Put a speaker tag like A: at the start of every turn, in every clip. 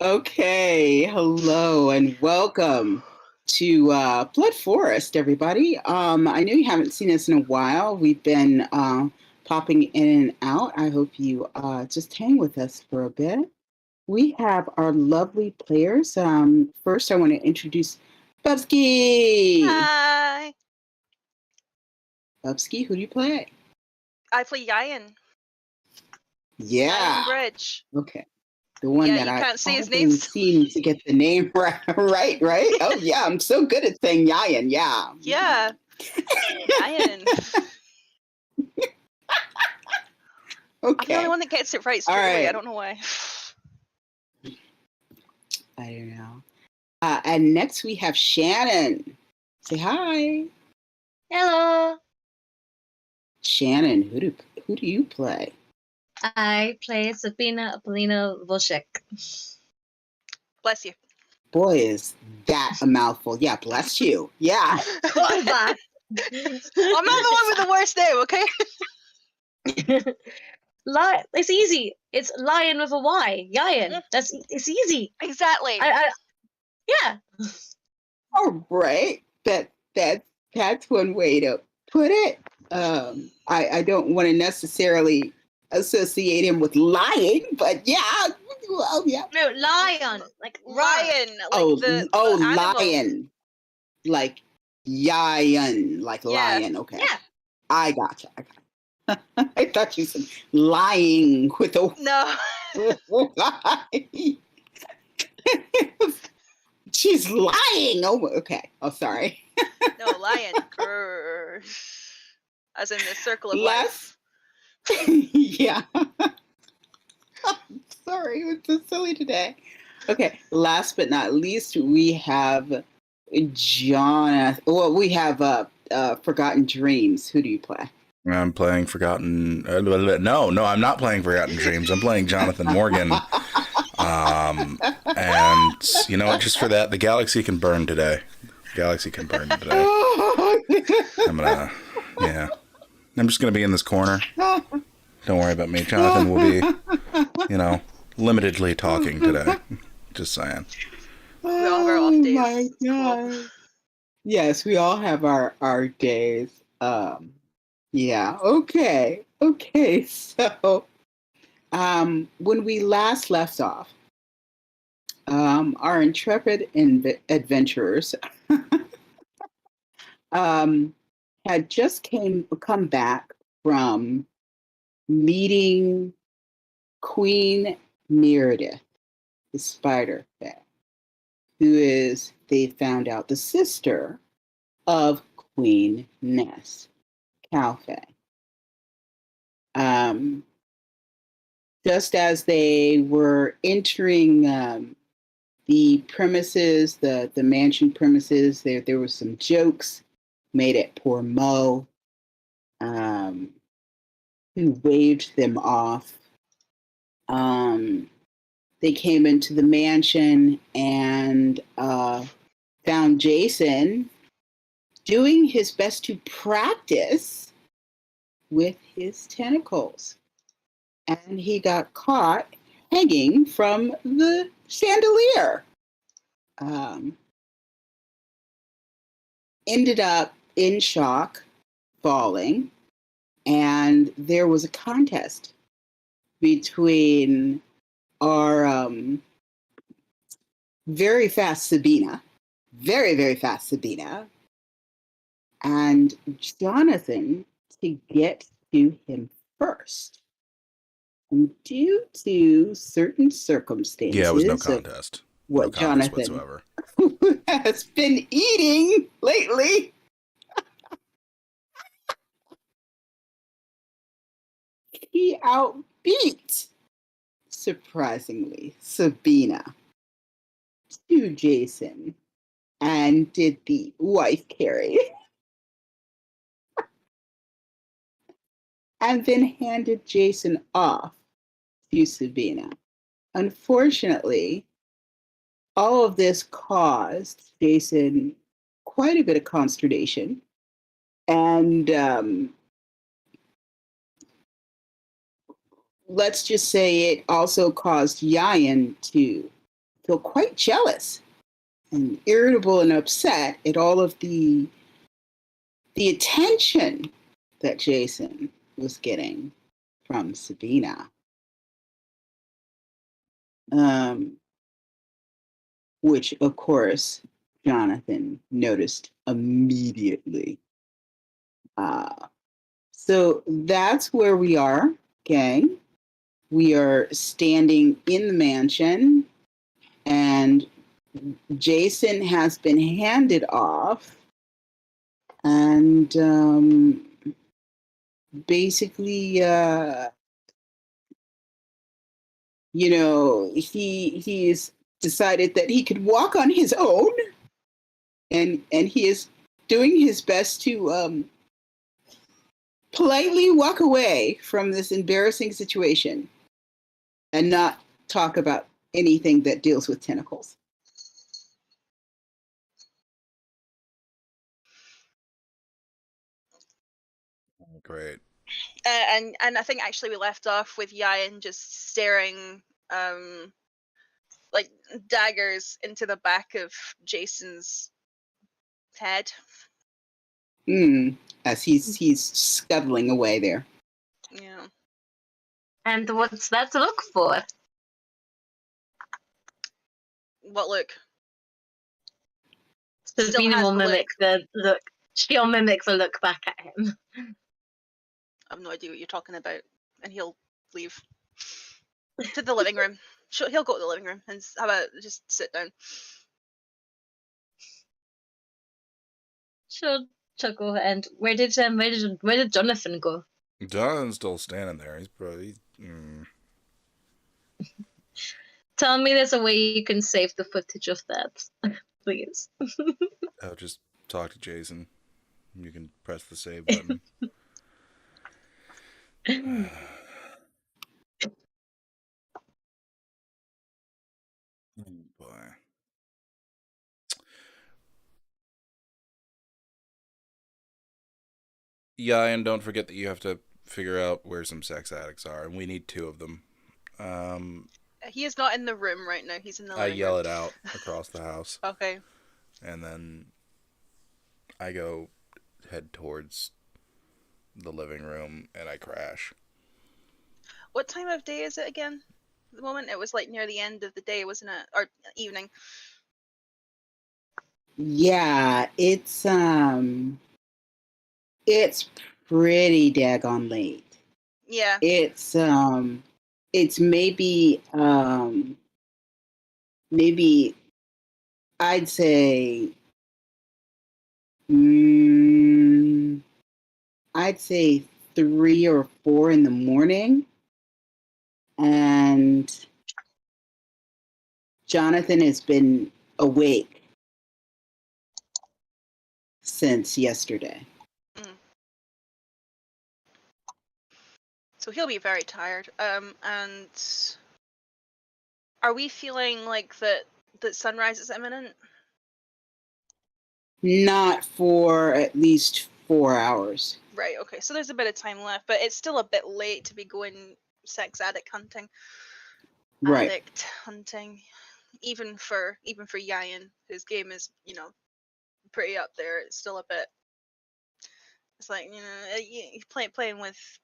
A: Okay, hello and welcome to Blood Forest, everybody. I know you haven't seen us in a while. We've been popping in and out. I hope you just hang with us for a bit. We have our lovely players. First, I want to introduce Bubsky.
B: Hi.
A: Bubsky, who do you play?
B: I play Yayan.
A: Yeah.
B: Yayan Bridge.
A: Okay. The one
B: Yeah,
A: that
B: you
A: I
B: can't say his name.
A: always seem to get the name right. Right? Oh, yeah. I'm so good at saying Yayan. Yeah.
B: Yeah. Yayan. I'm the only
A: Okay.
B: one that gets it right
A: All
B: straight away. I
A: right.
B: don't know why.
A: I don't know. And next we have Shannon. Say hi.
C: Hello.
A: Shannon, who do you play?
C: I play Sabina Apolina Volchek.
B: Bless you.
A: Boy, is that a mouthful. Yeah, bless you. Yeah.
C: I'm back.
B: I'm not the one with the worst name, okay?
C: It's easy. It's lion with a Y. Yayan. It's easy.
B: Exactly.
C: Yeah.
A: All right. That's one way to put it. I don't want to necessarily associate him with lying, but yeah. Well, yeah.
C: No, lion. Like
B: Lion. Like
A: Oh,
B: the animal.
A: lion. Like Yayan, like
B: Yeah.
A: lion. Okay.
C: Yeah.
A: I gotcha. I thought you said lying with a
B: No.
A: She's lying. Oh, okay. Oh, sorry.
B: No, lion. Grrr. As in the circle of
A: Last,
B: life.
A: yeah. Sorry, it was so silly today. Okay, last but not least, we have Jonathan. Well, we have Forgotten Dreams. Who do you play?
D: I'm playing Forgotten. No, I'm not playing Forgotten Dreams. I'm playing Jonathan Morgan. And you know what? Just for that, the galaxy can burn today. Galaxy can burn today. I'm just gonna be in this corner. Don't worry about me. Jonathan will be, limitedly talking today. Just saying.
B: We all have our off days.
A: My God. Cool. Yes, we all have our days. Yeah. Okay. So, when we last left off, our intrepid adventurers had just come back from meeting Queen Meredith, the Spider Fae, who is, they found out, the sister of Queen Ness, Calfae. Just as they were entering the premises, the mansion premises, there were some jokes made at poor Mo, who waved them off. They came into the mansion and found Jason doing his best to practice with his tentacles. And he got caught hanging from the chandelier. Ended up in shock, falling, and there was a contest between our very fast Sabina, very, very fast Sabina, and Jonathan to get to him first. And due to certain circumstances,
D: Yeah, it was no contest.
A: What
D: no contest
A: Jonathan
D: whatsoever.
A: has been eating lately. He outbeat, surprisingly, Sabina to Jason and did the wife carry. And then handed Jason off to Sabina. Unfortunately, all of this caused Jason quite a bit of consternation. And let's just say it also caused Yayan to feel quite jealous and irritable and upset at all of the attention that Jason was getting from Sabina. Which, of course, Jonathan noticed immediately. So that's where we are, gang. We are standing in the mansion, and Jason has been handed off, and basically, he's decided that he could walk on his own, and he is doing his best to politely walk away from this embarrassing situation and not talk about anything that deals with tentacles.
D: Great.
B: And I think actually we left off with Yayan just staring like daggers into the back of Jason's head.
A: As he's scuttling away there.
B: Yeah.
C: And what's that to look for?
B: What look?
C: Sabina
B: has
C: will
B: the
C: mimic the look. She'll mimic the look back at him.
B: I have no idea what you're talking about, and he'll leave to the living room. He'll go to the living room and how about just sit down.
C: She'll chuckle. And where did Jonathan go?
D: Jonathan's still standing there. He's probably.
C: Tell me there's a way you can save the footage of that, please.
D: I'll just talk to Jason. You can press the save button. Oh boy. Yeah, and don't forget that you have to figure out where some sex addicts are, and we need 2 of them.
B: He is not in the room right now. He's in the
D: I
B: living
D: yell
B: room.
D: it out across the house.
B: Okay.
D: And then I go head towards the living room and I crash.
B: What time of day is it again? At the moment, it was like near the end of the day, wasn't it? Or evening.
A: Yeah, it's pretty daggone late.
B: Yeah.
A: It's maybe I'd say I'd say 3 or 4 in the morning, and Jonathan has been awake since yesterday.
B: So he'll be very tired. And are we feeling like that sunrise is imminent?
A: Not for at least 4 hours.
B: Right, okay. So there's a bit of time left, but it's still a bit late to be going sex addict hunting.
A: Right.
B: Addict hunting. Even for Yayan, whose game is, pretty up there. It's still a bit. It's like, playing with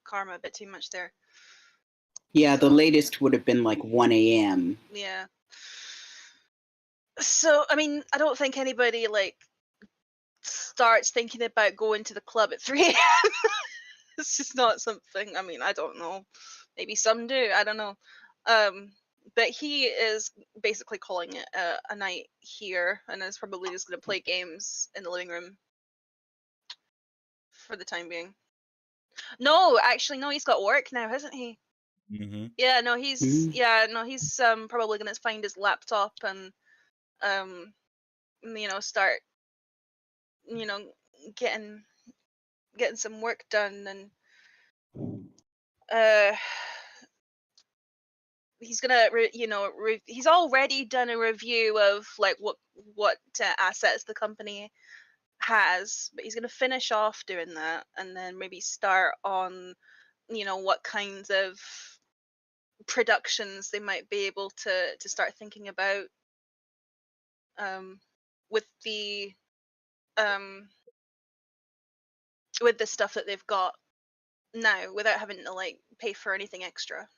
B: karma a bit too much there.
A: Yeah, the latest would have been like 1 a.m.
B: Yeah. So, I mean, I don't think anybody starts thinking about going to the club at 3 a.m. It's just not something. I mean, I don't know. Maybe some do. I don't know. But he is basically calling it a night here, and is probably just going to play games in the living room for the time being. No, actually, no. He's got work now, hasn't he?
D: Mm-hmm.
B: Yeah, no. He's probably going to find his laptop and start getting some work done, and he's gonna he's already done a review of like what assets the company has, but he's gonna finish off doing that and then maybe start on what kinds of productions they might be able to start thinking about with the stuff that they've got now without having to like pay for anything extra.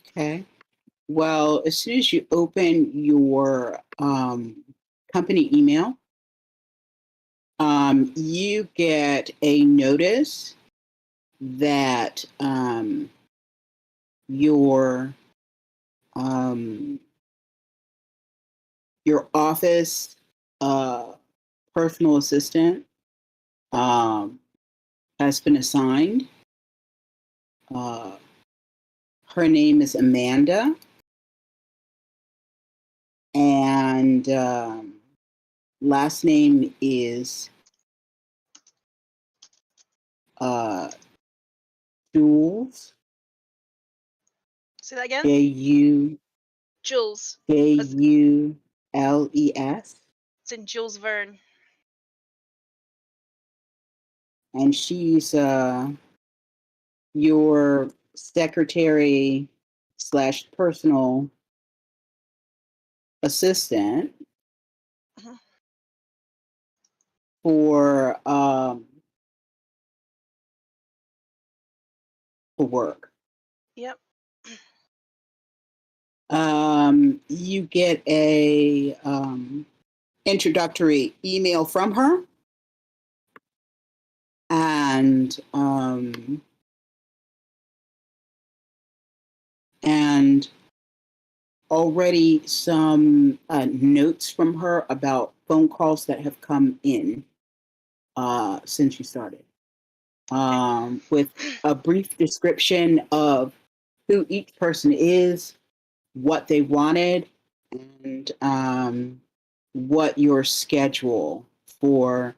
A: Okay. Well, as soon as you open your company email, you get a notice that your office personal assistant has been assigned. Her name is Amanda, and last name is Jules.
B: Say that again. Jules.
A: Jules.
B: It's in Jules Verne.
A: And she's your secretary / personal assistant for work.
B: Yep.
A: You get a introductory email from her, and already some notes from her about phone calls that have come in since you started, with a brief description of who each person is, what they wanted, and what your schedule for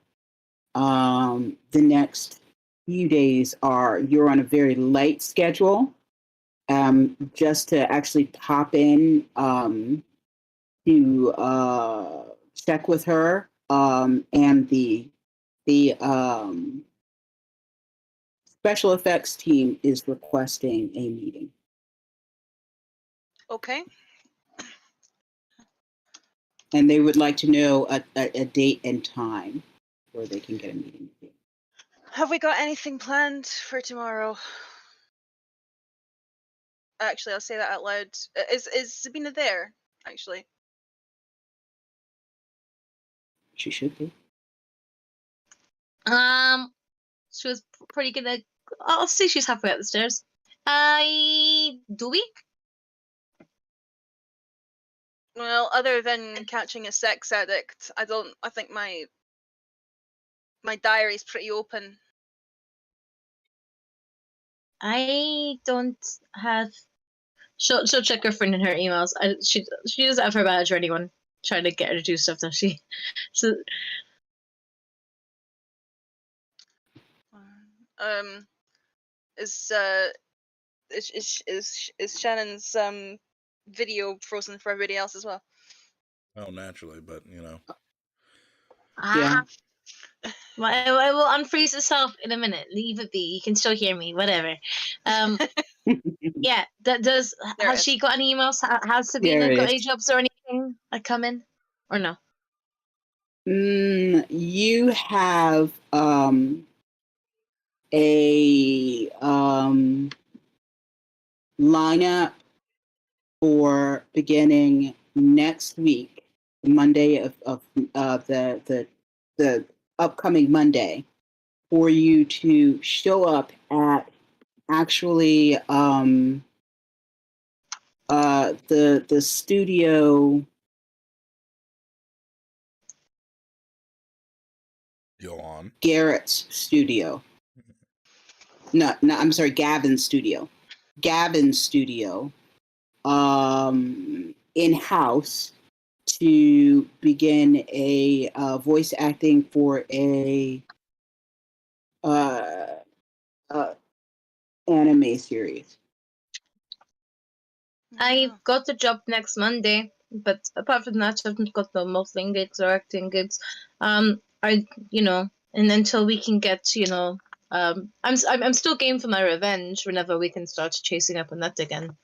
A: the next few days are. You're on a very light schedule, just to actually pop in to check with her, and the special effects team is requesting a meeting.
B: Okay.
A: And they would like to know a date and time where they can get a meeting with you.
B: Have we got anything planned for tomorrow? Actually, I'll say that out loud. Is Sabina there? Actually,
A: She should be.
C: She was pretty good at. I'll say she's halfway up the stairs. Do we?
B: well, other than catching a sex addict, I think my diary's pretty open.
C: I don't have. She'll check her friend in her emails. She doesn't have her badge or anyone trying to get her to do stuff. Does she? So
B: Is Shannon's video frozen for everybody else as well?
D: Oh, naturally, but you know.
A: Yeah.
C: Well, I will unfreeze itself in a minute. Leave it be. You can still hear me. Whatever. Yeah. Has she got any emails? Has Sabina got any jobs or anything that come in, or no?
A: You have a lineup for beginning next week, Monday of the upcoming Monday, for you to show up at actually the studio.
D: Yolan.
A: Garrett's studio. No, I'm sorry, Gavin's studio. Gavin's studio, in-house, to begin a voice acting for a anime series.
C: I've got the job next Monday, but apart from that, I haven't got the modeling gigs or acting gigs. And until we can get, I'm still game for my revenge whenever we can start chasing up on that again.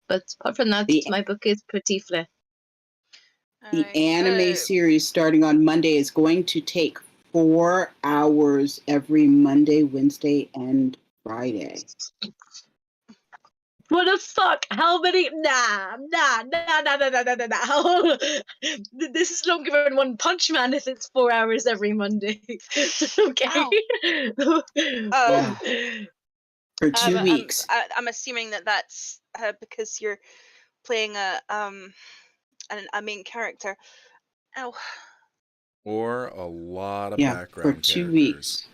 C: But apart from that,
A: The-
C: my book is pretty flat.
A: The
B: Alright,
A: anime series starting on Monday is going to take 4 hours every Monday, Wednesday, and Friday.
C: What the fuck? How many? Nah. This is longer than One Punch Man if it's 4 hours every Monday. Okay.
B: Um,
A: For 2 weeks.
B: I'm assuming that that's because you're playing a main character. Oh,
D: Or a lot of
A: Yeah, for
D: background
A: 2
D: characters.
A: weeks.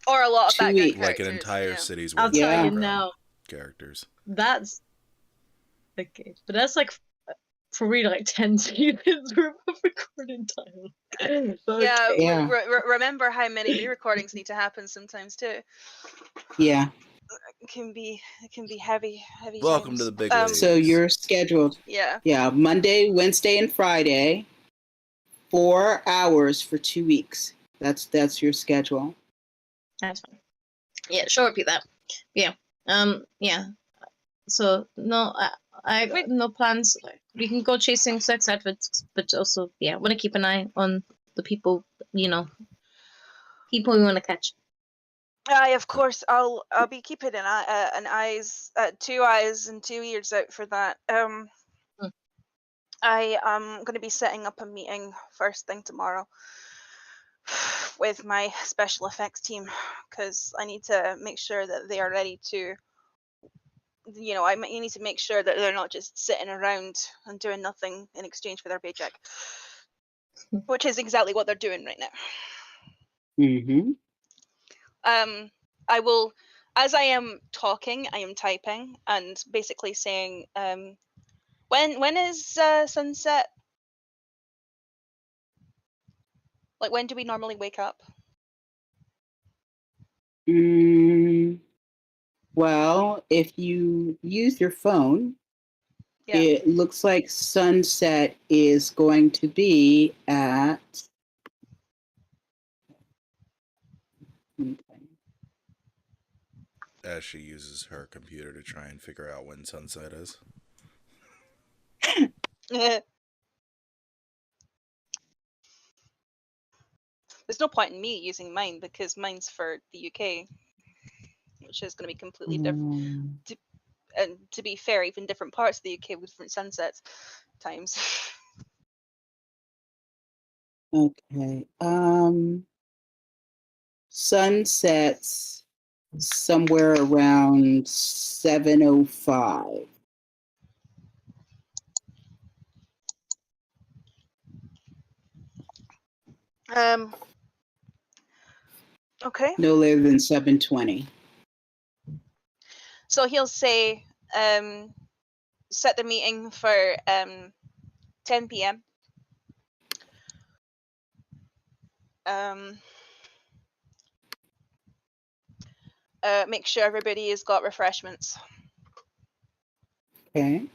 B: or a lot of
A: 2
B: background
A: weeks.
D: Like
B: characters.
D: an entire
B: yeah.
D: city's
C: I'll
D: worth of
C: tell you
D: background
C: now.
D: characters.
C: That's okay, but that's like for real, like 10 seasons worth of recording time.
B: Yeah,
C: Okay.
A: Yeah.
B: remember how many re-recordings need to happen sometimes too.
A: Yeah.
B: It can be heavy
D: Welcome
B: times.
D: to the big
A: So
D: leagues.
A: you're scheduled,
B: Yeah.
A: Monday, Wednesday, and Friday, 4 hours for 2 weeks. That's your schedule.
C: That's fine. Yeah, sure, repeat that. Yeah. Yeah. So no, I got no plans. We can go chasing sex adverts, but also, yeah, want to keep an eye on the people. People we want to catch.
B: Of course, I'll be keeping two eyes and two ears out for that. I am going to be setting up a meeting first thing tomorrow with my special effects team because I need to make sure that they are ready to. I need to make sure that they're not just sitting around and doing nothing in exchange for their paycheck, which is exactly what they're doing right now.
A: Mm-hmm.
B: I will, as I am talking, I am typing and basically saying, when is sunset? Like, when do we normally wake up?
A: Well, if you use your phone,
B: Yeah.
A: it looks like sunset is going to be at.
D: As she uses her computer to try and figure out when sunset is.
B: There's no point in me using mine because mine's for the UK, which is going to be completely different. And to be fair, even different parts of the UK with different sunsets times.
A: Okay. Sunsets somewhere around 7:05.
B: Okay.
A: No later than 7:20.
B: So he'll say, set the meeting for 10 p.m. Make sure everybody has got refreshments.
A: Okay.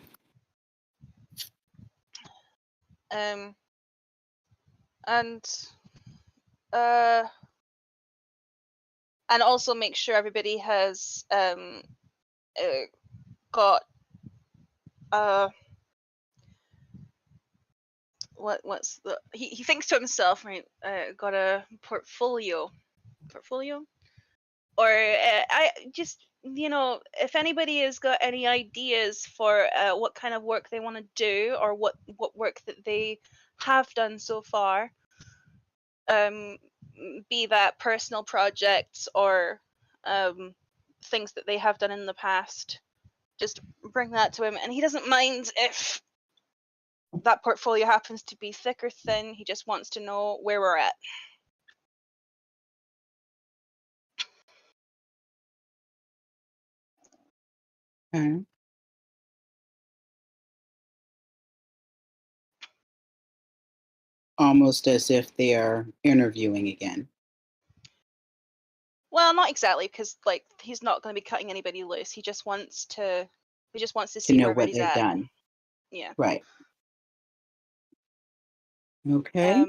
B: And also make sure everybody has got what's the he thinks to himself, right? Got a portfolio, or I just if anybody has got any ideas for what kind of work they want to do or what work that they have done so far, be that personal projects or things that they have done in the past, just bring that to him, and he doesn't mind if that portfolio happens to be thick or thin. He just wants to know where we're at.
A: Okay. Almost as if they are interviewing again.
B: Well, not exactly, because like he's not going to be cutting anybody loose. He just wants to
A: To
B: see
A: know
B: where
A: what
B: everybody's
A: they've
B: at.
A: done.
B: Yeah.
A: Right. Okay.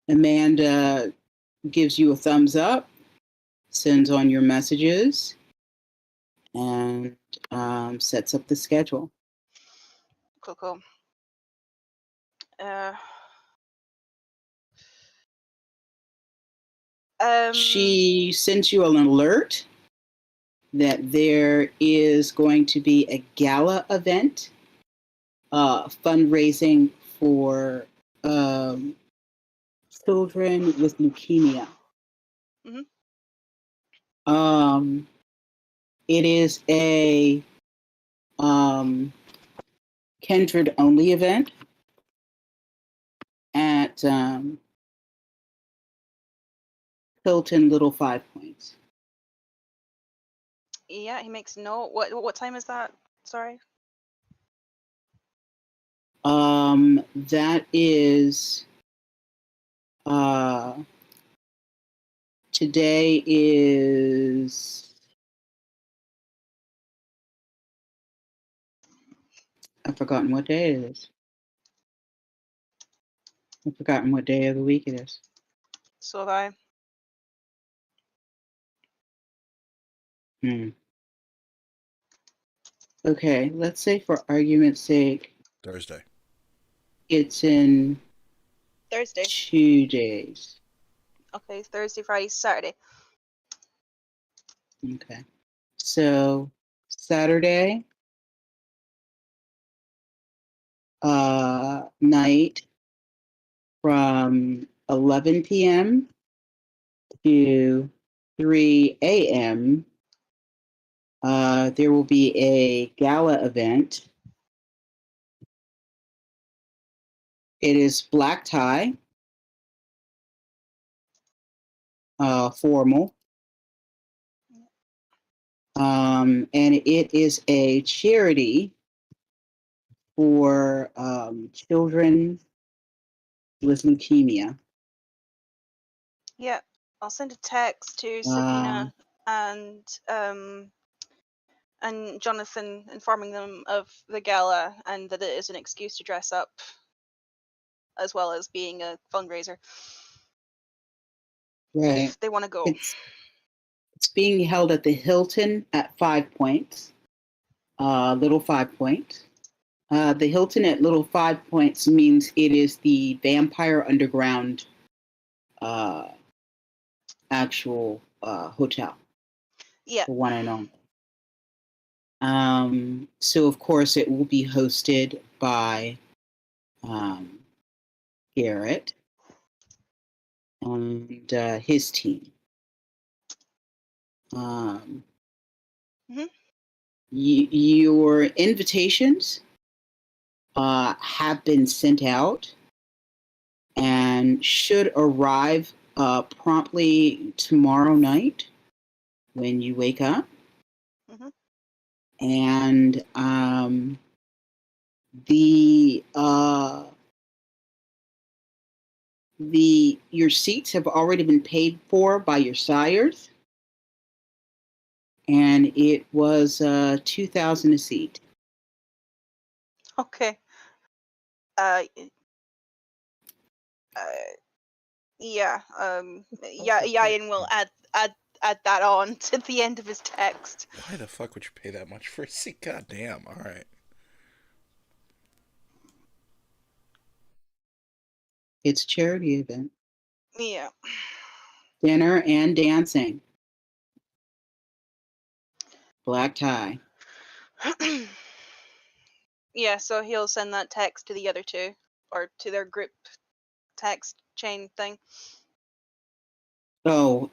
A: Amanda, gives you a thumbs up, sends on your messages, and sets up the schedule.
B: Cool.
A: She sends you an alert that there is going to be a gala event, fundraising for children with leukemia.
B: Mhm.
A: It is a Kindred only event at Hilton Little Five Points.
B: Yeah, he makes note. What time is that? Sorry.
A: That is today is I've forgotten what day it is. I've forgotten what day of the week it is.
B: So have I.
A: Okay, let's say for argument's sake,
D: Thursday.
A: it's in
B: Thursday.
A: 2 days.
B: Okay, Thursday, Friday, Saturday.
A: Okay. So Saturday night from 11 p.m. to 3 a.m. There will be a gala event. It is black tie, formal. And it is a charity for children with leukemia.
B: Yeah, I'll send a text to Sabina and Jonathan, informing them of the gala and that it is an excuse to dress up, as well as being a fundraiser.
A: Right.
B: If they want to go.
A: It's being held at the Hilton at 5 Points, Little 5 Points. The Hilton at Little 5 Points means it is the Vampire Underground actual hotel.
B: Yeah.
A: The one and only. So, of course, it will be hosted by Garrett and his team. Your invitations have been sent out and should arrive promptly tomorrow night when you wake up. And your seats have already been paid for by your sires, and it was $2,000 a seat.
B: Okay. Yeah. Yayan will add that on to the end of his text.
D: Why the fuck would you pay that much for a seat? God damn. All right.
A: It's a charity event.
B: Yeah.
A: Dinner and dancing. Black tie.
B: Yeah, so he'll send that text to the other two, or to their group text chain thing.
A: Oh,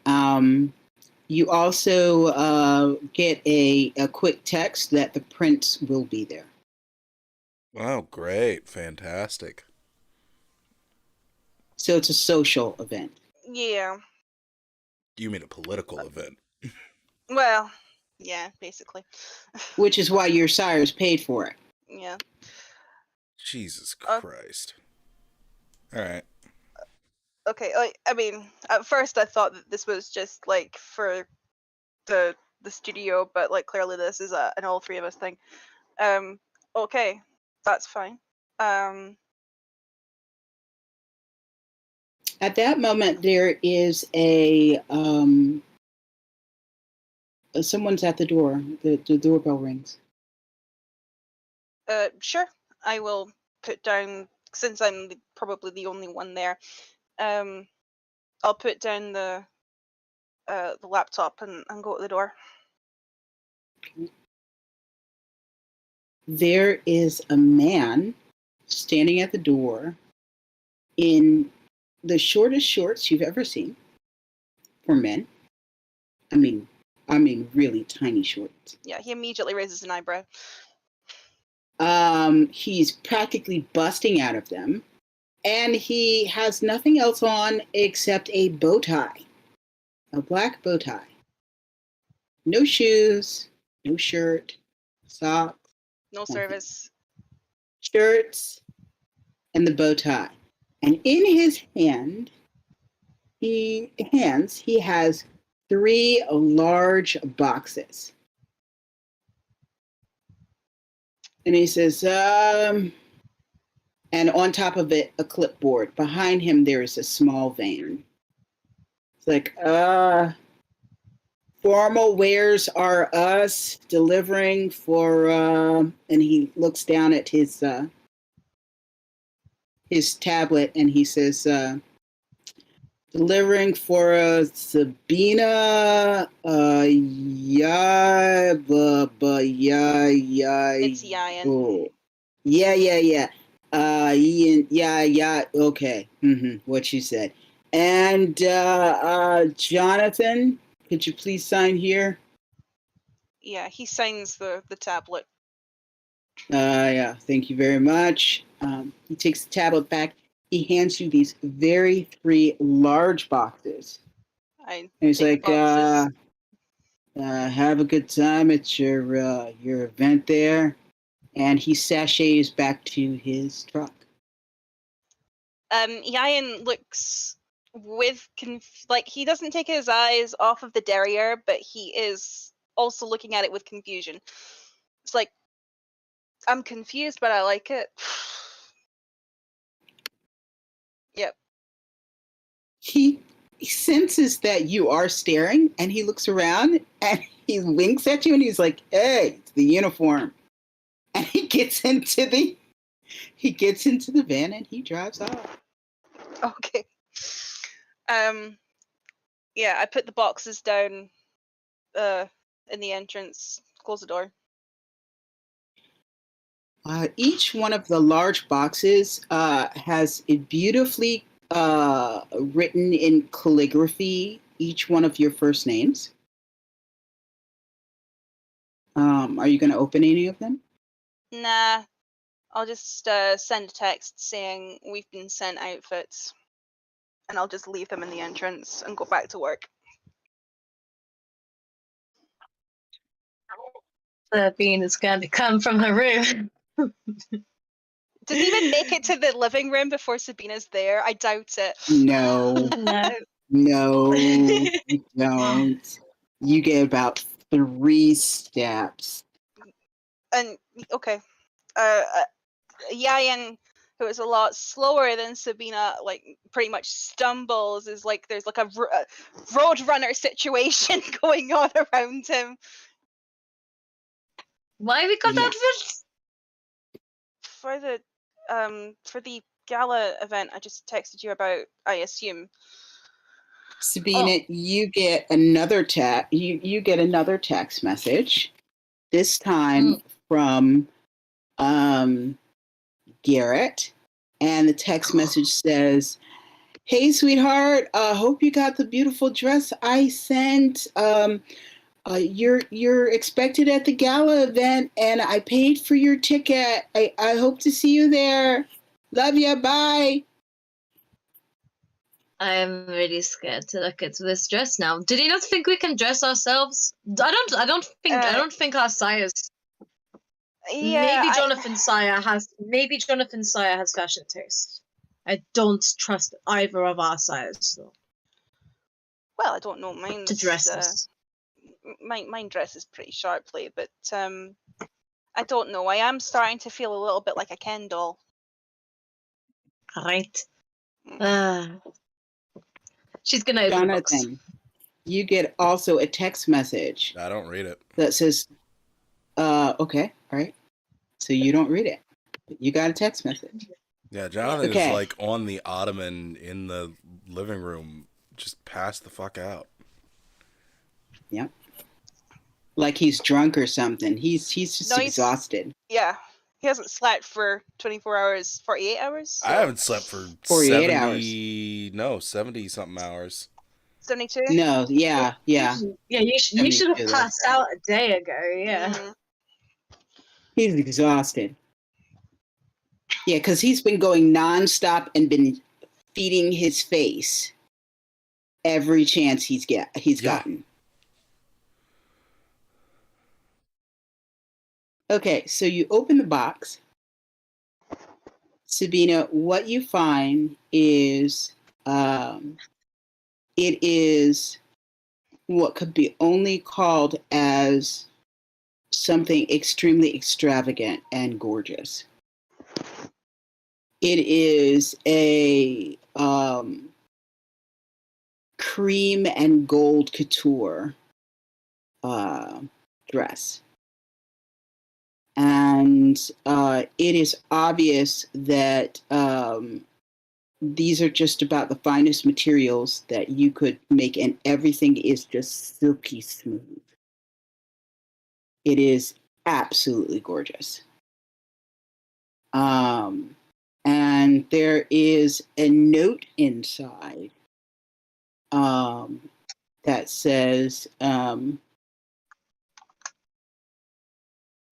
A: you also get a quick text that the prince will be there.
D: Wow, great. Fantastic.
A: So it's a social event.
B: Yeah.
D: You mean a political event?
B: Well, yeah, basically.
A: Which is why your sires paid for it.
B: Yeah.
D: Jesus Christ. All right.
B: Okay, I mean, at first I thought that this was just like for the studio, but like clearly this is an all three of us thing. Okay, that's fine.
A: At that moment, there is someone's at the door. The doorbell rings.
B: Sure. I will put down, since I'm probably the only one there. I'll put down the laptop and go to the door.
A: There is a man standing at the door in the shortest shorts you've ever seen for men. I mean, really tiny shorts.
B: Yeah, he immediately raises an eyebrow.
A: He's practically busting out of them, and he has nothing else on except a bow tie, a black bow tie. No shoes, no shirt, socks,
B: No
A: nothing.
B: service.
A: Shirts, and the bow tie. And in his he has 3 large boxes. And he says, and on top of it, a clipboard. Behind him, there is a small van. It's like, formal wears are us delivering for, and he looks down at his tablet and he says, delivering for Sabina,
B: It's Yayan.
A: Oh. Yeah. Ian, yeah, okay. What you said. And Jonathan, could you please sign here?
B: Yeah, he signs the tablet.
A: Yeah, thank you very much. He takes the tablet back. He hands you these 3 large boxes.
B: And
A: he's
B: take
A: like,
B: the boxes.
A: have a good time at your event there. And he sachets back to his truck.
B: Yayan looks with he doesn't take his eyes off of the derriere, but he is also looking at it with confusion. It's like, I'm confused, but I like it. Yep.
A: He senses that you are staring, and he looks around and he winks at you, and he's like, "Hey, it's the uniform." And he gets into the van and he drives off.
B: Okay. Yeah, I put the boxes down in the entrance, close the door.
A: Each one of the large boxes has a beautifully written in calligraphy each one of your first names. Are you going to open any of them?
B: Nah, I'll just send a text saying we've been sent outfits, and I'll just leave them in the entrance and go back to work.
C: Sabine is going to come from her room.
B: Does he even make it to the living room before Sabina's there? I doubt it.
A: No. No, you don't. You get about 3 steps.
B: And okay, Yayan, who is a lot slower than Sabina, like pretty much stumbles. Is like there's like a road runner situation going on around him.
C: Why we got
A: Yeah.
C: outfits?
B: For the gala event I just texted you about, I assume.
A: Sabina, you get another you get another text message. This time from Garrett, and the text message says, "Hey, sweetheart, hope you got the beautiful dress I sent. You're expected at the gala event, and I paid for your ticket. I hope to see you there. Love ya. Bye."
C: I'm really scared to look at this dress now. Did he not think we can dress ourselves? I don't think our sires.
B: Yeah,
C: Maybe Jonathan Sire has fashion taste. I don't trust either of our sires though.
B: Well, I don't know. Mine's
C: To dresses.
B: Mine dresses pretty sharply, but I don't know. I am starting to feel a little bit like a Ken doll.
C: Right. She's gonna open the box.
A: Jonathan, you get also a text message
D: I don't read it.
A: that says, okay, all right. So you don't read it. You got a text message.
D: Yeah, Jonathan is
A: Okay.
D: like on the ottoman in the living room, just passed the fuck out.
A: Yep. Like he's drunk or something. He's just
B: No, he's-
A: exhausted.
B: Yeah. He hasn't slept for 24 hours, 48 hours. So.
D: I haven't slept for
A: 48
D: 70 something hours.
B: 72.
A: No, yeah.
C: Yeah, you should have
A: 72,
C: passed
A: that's right.
C: out a day ago. Yeah.
B: Mhm.
A: He's exhausted. Yeah, because he's been going nonstop and been feeding his face every chance he's
D: Yeah.
A: gotten. Okay, so you open the box. Sabina, what you find is it is what could be only called as something extremely extravagant and gorgeous. It is a cream and gold couture dress. And it is obvious that these are just about the finest materials that you could make, and everything is just silky smooth. It is absolutely gorgeous. And there is a note inside that says,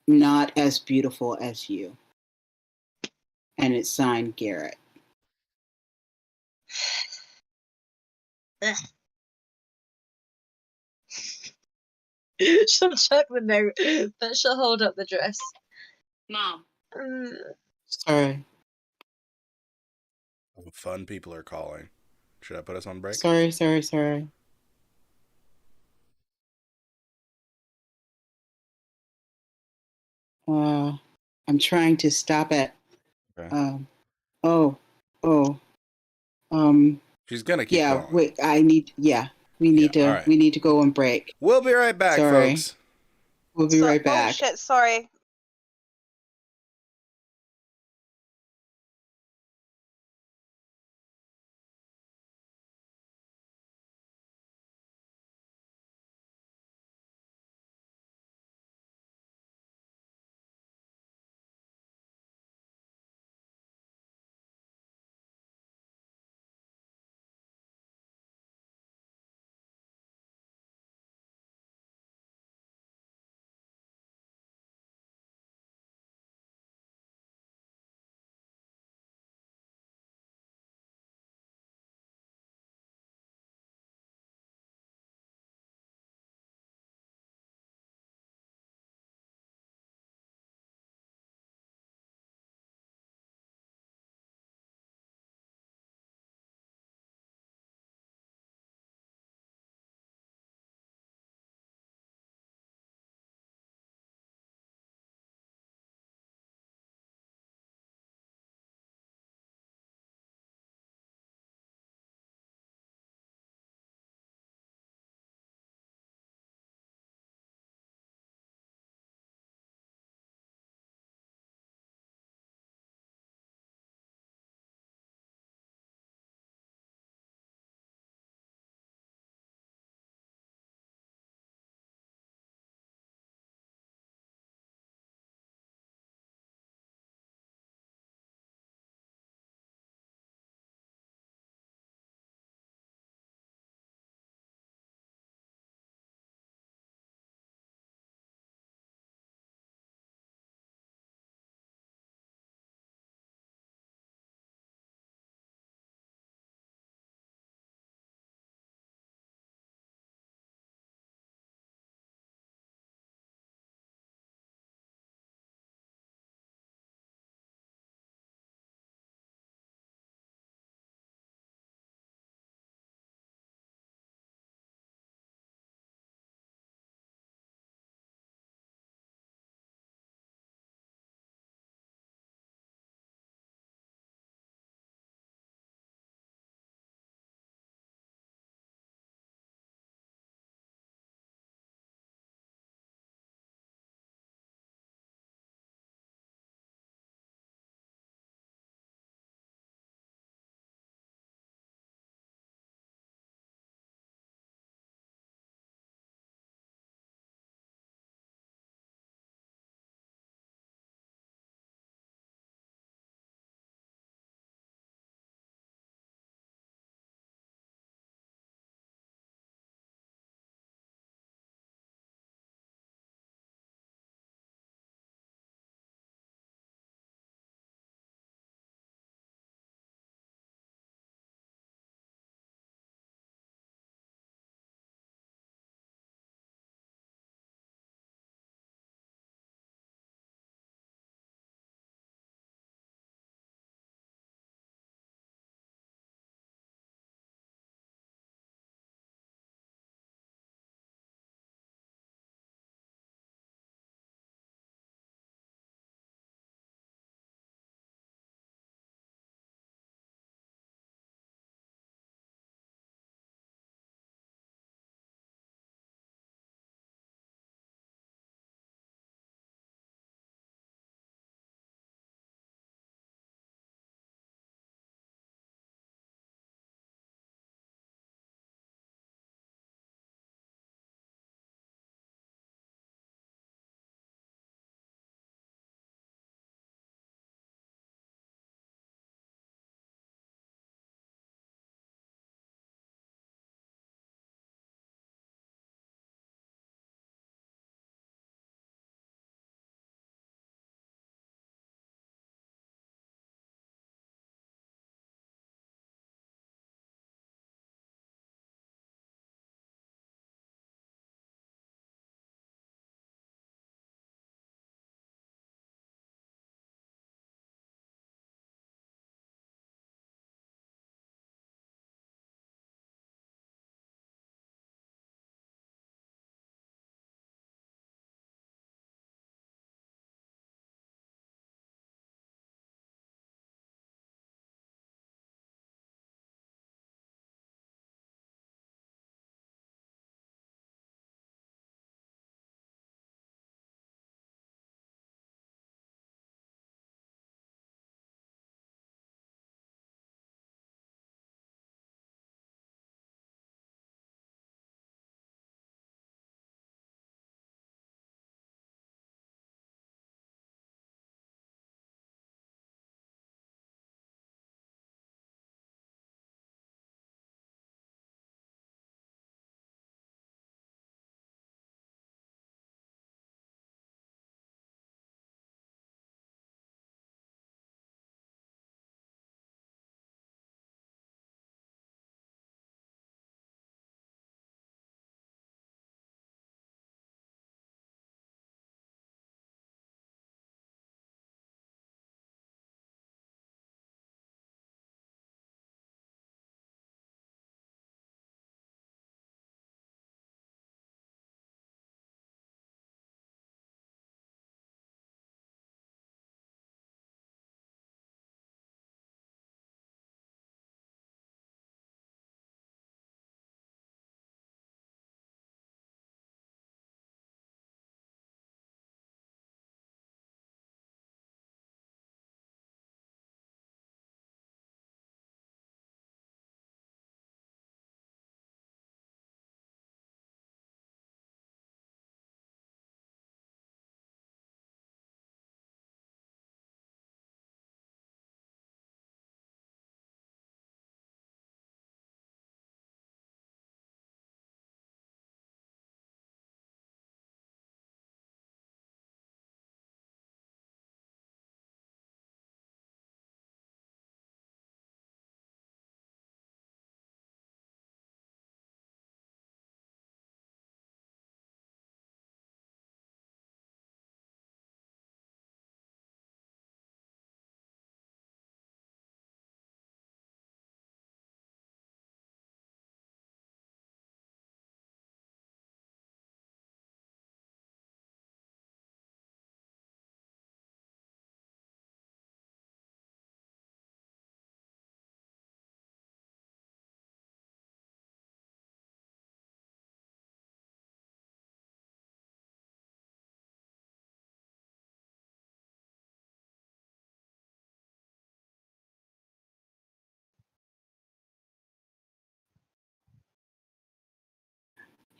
A: not as beautiful as you. And it's signed Garrett.
C: She'll chuck the note, but she'll hold up the dress.
A: Mom. Sorry.
D: Fun people are calling. Should I put us on break?
A: Sorry. I'm trying to stop it.
D: Okay. She's gonna keep
A: yeah,
D: calling.
A: wait, we need
D: right.
A: to go on break.
D: We'll be right back,
A: Sorry.
D: folks.
A: We'll be right back.
B: Oh shit, sorry.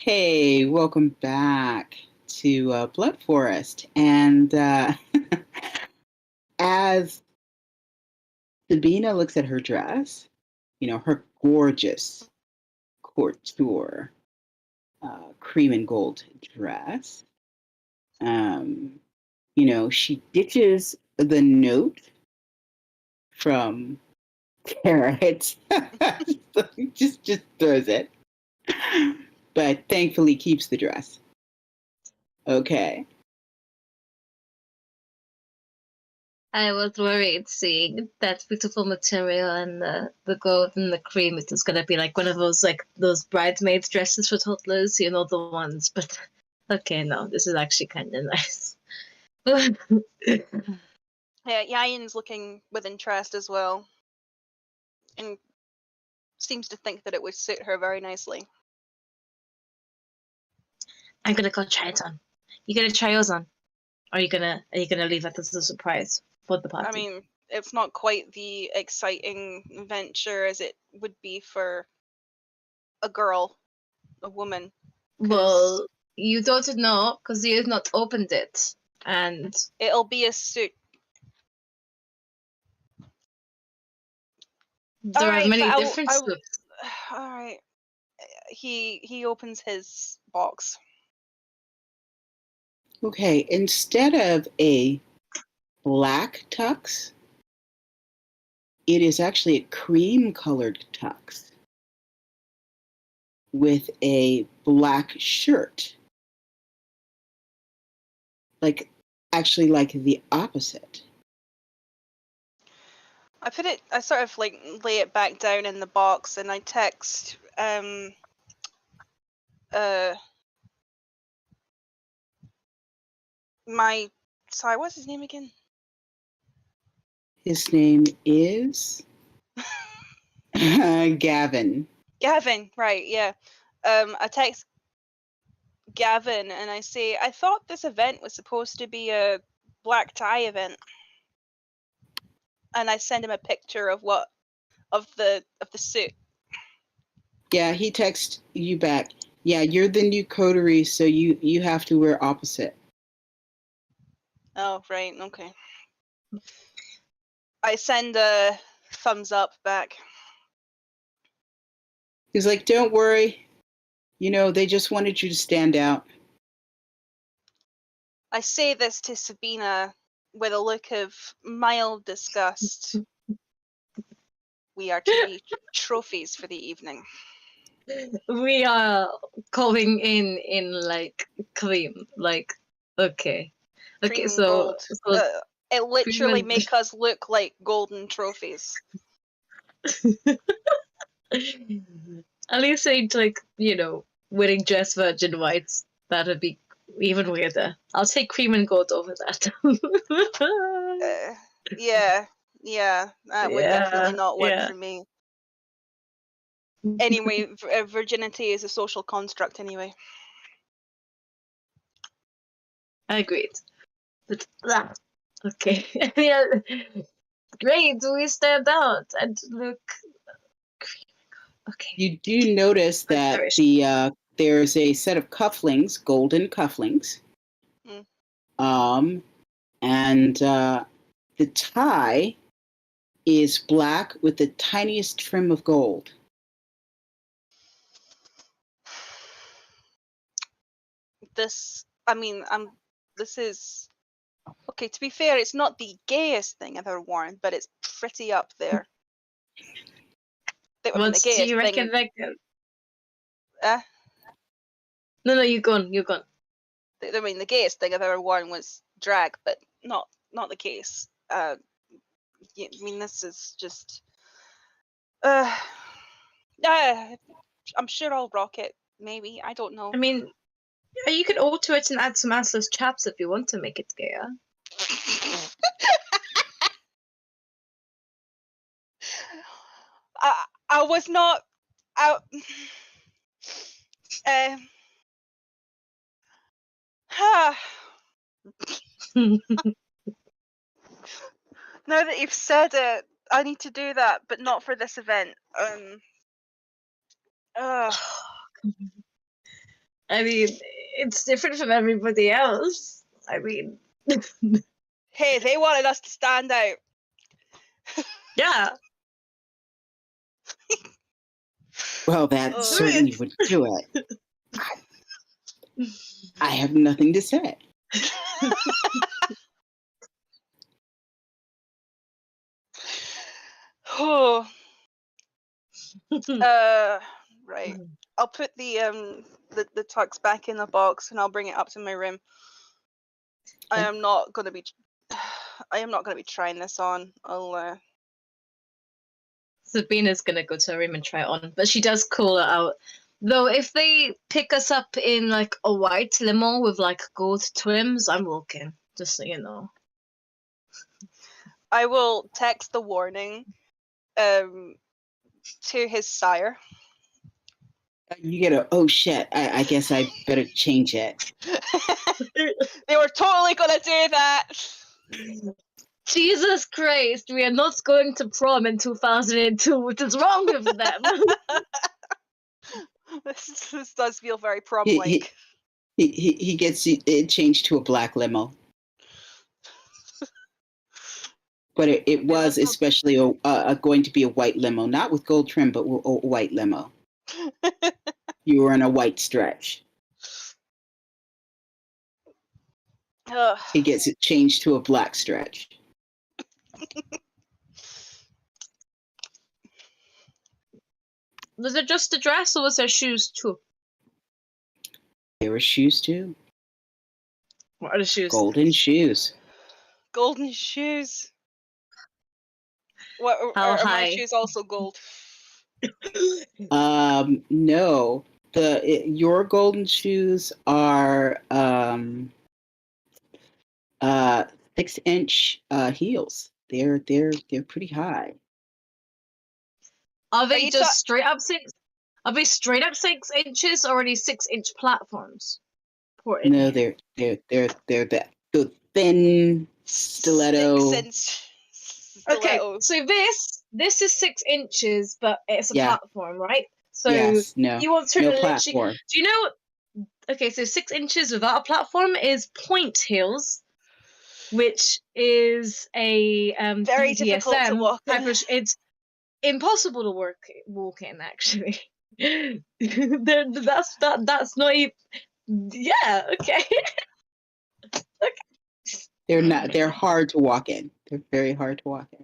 A: Hey, welcome back to Blood Forest. And as Sabina looks at her dress, her gorgeous couture cream and gold dress, she ditches the note from Carrot, just throws it, but thankfully keeps the dress. Okay.
C: I was worried seeing that beautiful material and the gold and the cream. It was gonna be like one of those bridesmaids dresses for toddlers, the ones. But okay, no, this is actually kind of nice.
B: Yeah, Yayan's looking with interest as well, and seems to think that it would suit her very nicely.
C: I'm gonna go try it on. You gonna try yours on? Or are you gonna leave it as a surprise for the party?
B: I mean, it's not quite the exciting venture as it would be for a girl, a woman.
C: Well, you don't know because you have not opened it, and
B: it'll be a suit.
C: There are many different suits.
B: All right. He opens his box.
A: Okay, instead of a black tux, it is actually a cream-colored tux with a black shirt. Actually like the opposite.
B: I sort of lay it back down in the box, and I text sorry, what's his name again?
A: His name is Gavin.
B: Gavin, right, yeah. I text Gavin and I say, I thought this event was supposed to be a black tie event. And I send him a picture of the suit.
A: Yeah, he texts you back. Yeah, you're the new coterie, so you have to wear opposite.
B: Oh, right, okay. I send a thumbs up back.
A: He's like, don't worry. They just wanted you to stand out.
B: I say this to Sabina with a look of mild disgust. We are to be trophies for the evening.
C: We are going in cream, okay. Okay, so
B: it literally make us look like golden trophies.
C: At least ain't wearing dress virgin whites. That'd be even weirder. I'll take cream and gold over that.
B: Yeah, that would definitely not work for me. Anyway, virginity is a social construct anyway.
C: I agreed. But okay. Yeah. Great, we stand out and look. Okay.
A: You do notice that there's a set of cufflinks, golden cufflinks. And the tie is black with the tiniest trim of gold.
B: This is okay. To be fair, it's not the gayest thing I've ever worn, but it's pretty up there.
C: What do you reckon? No, you go on.
B: I mean, the gayest thing I've ever worn was drag, but not the case. I mean, this is just. I'm sure I'll rock it. Maybe, I don't know.
C: I mean, you could alter it and add some assless chaps if you want to make it gayer.
B: I was not out. Now that you've said it, I need to do that, but not for this event.
C: I mean, it's different from everybody else. I mean,
B: Hey, they wanted us to stand out.
C: yeah.
A: Well, that
B: Oh.
A: certainly would do it. I have nothing to say.
B: Oh. Right. I'll put the tux back in the box and I'll bring it up to my room. I
C: Okay.
B: am not gonna be trying this on. I'll
C: Sabina's gonna go to her room and try it on, but she does call it out. Though if they pick us up in like a white limo with like gold trims, I'm walking. Just so you know.
B: I will text the warning to his sire.
A: You get a, oh shit, I guess I better change it.
B: They were totally gonna do that.
C: Jesus Christ, we are not going to prom in 2002. What is wrong with them?
B: This does feel very
A: He,
B: prom-like.
A: he gets it changed to a black limo. But it was
B: that's-
A: especially going to be a white limo, not with gold trim, but a white limo. You were in a white stretch.
B: Ugh.
A: He gets it changed to a black stretch.
C: Was it just a dress or was there shoes too?
A: There were shoes too.
C: What are the shoes?
A: Golden shoes.
B: Golden shoes. What
C: How
B: are my
C: high?
B: shoes also gold?
A: No. Your golden shoes are 6-inch heels. They're pretty high.
C: Are they
B: you
C: just straight up 6? Are they straight up 6 inches or are they 6-inch platforms?
A: No, they're the thin stiletto.
B: 6-inch
C: Okay,
B: stiletto.
C: so this is 6 inches, but it's a
A: Yeah.
C: platform, right? So
A: Yes, no,
C: you want her
A: no
C: to literally.
A: platform.
C: Do you know? Okay, so 6 inches without a platform is point heels, which is a
B: Very difficult to
C: BDSM
B: walk
C: type
B: in.
C: of. It's impossible to walk in actually. That's not even. Yeah. Okay.
A: They're not. They're hard to walk in. They're very hard to walk in.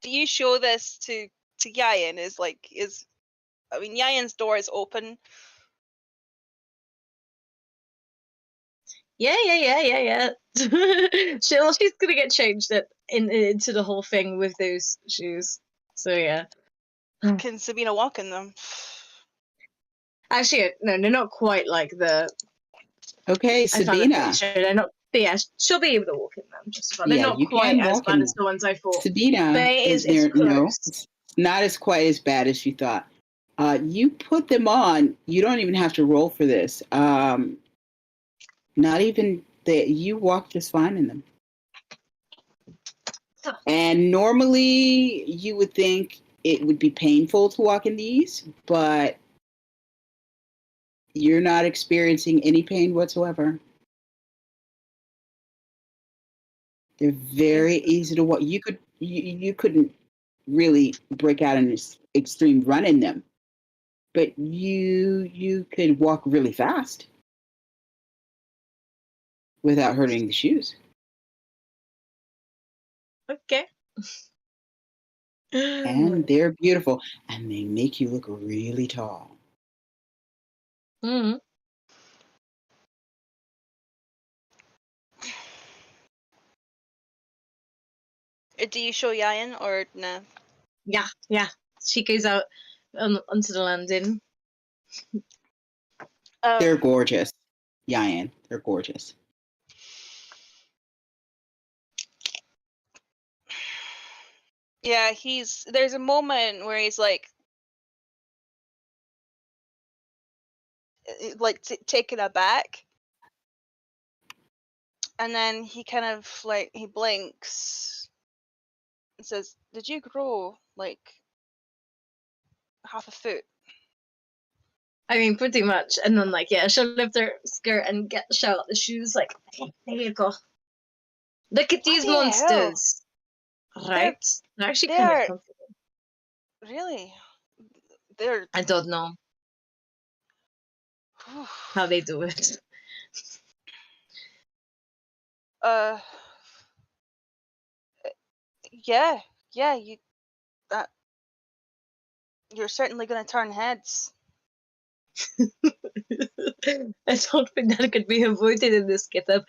B: Do you show this to Yayan? Yayan's door is open.
C: Yeah. She's gonna get changed into the whole thing with those shoes. So yeah.
B: Can Sabina walk in them?
C: Actually, no, they're not quite like the.
A: Okay,
C: I found a
A: Sabina.
C: picture. They're not. But yeah, she'll be able to walk in them. Just about. They're
A: Yeah,
C: not
A: you
C: quite
A: can
C: as
A: walk
C: bad
A: in
C: as the ones I thought.
A: Sabina
C: But it is.
A: there.
C: It's close.
A: No, it's not as quite as bad as you thought. You put them on. You don't even have to roll for this. Not even that. You walk just fine in them. And normally, you would think it would be painful to walk in these, but you're not experiencing any pain whatsoever. They're very easy to walk. You couldn't really break out an extreme run in them, but you could walk really fast without hurting the shoes.
C: Okay.
A: And they're beautiful, and they make you look really tall.
C: Mm-hmm.
B: Do you show Yayan or nah?
C: Yeah. She goes out onto the landing.
A: They're gorgeous, Yayan. They're gorgeous.
B: Yeah, there's a moment where he's like taken aback, and then he kind of he blinks and says, "Did you grow like half a foot.
C: I mean, pretty much. And then, like, yeah, she'll lift her skirt and shout out the shoes, like, "Hey, there you go. Look at these
B: Bloody hell.
C: monsters." Right? They're actually kind
B: they're-
C: of comfortable.
B: Really? They're
C: I don't know how they do it.
B: Yeah, you're certainly gonna turn heads.
C: I don't think that could be avoided in this getup.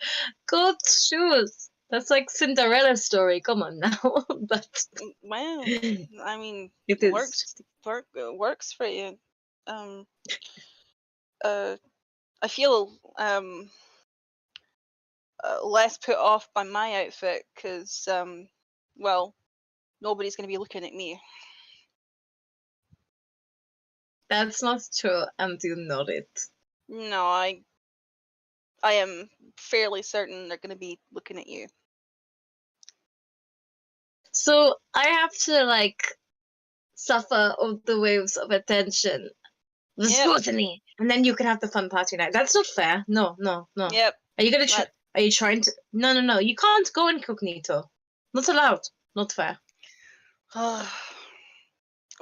C: Goat shoes. That's like Cinderella's story. Come on now. But
B: Well, I mean,
C: it is.
B: works for you. I feel less put off by my outfit because well, nobody's gonna be looking at me.
C: That's not true, and you know it.
B: No, I am fairly certain they're gonna be looking at you.
C: So I have to like suffer all the waves of attention, the
B: Yep.
C: scrutiny, and then you can have the fun party night. That's not fair. No.
B: Yep.
C: Are you gonna?
B: That-
C: Are you trying to? No. You can't go incognito. Not allowed. Not fair.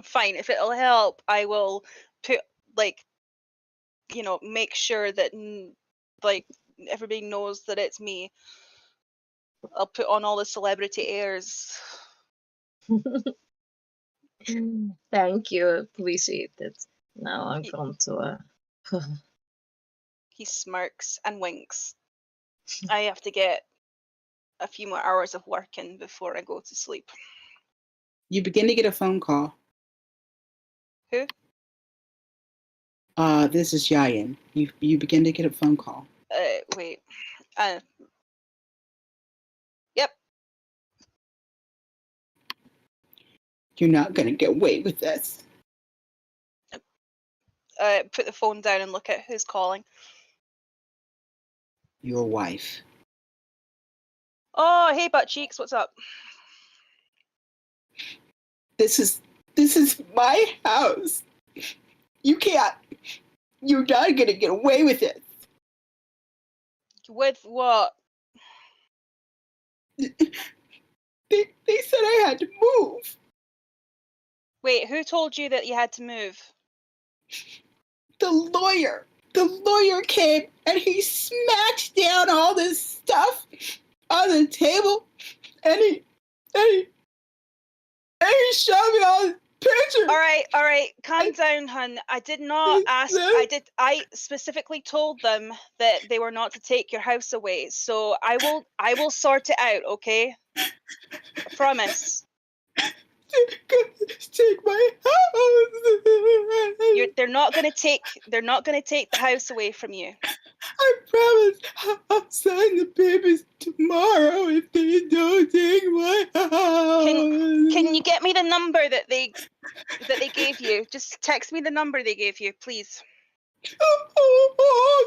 B: Fine, if it'll help, I will put like, make sure that like everybody knows that it's me. I'll put on all the celebrity airs.
C: Thank you. Appreciate it. Now I'm going to.
B: He smirks and winks. I have to get a few more hours of work in before I go to sleep.
A: You begin to get a phone call.
B: Who?
A: This is Yayan. You begin to get a phone call.
B: Wait. Yep.
A: You're not gonna get away with this.
B: Put the phone down and look at who's calling.
A: Your wife.
B: Oh, hey, butt cheeks, what's up?
A: This is my house. You can't. You're not gonna get away with it.
B: With what?
A: They said I had to move.
B: Wait, who told you that you had to move?
A: The lawyer came and he smashed down all this stuff on the table, and he showed me all his pictures.
B: All right, calm down, hun. I did not ask. I specifically told them that they were not to take your house away. So I will sort it out. Okay, I promise.
A: Take my house.
B: They're not gonna take the house away from you.
A: I promise I'll sign the papers tomorrow if they don't take my house.
B: Can you get me the number that they gave you? Just text me the number they gave you, please.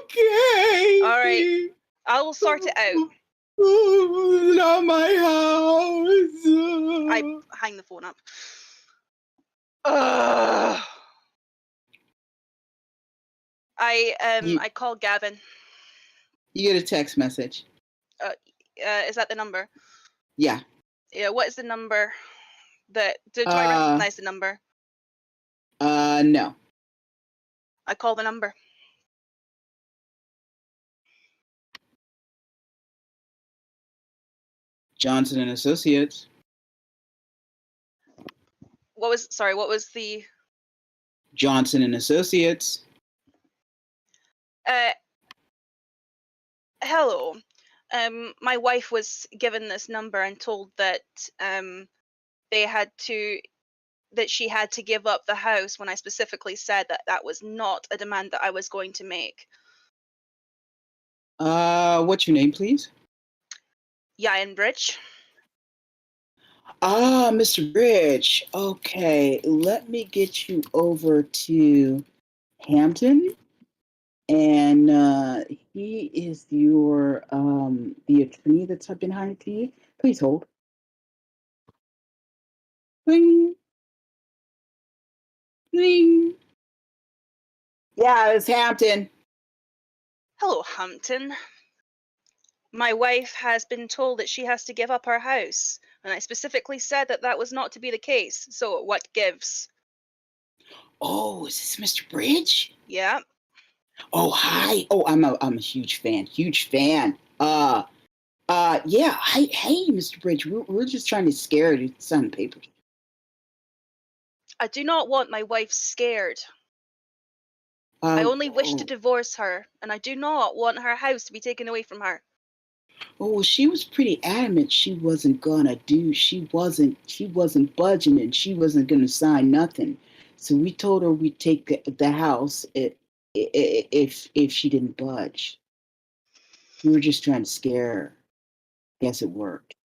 A: Okay.
B: All right, I will sort it out.
A: Not my house.
B: I hang the phone up. Ugh. I called Gavin.
A: You get a text message.
B: Is that the number?
A: Yeah.
B: Yeah. What is the number? Do I recognize the number?
A: No.
B: I call the number.
A: Johnson and Associates.
B: What was the?
A: Johnson and Associates.
B: Hello. My wife was given this number and told that she had to give up the house when I specifically said that was not a demand that I was going to make.
A: What's your name, please?
B: Yayan Bridge.
A: Ah, Mr. Bridge. Okay, let me get you over to Hampton. And he is your the attorney that's been hired to you. Please hold. Bing. Ding. Yeah, it's Hampton.
B: Hello, Hampton. My wife has been told that she has to give up her house, and I specifically said that that was not to be the case. So what gives?
A: Oh, is this Mr. Bridge?
B: Yeah.
A: Oh, hi. Oh, I'm a huge fan. Huge fan. Yeah. Hey, Mr. Bridge. We're just trying to scare you. It's on paper.
B: I do not want my wife scared. I only wish to divorce her, and I do not want her house to be taken away from her.
A: Oh, well, she was pretty adamant she wasn't gonna do. She wasn't budging, and she wasn't gonna sign nothing. So we told her we'd take the house if she didn't budge. We were just trying to scare her. Guess it worked.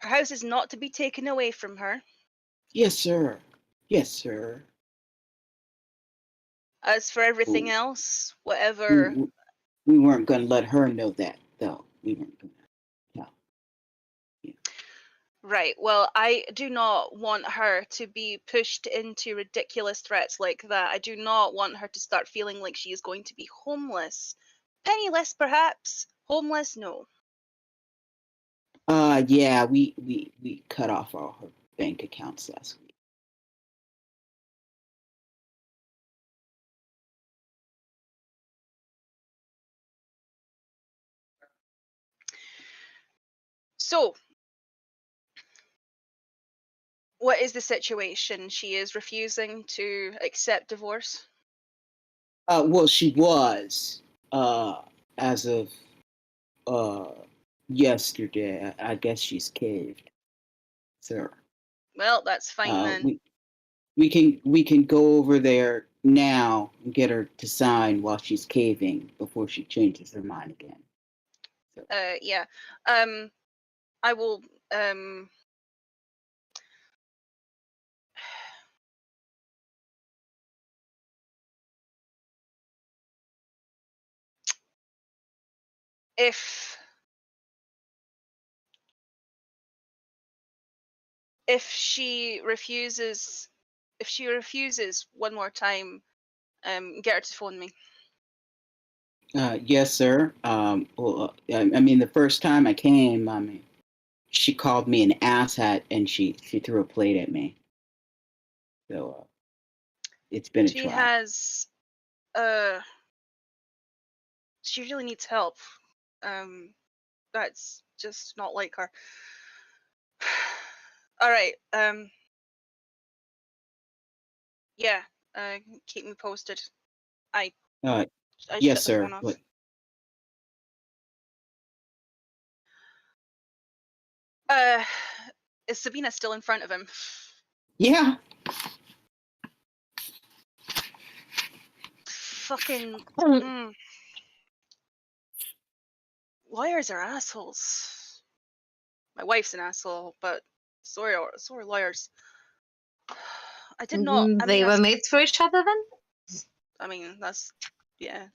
B: Her house is not to be taken away from her.
A: Yes, sir. Yes, sir.
B: As for everything
A: Ooh.
B: else, whatever.
A: We weren't gonna let her know that, though. We weren't gonna. No. Yeah.
B: Right. Well, I do not want her to be pushed into ridiculous threats like that. I do not want her to start feeling like she is going to be homeless. Penniless, perhaps. Homeless, no.
A: Yeah, we cut off all her bank accounts last week.
B: So, what is the situation? She is refusing to accept divorce.
A: Well, she was, as of yesterday. I guess she's caved, sir.
B: Well, that's fine then.
A: We can go over there now and get her to sign while she's caving before she changes her mind again. So.
B: Yeah. I will if she refuses one more time, get her to phone me.
A: Yes, sir. Well, I mean, the first time I came, I mean, she called me an asshat and she threw a plate at me. So it's been a
B: She
A: try.
B: has she really needs help. That's just not like her. All right. Yeah. Keep me posted. I
A: Yes,
B: shut the
A: sir.
B: phone off.
A: What?
B: Is Sabina still in front of him?
A: Yeah.
B: Fucking lawyers are assholes. My wife's an asshole, but sorry lawyers. I did not. I
C: They
B: mean,
C: were made for each other then?
B: I mean, that's yeah.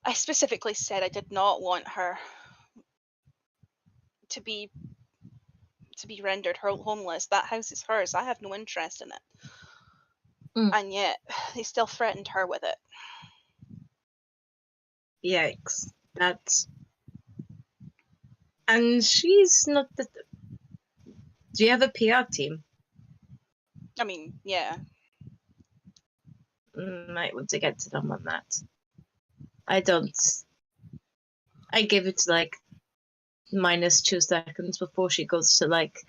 B: I specifically said I did not want her to be rendered homeless. That house is hers. I have no interest in it. And yet they still threatened her with it.
C: Yikes. That's... And she's not the... Do you have a PR team?
B: I mean, yeah.
C: Might want to get to them on that. I don't... I give it like -2 seconds before she goes to like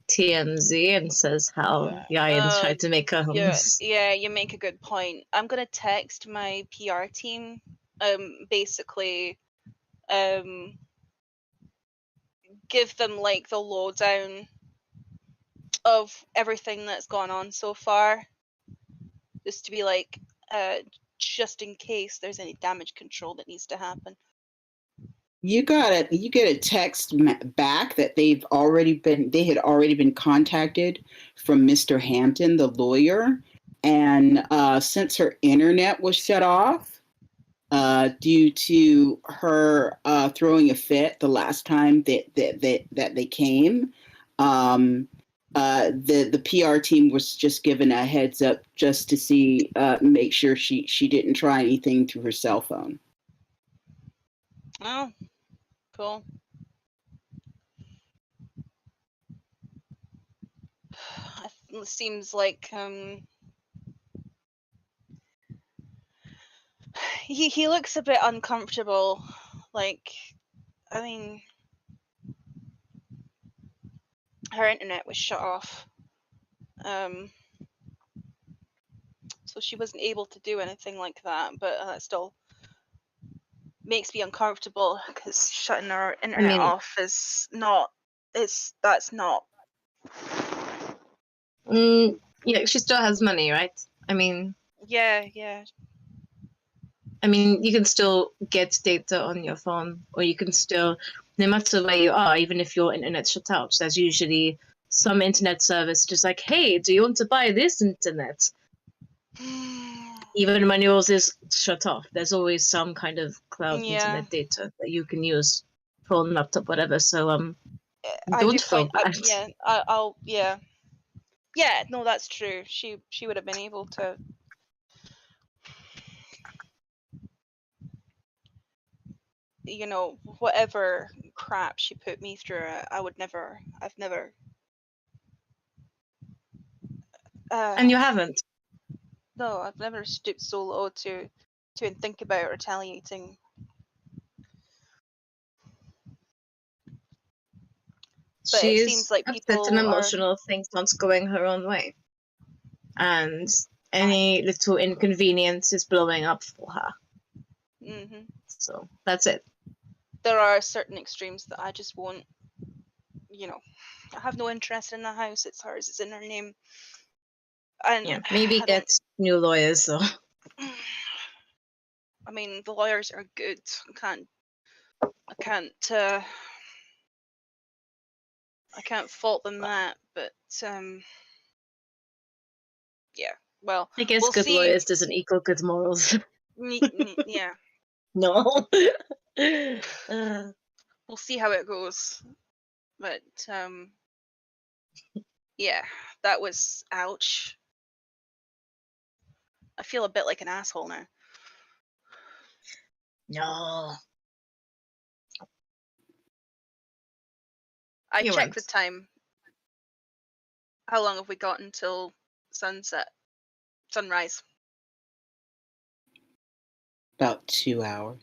C: TMZ and says how Yayan tried to make her homeless.
B: Yeah, you make a good point. I'm gonna text my PR team, basically, give them like the lowdown of everything that's gone on so far, just to be like, just in case there's any damage control that needs to happen.
A: You get a text back that they had already been contacted from Mr. Hampton, the lawyer, and since her internet was shut off due to her throwing a fit the last time that they came, the PR team was just given a heads up just to see make sure she didn't try anything through her cell phone.
B: Oh, cool. It seems like he looks a bit uncomfortable. Like, I mean, her internet was shut off, so she wasn't able to do anything like that. But that still makes me uncomfortable because shutting her internet off is not. That's not.
C: Yeah, she still has money, right? I mean,
B: Yeah.
C: I mean, you can still get data on your phone, or you can still, no matter where you are, even if your internet's shut out, there's usually some internet service just like, hey, do you want to buy this internet? Even when yours is shut off, there's always some kind of cloud internet data that you can use, phone, laptop, whatever. So don't feel bad.
B: I'll no, that's true. She would have been able to. You know, whatever crap she put me through, I've never.
C: And you haven't.
B: No, I've never stooped so low to think about retaliating. But it seems like people
C: upset and emotional, things aren't going her own way, and any little inconvenience is blowing up for her.
B: Mm-hmm.
C: So that's it.
B: There are certain extremes that I just won't. You know, I have no interest in the house. It's hers. It's in her name. And
C: yeah, maybe get new lawyers though.
B: I mean, the lawyers are good. I can't fault them that, but yeah. Well,
C: I guess
B: we'll
C: good
B: see.
C: lawyers doesn't equal good morals.
B: Yeah.
C: No.
B: We'll see how it goes. But yeah, that was ouch. I feel a bit like an asshole now.
C: No.
B: I checked the time. How long have we got until sunrise?
A: About 2 hours.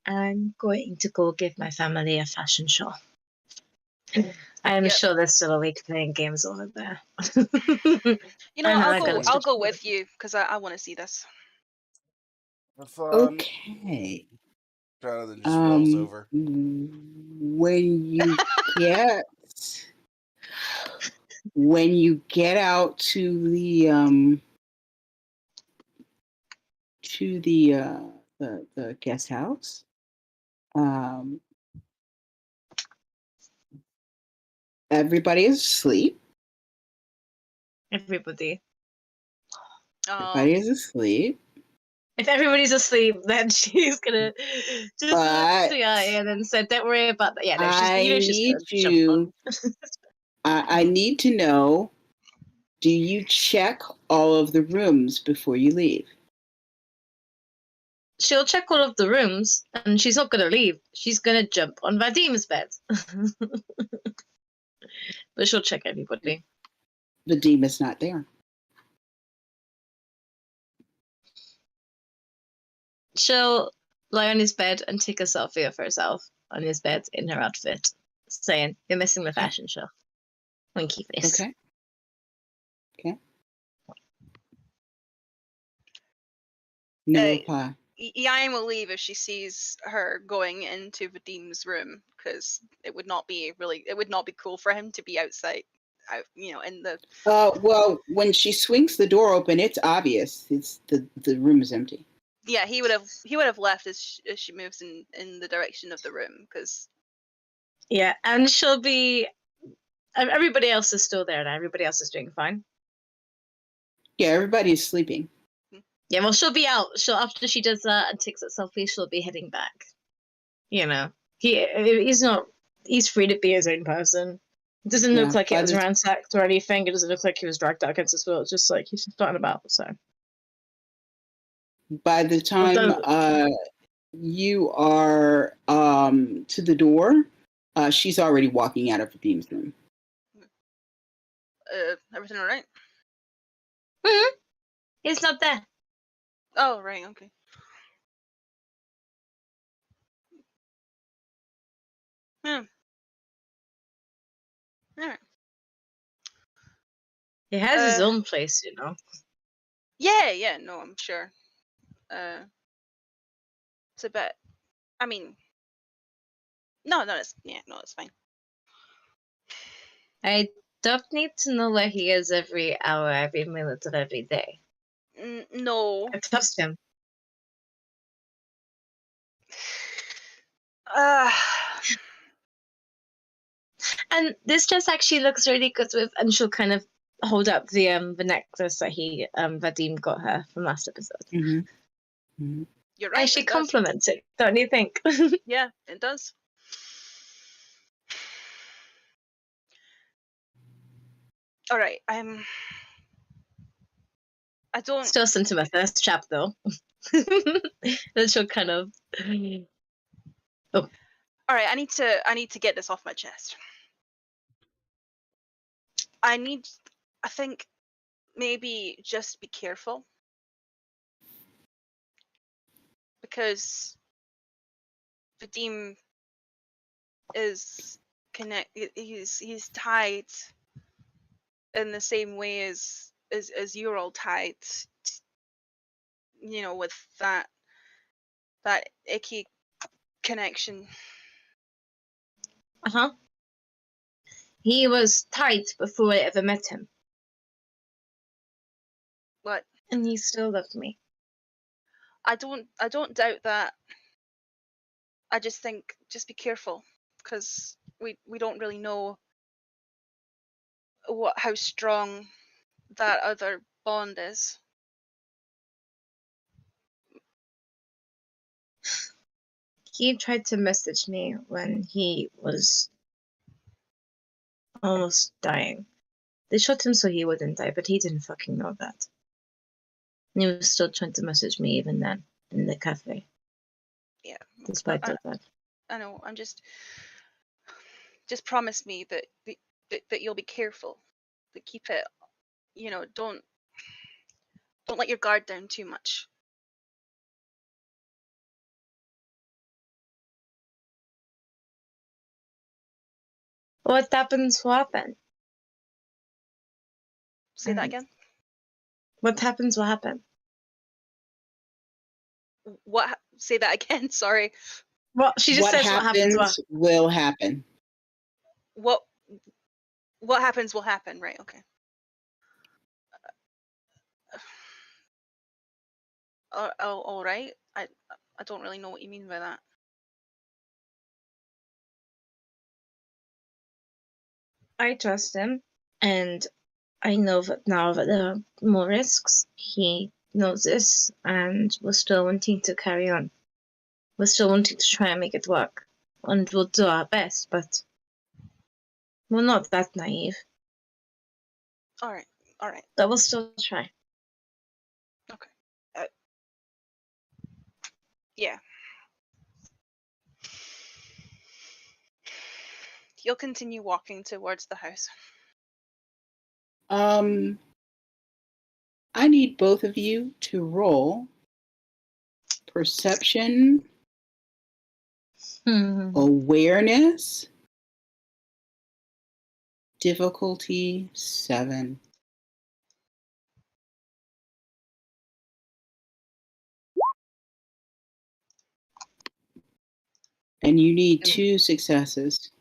C: I'm going to go give my family a fashion show. I'm sure they're still awake playing games over there.
B: You know, I'll go with you because I want to see this.
D: Have fun.
A: Okay.
D: Jonathan just rolls over.
A: When you get out to the guest house, everybody is asleep.
C: Everybody
A: is asleep.
C: If everybody's asleep, then she's gonna just look to and then said, "Don't worry about that." Yeah, no,
A: I need to know. Do you check all of the rooms before you leave?
C: She'll check all of the rooms, and she's not gonna leave. She's gonna jump on Vadim's bed, but she'll check everybody.
A: Vadim is not there.
C: She'll lie on his bed and take a selfie of herself on his bed in her outfit, saying, "You're missing the fashion show." Winky face.
A: Okay. No reply.
B: Yain will leave if she sees her going into Vadim's room because it would not be cool for him to be outside, in the.
A: Well, when she swings the door open, it's obvious. It's the room is empty.
B: Yeah, he would have left as she moves in the direction of the room because.
C: Yeah, and she'll be Everybody else is still there now. Everybody else is doing fine.
A: Yeah, everybody's sleeping.
C: Yeah, well, she'll be out. After she does that and takes that selfie, she'll be heading back. You know, he's not. He's free to be his own person. It doesn't look like it was ransacked or anything. It doesn't look like he was dragged out against his will. It's just like he's just starting about. So
A: by the time you are to the door, she's already walking out of Vadim's room.
B: Everything all right?
C: Mm-hmm. He's not there.
B: Oh, right, okay. Yeah. Alright.
C: He has his own place, you know.
B: Yeah, no, I'm sure. It's a bit. I mean, no, it's fine.
C: I don't need to know where he is every hour, every minute of every day.
B: No.
C: I trust him. And this just actually looks really good with, and she'll kind of hold up the necklace that Vadim got her from last episode.
A: Mm-hmm. Mm-hmm.
B: You're right.
C: And she compliments it, don't you think?
B: Yeah, it does. All right, I don't.
C: Still sent to my first chap though. Then she'll kind of. Oh.
B: All right, I need to get this off my chest. I think maybe just be careful, because Vadim is he's tied in the same way as you're all tied, you know, with that icky connection.
C: Uh-huh. He was tight before I ever met him.
B: What?
C: And he still loved me.
B: I don't doubt that. I just think just be careful, because we don't really know how strong that other bond is.
C: He tried to message me when he was almost dying. They shot him so he wouldn't die, but he didn't fucking know that. And he was still trying to message me even then in the cafe.
B: Yeah.
C: Despite that.
B: I know. I'm just promise me that you'll be careful. That keep it, you know, don't let your guard down too much.
C: What happens will happen.
B: Say that again.
C: What happens will happen.
B: What? Say that again. Sorry.
C: Well, she just says what happens
A: will happen.
B: What happens will happen. Right. Okay. All right. I don't really know what you mean by that.
C: I trust him, and I know that now that there are more risks, he knows this, and we're still wanting to carry on. We're still wanting to try and make it work, and we'll do our best, but we're not that naive.
B: All right.
C: But we'll still try.
B: Okay. Yeah. You'll continue walking towards the house.
A: I need both of you to roll perception, awareness, difficulty 7. And you need 2 successes.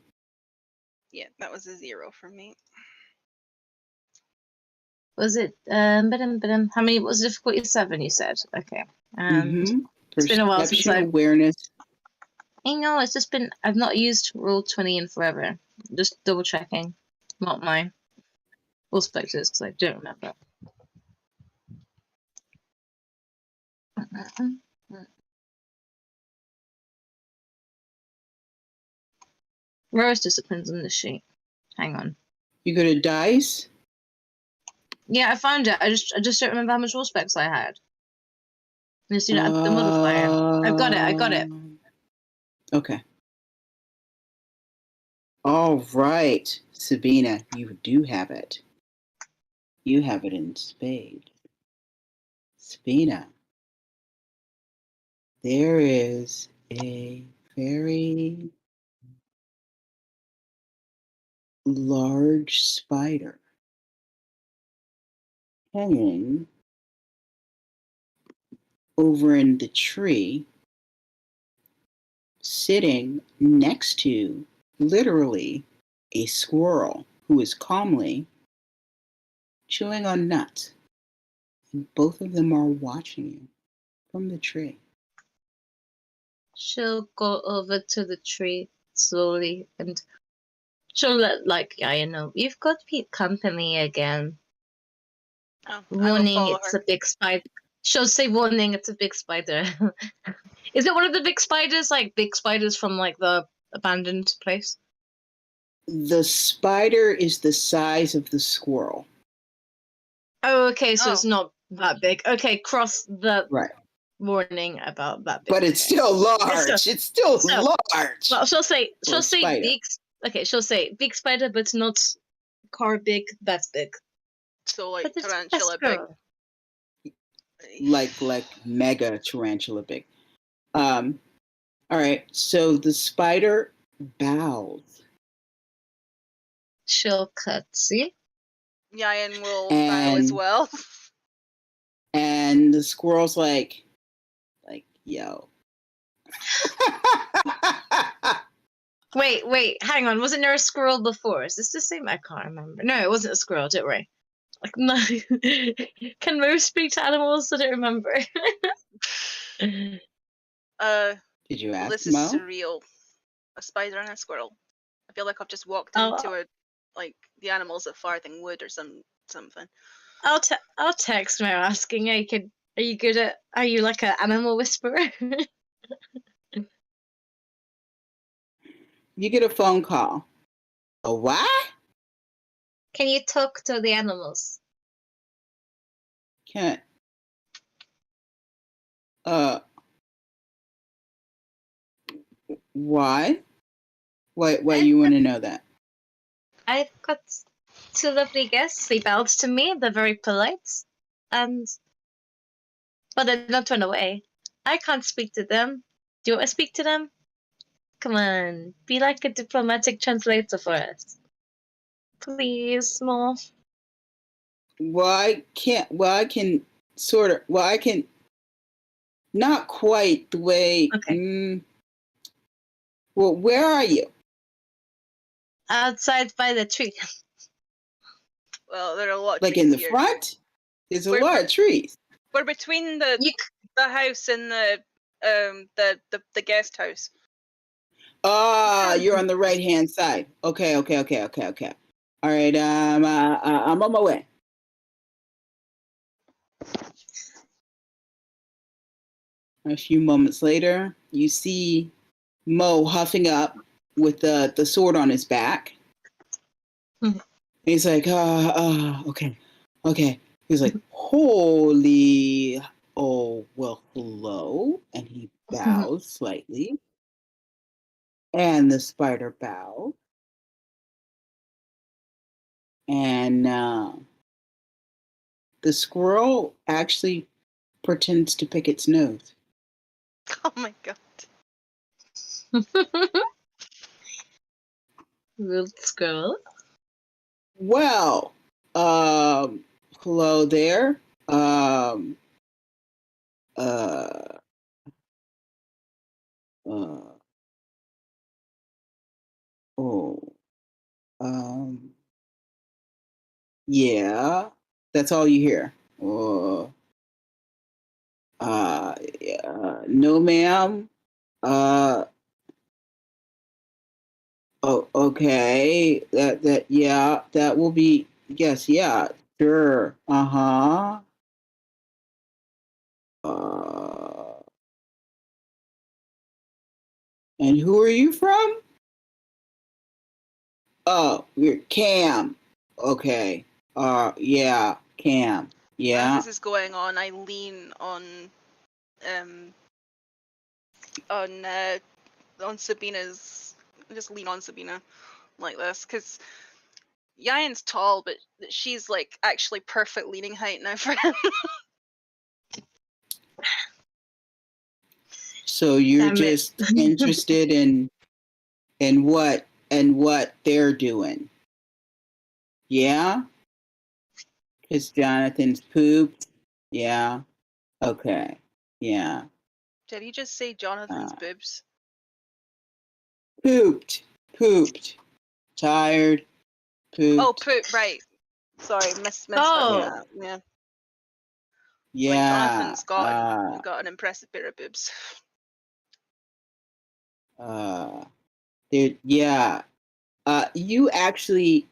B: Yeah, that was a 0 for me.
C: Was it how many was difficulty 7 you said? Okay. It's been a while since
A: awareness.
C: I know, it's just been I've not used roll 20 in forever. Just double checking. not mine. Or Spectres, because I don't remember. Rarest disciplines on the sheet. Hang on.
A: You go to dice.
C: Yeah, I found it. I just don't remember how much war specs I had. Just, the modifier. I've got it. I got it.
A: Okay. All right, Sabina, you do have it. You have it in spade. Sabina, there is a very large spider hanging over in the tree, sitting next to literally a squirrel who is calmly chewing on nuts. And both of them are watching you from the tree.
C: She'll go over to the tree slowly and she'll let Yaya know, you've got company again.
B: Oh, I will
C: Warning,
B: follow
C: it's
B: her.
C: a big spider. She'll say, warning, it's a big spider. Is it one of the big spiders? Like big spiders from like the abandoned place?
A: The spider is the size of the squirrel.
C: Oh, okay, so it's
B: Oh.
C: not that big. Okay, cross the
A: Right.
C: warning about that big.
A: But it's
C: okay.
A: still large. It's still large.
C: Well, she'll say
A: spider.
C: big. Okay, she'll say big spider, but not car big. That's big.
B: So like
C: But it's
B: tarantula
C: best
B: big.
C: girl.
A: Like mega tarantula big. All right. So the spider bows.
C: She'll curtsy.
B: Yayan will bow as well.
A: And the squirrel's like, yo.
C: Wait, hang on. Wasn't there a squirrel before? Is this the same? I can't remember. No, it wasn't a squirrel, don't worry. Like, no. Can Mo speak to animals? I don't remember.
A: Did you
B: Well,
A: ask
B: this is
A: Mo?
B: surreal. A spider and a squirrel. I feel like I've just walked
C: Oh.
B: into the animals at Farthing Wood or something.
C: I'll text Mo asking. Are you like an animal whisperer?
A: You get a phone call. A what?
C: Can you talk to the animals?
A: Can't. Why? Why you want to know that?
C: I've got two lovely guests. They bowed to me. They're very polite, but they don't run away. I can't speak to them. Do you want to speak to them? Come on, be like a diplomatic translator for us, please, Mo.
A: I can sort of. Well, I can. Not quite the way.
C: Okay.
A: Well, where are you?
C: Outside by the tree.
B: Well, there are a lot of
A: Like
B: trees
A: in the
B: here.
A: front? There's a
B: We're-
A: lot of trees.
B: We're between the house and the guest house.
A: You're on the right hand side. Okay. All right. I'm on my way. A few moments later, you see Mo huffing up with the sword on his back.
C: Mhm.
A: He's like, okay. He's like, holy, oh, well, hello. And he bows slightly. And the spider bows. And the squirrel actually pretends to pick its nose.
B: Oh my god.
C: Rude squirrel.
A: Well, hello there. Yeah, that's all you hear. Yeah, no, ma'am. Oh, okay. Yeah, that will be, yes, yeah, sure. Uh-huh. Uh, and who are you from? Oh, we're Cam. Okay. Yeah, Cam.
B: As
A: Yeah.
B: this is going on, I lean um on Sabina's. Just lean on Sabina like this, because Yayan's tall, but she's like actually perfect leaning height now for him.
A: So you're
C: Damn it.
A: just interested in what they're doing. Yeah? Because Jonathan's pooped. Yeah. Okay. Yeah.
B: Did he just say Jonathan's boobs?
A: Pooped. Tired. Pooped.
B: Oh, poop. Right. Sorry, missed
C: Oh.
B: that. Yeah.
A: Yeah.
B: Jonathan's got an impressive pair of boobs.
A: Yeah. You actually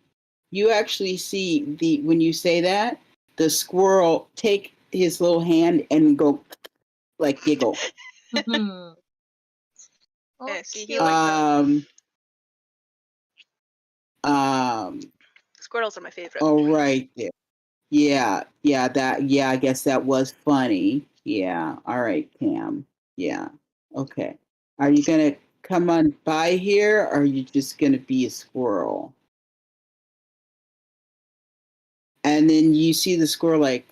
A: see when you say that, the squirrel take his little hand and go like giggle.
C: Mhm.
B: Yeah, see,
C: Okay.
B: he liked
A: that.
B: Squirrels are my favorite.
A: Oh, right there. Yeah, I guess that was funny. Yeah. All right, Cam. Yeah. Okay. Are you gonna come on by here, or are you just gonna be a squirrel? And then you see the squirrel like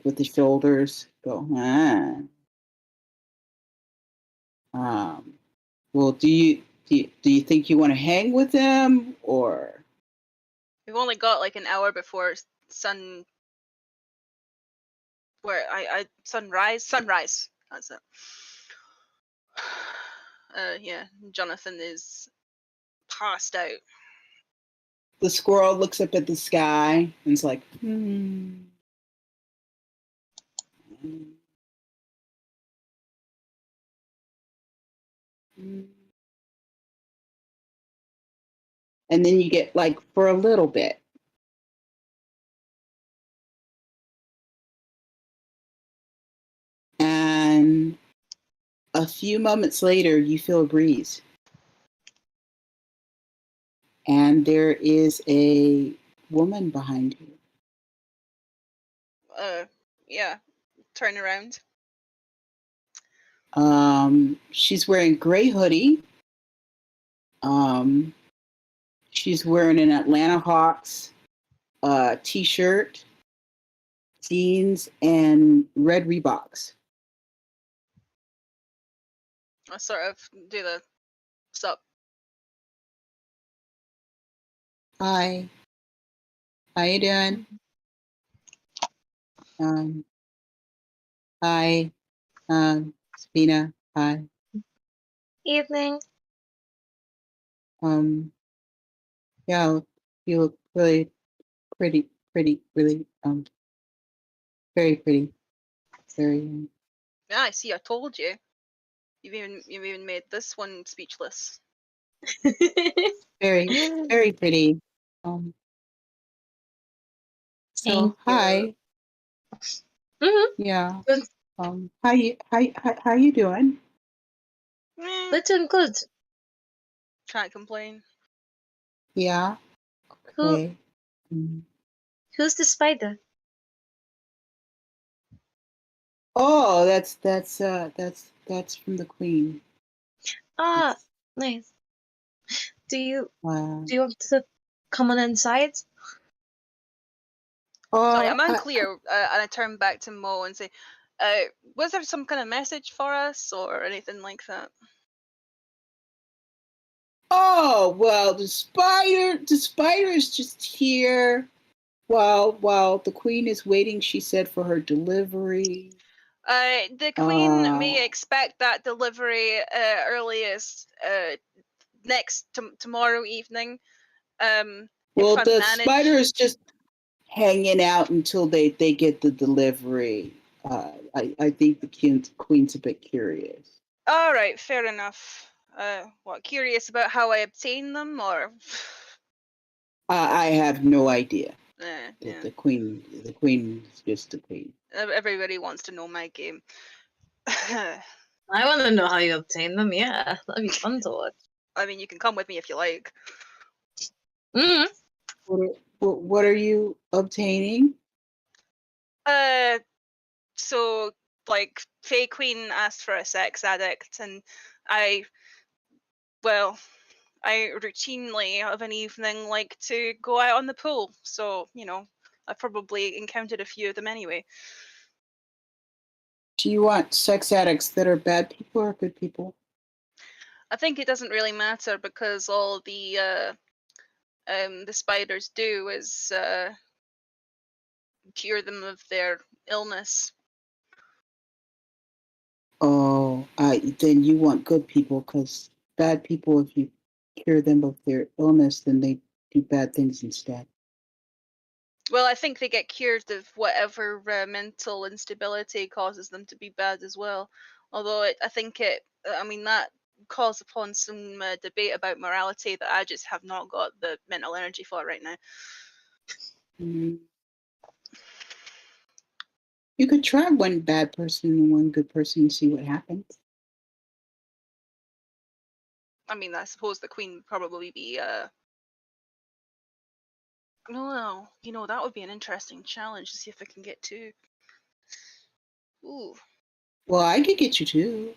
A: with the shoulders go, well, do you think you want to hang with them, or?
B: We've only got like an hour before sunrise. That's it. Yeah, Jonathan is passed out.
A: The squirrel looks up at the sky and is like, And then you get like for a little bit. And a few moments later, you feel a breeze. And there is a woman behind you.
B: Yeah, turn around.
A: She's wearing gray hoodie. She's wearing an Atlanta Hawks t-shirt, jeans, and red Reeboks.
B: I sort of do the sup.
A: Hi. How you doing? Hi. Sabina. Hi.
C: Evening.
A: Yeah, you look really pretty, really, very pretty. Very,
B: Yeah, I see. I told you. You've even made this one speechless.
A: very, very pretty. So
C: Thank
A: hi.
C: you. Mm-hmm.
A: Yeah.
C: Good.
A: How you doing?
C: We're doing good.
B: Can't complain.
A: Yeah. Okay.
C: Who's the spider?
A: Oh, that's from the Queen.
C: Ah, nice. Do you
A: Wow.
C: want to come on inside?
B: Sorry, I'm unclear. And I turn back to Mo and say, was there some kind of message for us or anything like that?
A: Oh, well, the spider is just here while the Queen is waiting, she said, for her delivery.
B: The Queen may expect that delivery earliest tomorrow evening.
A: Well, the spider is just hanging out until they get the delivery. I think the Queen's a bit curious.
B: All right, fair enough. What, curious about how I obtain them, or?
A: I have no idea.
B: Yeah.
A: The queen is just the queen.
B: Everybody wants to know my game.
C: I want to know how you obtain them. Yeah, that'd be fun to watch.
B: I mean, you can come with me if you like.
C: Mm.
A: What are you obtaining?
B: So like Fae Queen asked for a sex addict, and I routinely of an evening like to go out on the pool. So, I've probably encountered a few of them anyway.
A: Do you want sex addicts that are bad people or good people?
B: I think it doesn't really matter because all the spiders do is cure them of their illness.
A: Oh, then you want good people, because bad people, if you cure them of their illness, then they do bad things instead.
B: Well, I think they get cured of whatever mental instability causes them to be bad as well. Although I think that calls upon some debate about morality that I just have not got the mental energy for right now.
A: Mm. You could try one bad person and one good person and see what happens.
B: I mean, I suppose the queen would probably be no, that would be an interesting challenge to see if I can get two. Ooh.
A: Well, I could get you too.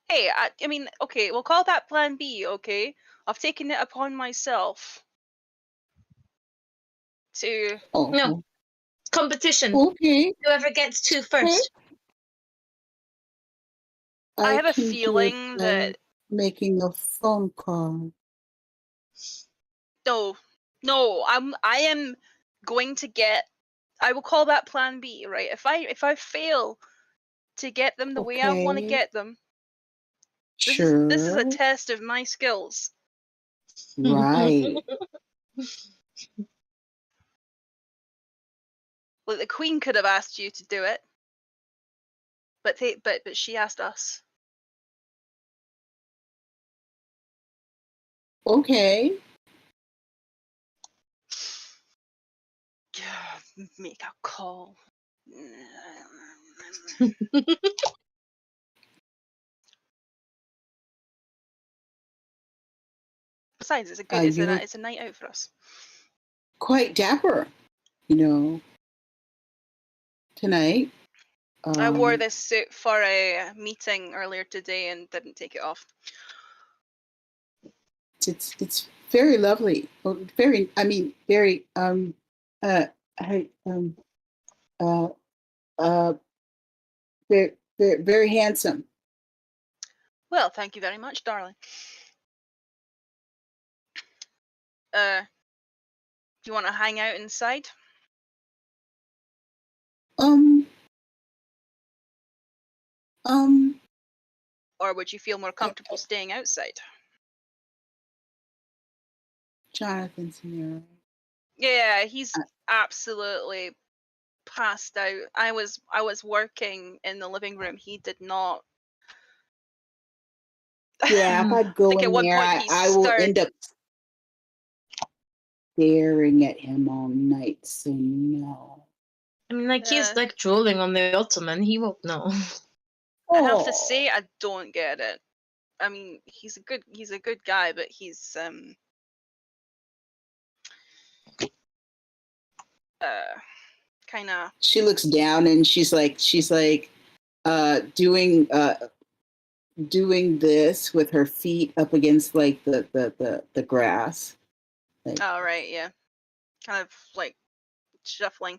B: Hey, I mean, okay, we'll call that plan B, okay? I've taken it upon myself to...
A: Oh,
C: No. Competition.
A: okay.
C: Whoever gets two first.
B: I have a
A: can do it
B: feeling
A: by
B: that...
A: making a phone call.
B: No, I am going to get... I will call that plan B, right? If I fail to get them the way I want to
A: Okay.
B: get them, this
A: Sure.
B: is a test of my skills.
A: Right.
B: Well, the queen could have asked you to do it, but she asked us.
A: Okay.
B: Make a call. Besides, it's a night out for us.
A: Quite dapper, tonight.
B: I wore this suit for a meeting earlier today and didn't take it off.
A: It's very lovely. Very very very, very, very handsome.
B: Well, thank you very much, darling. Do you want to hang out inside? Or would you feel more comfortable staying outside?
A: Jonathan's here.
B: Yeah, he's absolutely passed out. I was working in the living room. He did not.
A: Yeah, if I go
B: think
A: in
B: at one
A: there,
B: point he
A: I will
B: started-
A: end up staring at him all night. So no.
C: I mean, he's like drooling on the ottoman. He won't know.
B: I have to say, I don't get it. I mean, he's a good guy, but he's kind of.
A: She looks down and she's like doing this with her feet up against like the grass. Like,
B: oh right, yeah, kind of like shuffling.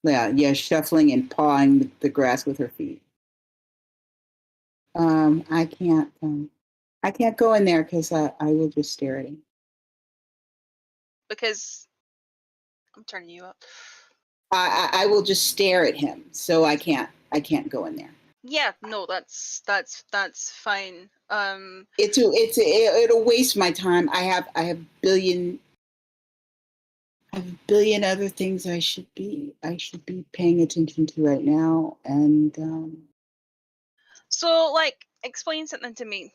A: Yeah, shuffling and pawing the grass with her feet. I can't go in there because I will just stare at him.
B: Because I'm turning you up.
A: I will just stare at him, so I can't go in there.
B: Yeah, no, that's fine.
A: It'll waste my time. I have a billion other things I should be paying attention to right now, and
B: so like explain something to me.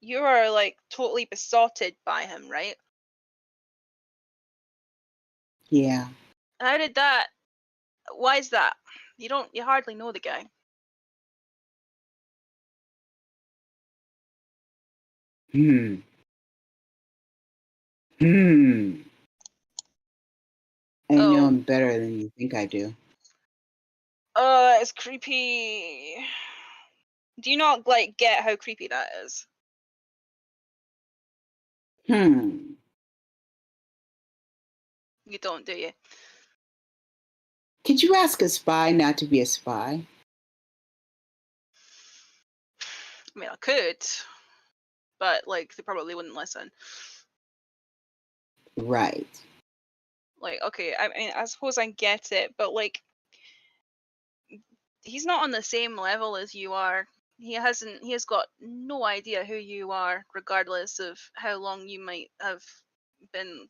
B: You are like totally besotted by him, right?
A: Yeah.
B: How did that? Why is that? You hardly know the guy.
A: Hmm. I know
B: Oh.
A: him better than you think I do.
B: Oh, that is creepy. Do you not like get how creepy that is?
A: Hmm.
B: You don't, do you?
A: Could you ask a spy not to be a spy?
B: I mean, I could, but like they probably wouldn't listen.
A: Right.
B: Like, okay, I mean, I suppose I get it, but like, he's not on the same level as you are. He has got no idea who you are, regardless of how long you might have been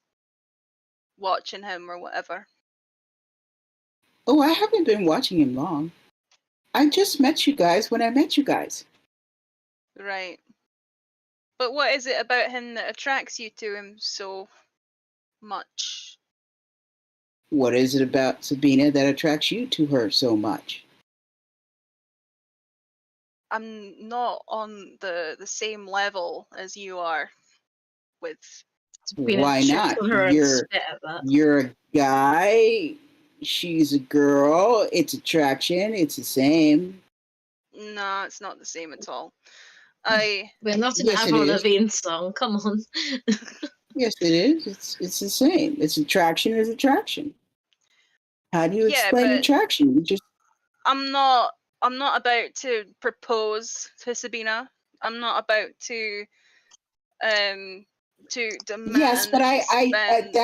B: watching him or whatever.
A: Oh, I haven't been watching him long. I just met you guys when I met you guys.
B: Right. But what is it about him that attracts you to him so much?
A: What is it about Sabina that attracts you to her so much?
B: I'm not on the same level as you are with.
A: Why not? You're a guy. She's a girl. It's attraction. It's the same.
B: No, it's not the same at all.
C: We're not in
A: Yes, it
C: Avril
A: is.
C: Lavigne song. Come on.
A: Yes, it is. It's the same. It's attraction is attraction. How do you
B: Yeah,
A: explain
B: but
A: attraction? You just
B: I'm not about to propose to Sabina. I'm not about to demand
A: yes, but
B: that she spend.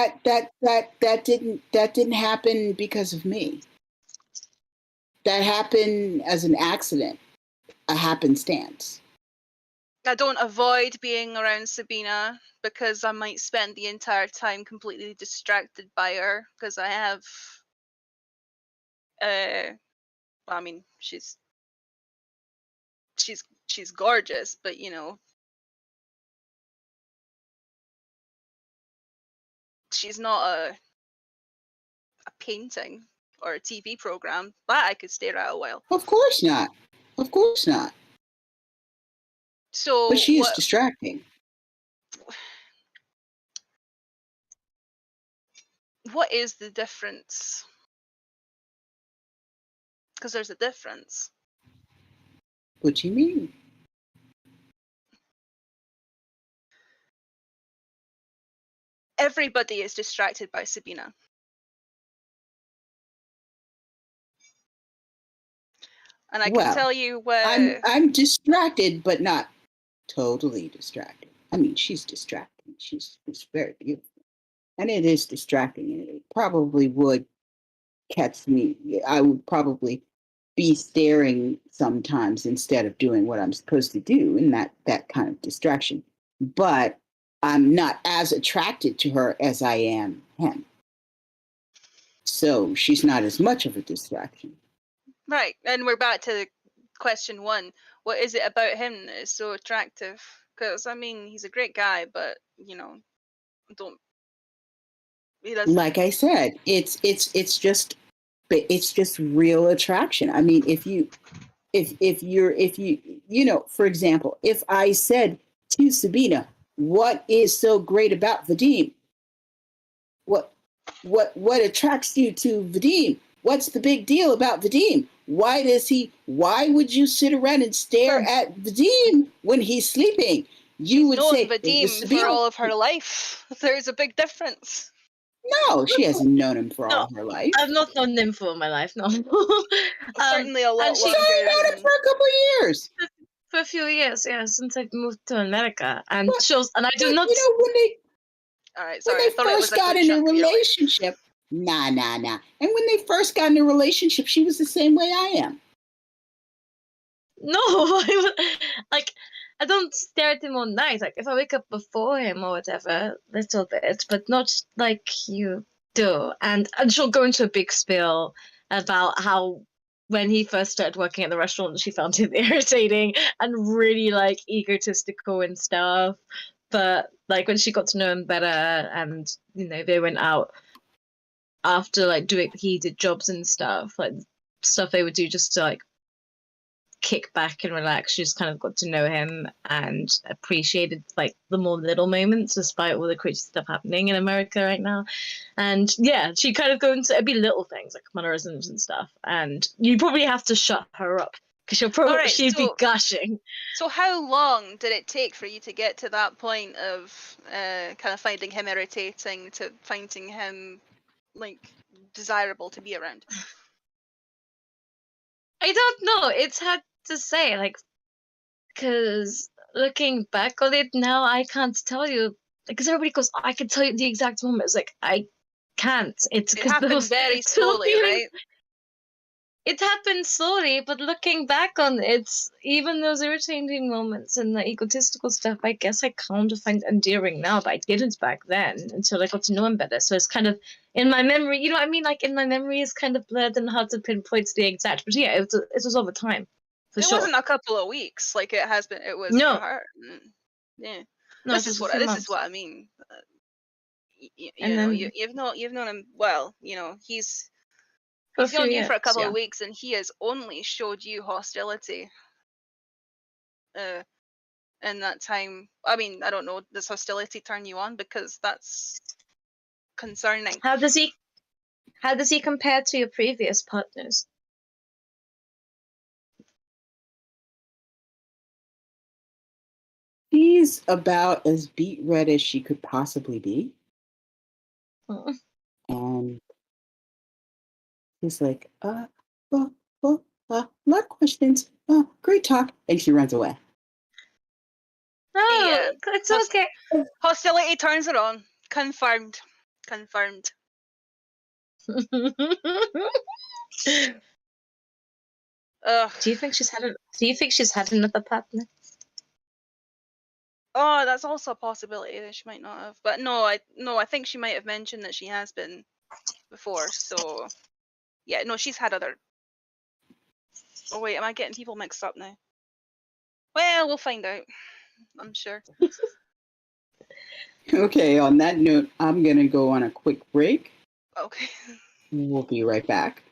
A: that didn't happen because of me. That happened as an accident, a happenstance.
B: I don't avoid being around Sabina because I might spend the entire time completely distracted by her because I have well, I mean she's gorgeous, but you know, she's not a painting or a TV program that I could stare at a while.
A: Of course not. Of course not.
B: So
A: But she is distracting.
B: What is the difference? Because there's a difference.
A: What do you mean?
B: Everybody is distracted by Sabina. And I can tell you where
A: I'm distracted, but not totally distracted. I mean, she's distracting. She's very beautiful. And it is distracting. And it probably would catch me. I would probably be staring sometimes instead of doing what I'm supposed to do in that kind of distraction. But I'm not as attracted to her as I am him. So she's not as much of a distraction.
B: Right, and we're back to question one. What is it about him that is so attractive? Because I mean, he's a great guy, but you know, he doesn't.
A: Like I said, it's just real attraction. I mean, if you for example, if I said to Sabina, what is so great about Vadim? What attracts you to Vadim? What's the big deal about Vadim? Why would you sit around and stare at Vadim when he's sleeping? You would say
B: Vadim for all of her life. There's a big difference.
A: No, she hasn't known him for all of her life.
C: I've not known him for my life, no.
B: Certainly a lot longer.
A: She's only known him for a couple of years.
C: For a few years, yeah, since I moved to America, and I do not.
A: You know,
B: all right, sorry.
A: When they first got in a relationship, nah. And when they first got in a relationship, she was the same way I am.
C: No, like I don't stare at him all night. Like if I wake up before him or whatever, little bit, but not like you do. And she'll go into a big spiel about how when he first started working at the restaurant, she found him irritating and really like egotistical and stuff. But like when she got to know him better, and they went out after like doing heated jobs and stuff, like stuff they would do just to like kick back and relax. She just kind of got to know him and appreciated like the more little moments, despite all the crazy stuff happening in America right now. And yeah, she kind of go into it'd be little things like mannerisms and stuff. And you probably have to shut her up because she'd be gushing.
B: So how long did it take for you to get to that point of kind of finding him irritating to finding him like desirable to be around?
C: I don't know. It's hard to say, like, because looking back on it now, I can't tell you. Because everybody goes, I can tell you the exact moment. It's like, I can't. It's
B: It
C: because
B: happened
C: those
B: very
C: two
B: slowly,
C: feelings.
B: right?
C: It happened slowly, but looking back on it, even those irritating moments and the egotistical stuff, I guess I kind of find endearing now, but I didn't back then until I got to know him better. So it's kind of in my memory, you know what I mean? Like in my memory, it's kind of blurred and hard to pinpoint the exact. But yeah, it was over time, for
B: It
C: sure.
B: wasn't a couple of weeks like it has been. It was
C: No.
B: for her. Yeah.
C: No,
B: This is what I mean. You've known him well. He's known you for a couple of weeks, and he has only showed you hostility. In that time, I mean, I don't know. Does hostility turn you on? Because that's concerning.
C: How does he compare to your previous partners?
A: She's about as beat red as she could possibly be.
C: Mm.
A: And he's like, lot questions. Great talk. And she runs away.
C: Oh,
B: Yeah.
C: it's okay.
B: Hostility turns her on. Confirmed. Ugh.
C: Do you think she's had another partner?
B: Oh, that's also a possibility that she might not have. But no, I think she might have mentioned that she has been before. So yeah, no, she's had other. Oh wait, am I getting people mixed up now? Well, we'll find out. I'm sure.
A: Okay, on that note, I'm going to go on a quick break.
B: Okay.
A: We'll be right back.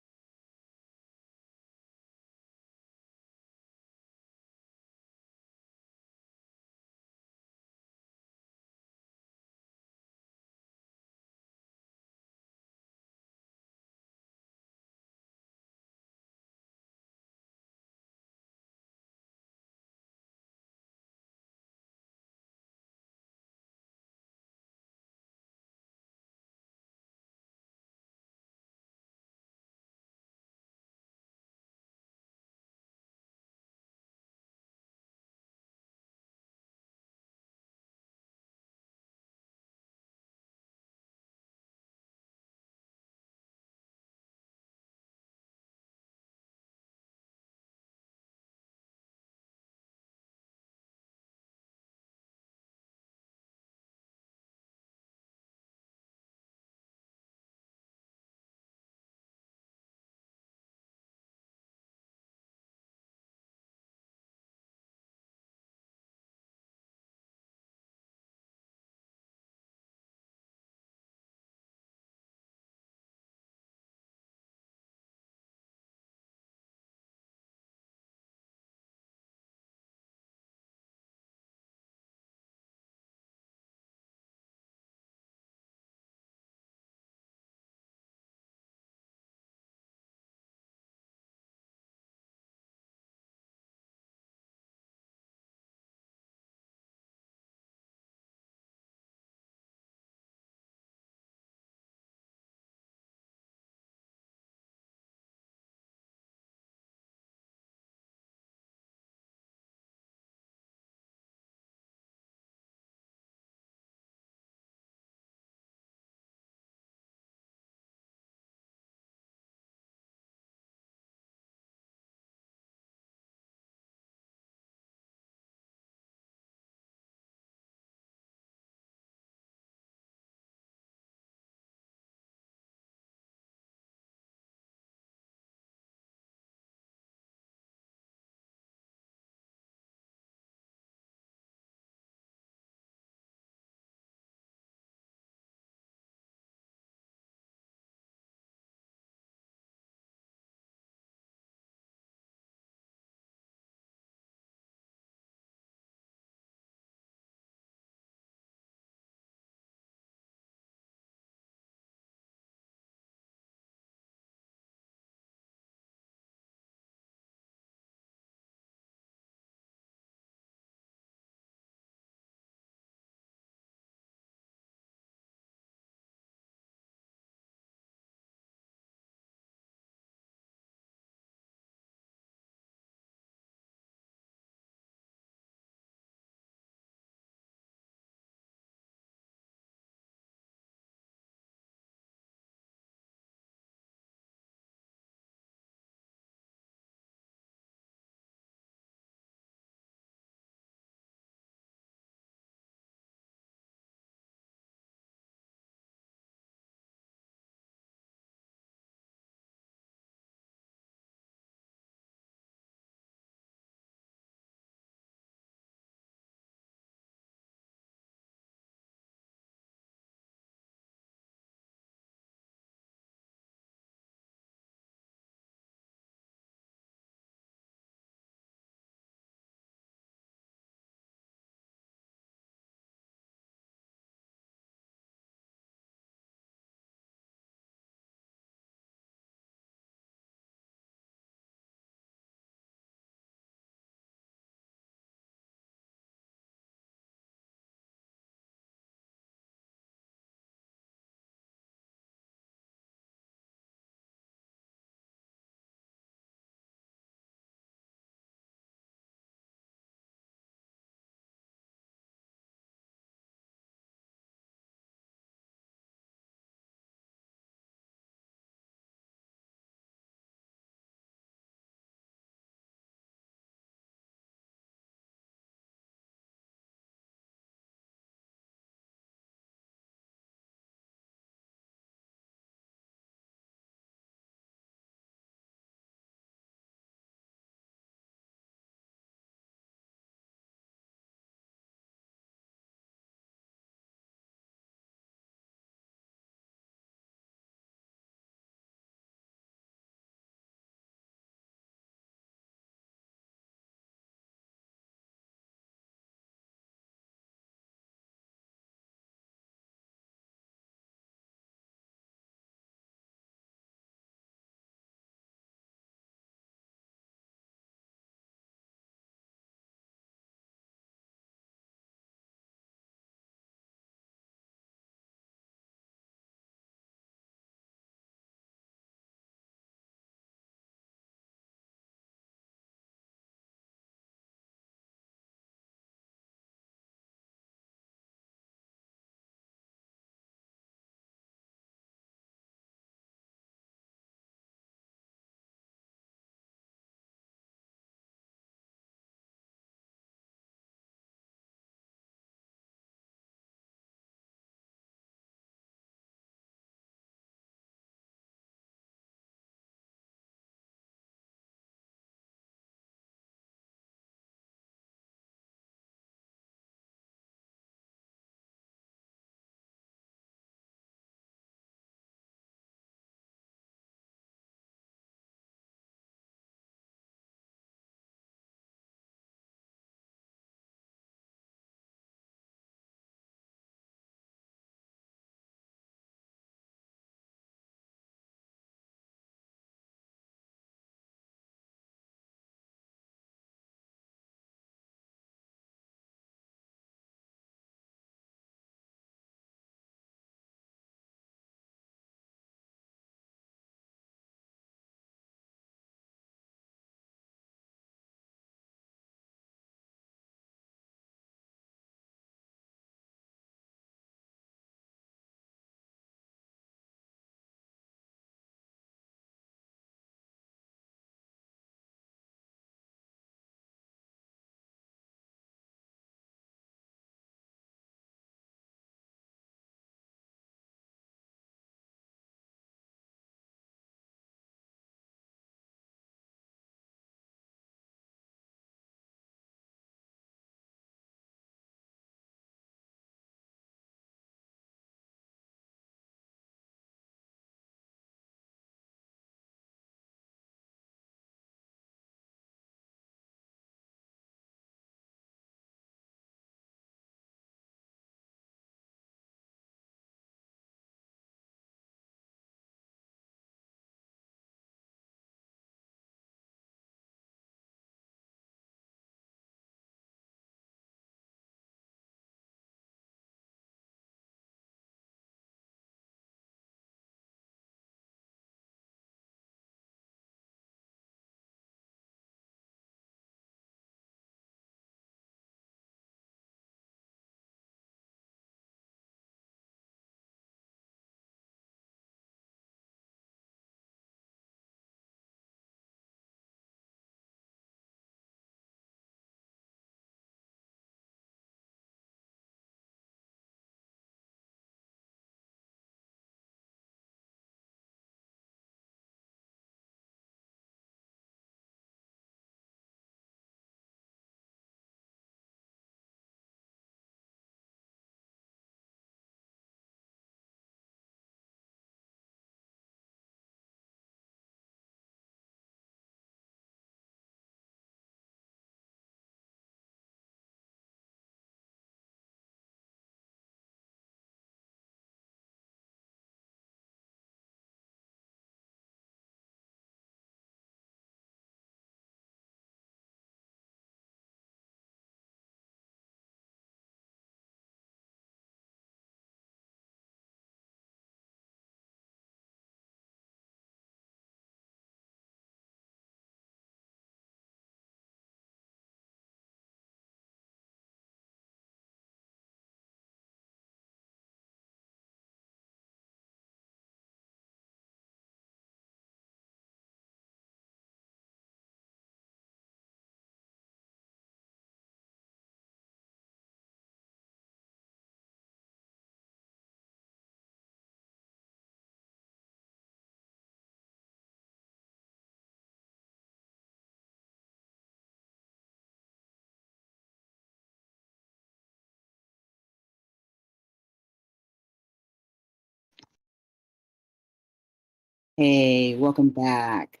A: Hey, welcome back.